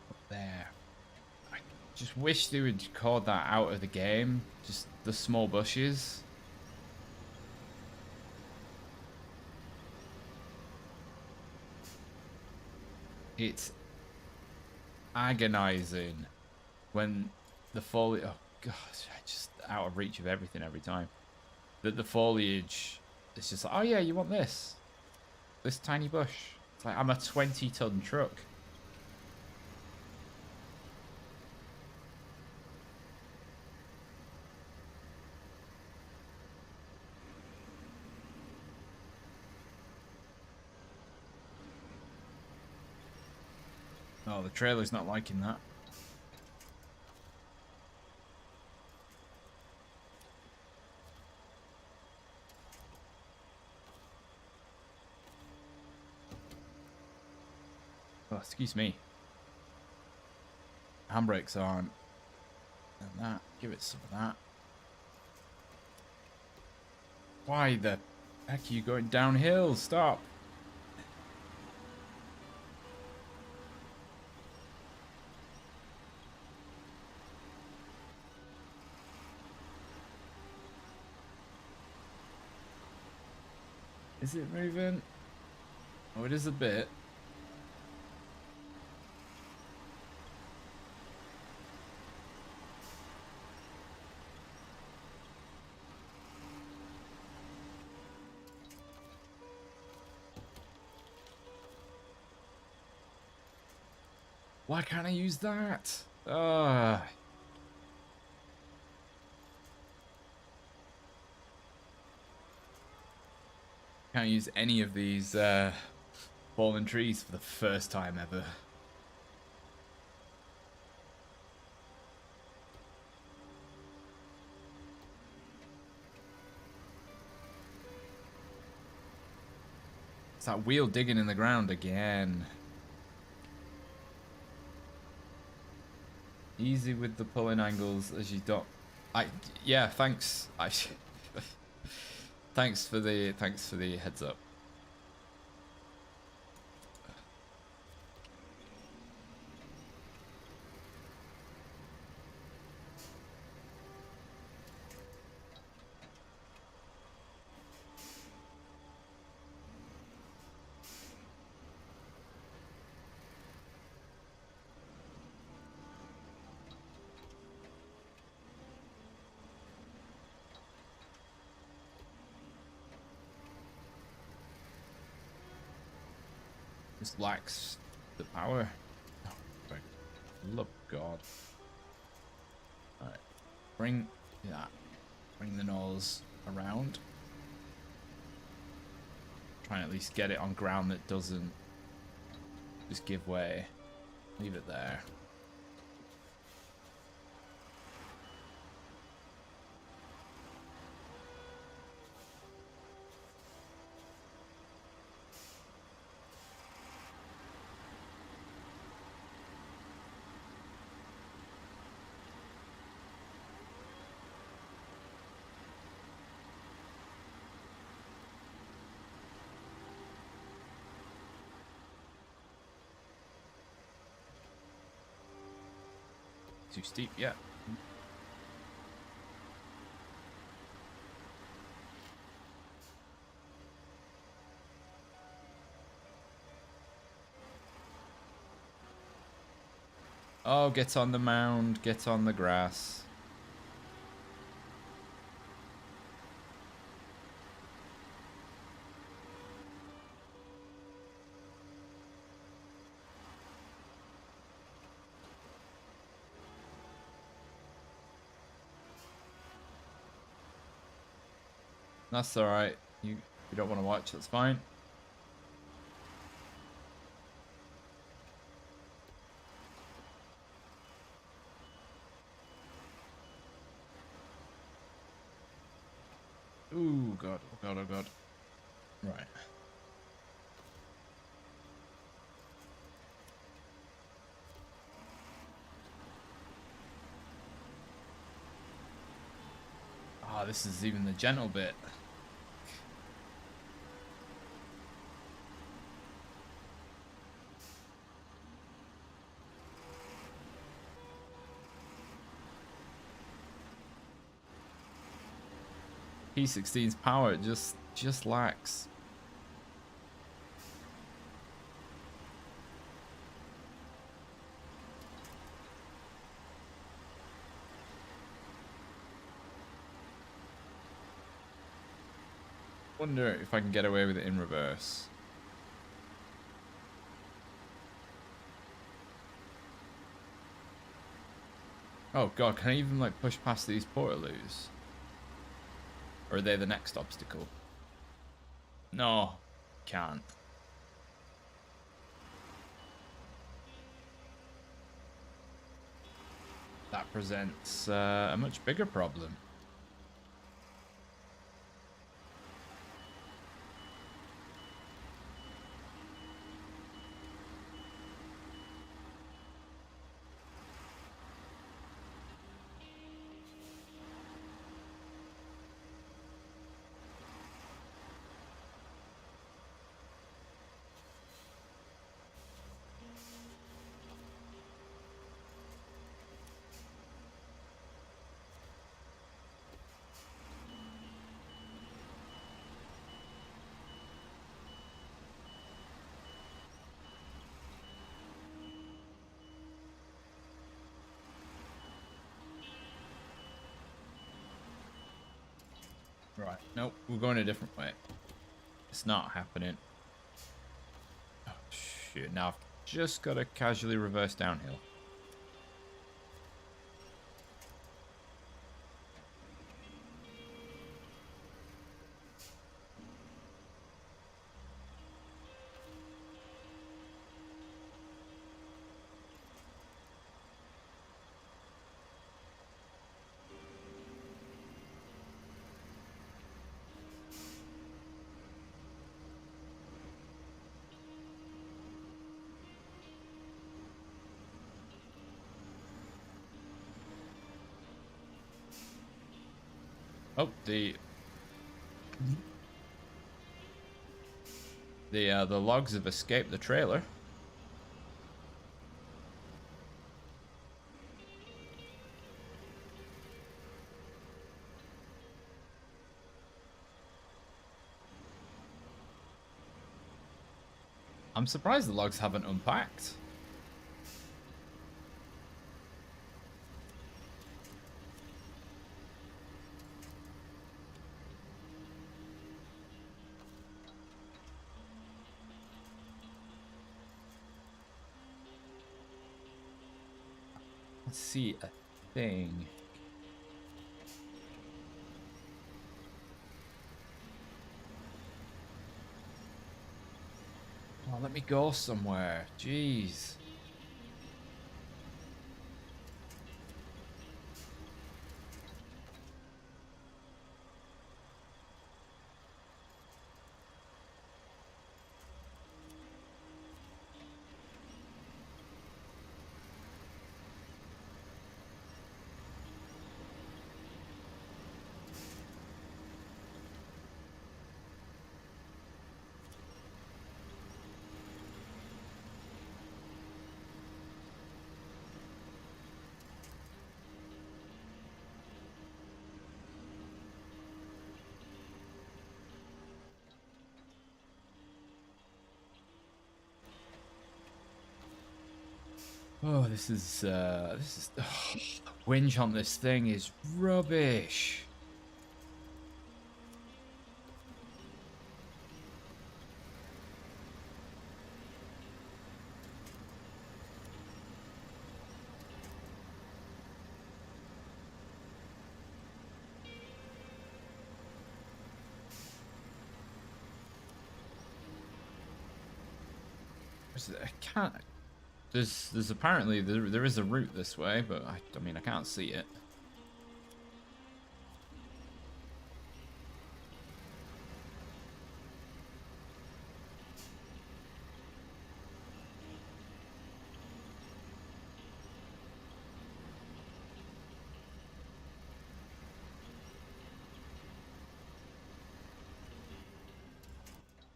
up there. I just wish they would call that out of the game. Just the small bushes. It's agonizing when the foliage. Oh gosh, just out of reach of everything every time. That the foliage is just like, oh yeah, you want this tiny bush. It's like I'm a 20-ton truck. Oh, the trailer's not liking that. Oh, excuse me. Handbrakes aren't. And that. Give it some of that. Why the heck are you going downhill? Stop. Is it moving? Oh, it is a bit. Why can't I use that? Can't use any of these fallen trees for the first time ever. It's that wheel digging in the ground again. Easy with the pulling angles as you don't. Yeah, thanks. Thanks for the heads up. This lacks the power. Oh, for the love of God. Alright. Bring that. Bring the nose around. Try and at least get it on ground that doesn't just give way. Leave it there. Too steep, yeah. Oh, get on the mound, get on the grass. That's alright. You don't want to watch, that's fine. Ooh, God, oh God, oh God. Right. Ah, this is even the gentle bit. P16's power just lacks. Wonder if I can get away with it in reverse. Oh god, can I even like push past these portaloos? Or are they the next obstacle? No, can't. That presents a much bigger problem. Right, nope, we're going a different way. It's not happening. Oh, shit, now I've just got to casually reverse downhill. Oh, the logs have escaped the trailer. I'm surprised the logs haven't unpacked. Let's see a thing. Oh, let me go somewhere. Jeez. Oh, this is winch on this thing is rubbish. I can't. There's apparently there is a route this way, but I mean I can't see it.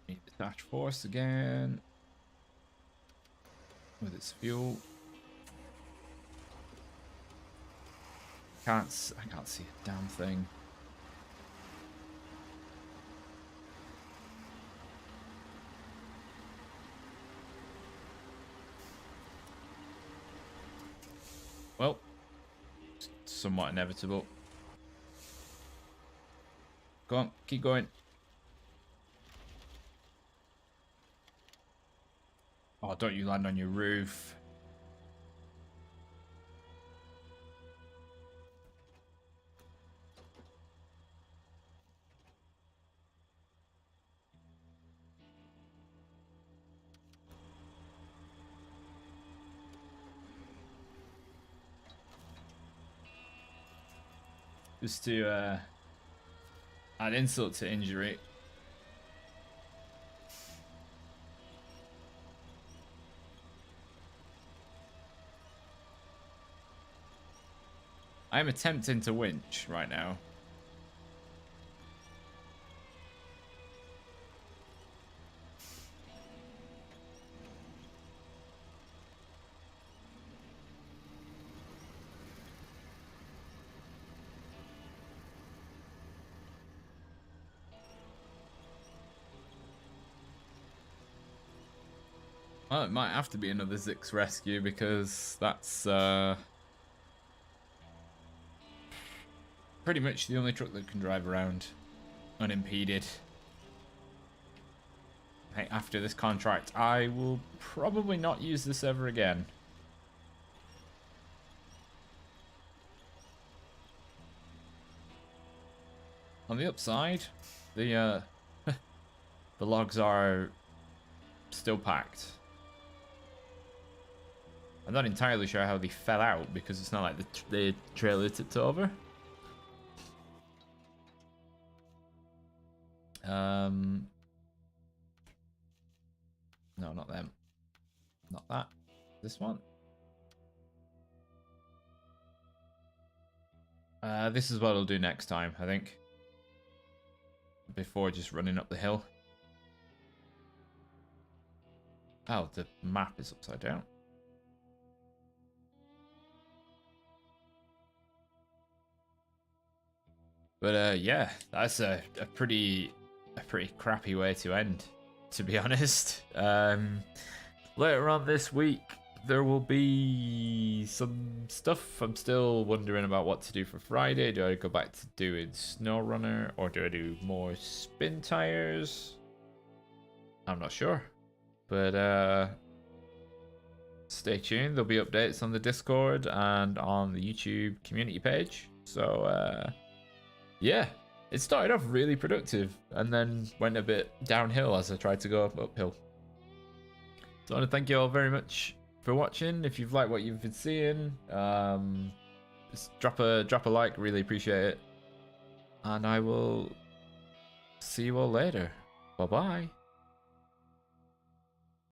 Need the dash force again with its fuel. I can't see a damn thing. Well, it's somewhat inevitable. Go on, keep going. Oh, don't you land on your roof. Just to add insult to injury. I'm attempting to winch right now. Well, it might have to be another Zix rescue because that's pretty much the only truck that can drive around unimpeded. Hey, after this contract, I will probably not use this ever again. On the upside, the the logs are still packed. I'm not entirely sure how they fell out because it's not like the trailer tipped over. No, not them. Not that. This one. This is what I'll do next time, I think. Before just running up the hill. Oh, the map is upside down. But yeah, that's a pretty crappy way to end, to be honest. Later on this week, there will be some stuff. I'm still wondering about what to do for Friday. Do I go back to doing Snowrunner or do I do more Spintires? I'm not sure. But stay tuned. There'll be updates on the Discord and on the YouTube community page. So yeah, it started off really productive and then went a bit downhill as I tried to go uphill. So I want to thank you all very much for watching. If you've liked what you've been seeing, just drop a like, really appreciate it. And I will see you all later. Bye bye.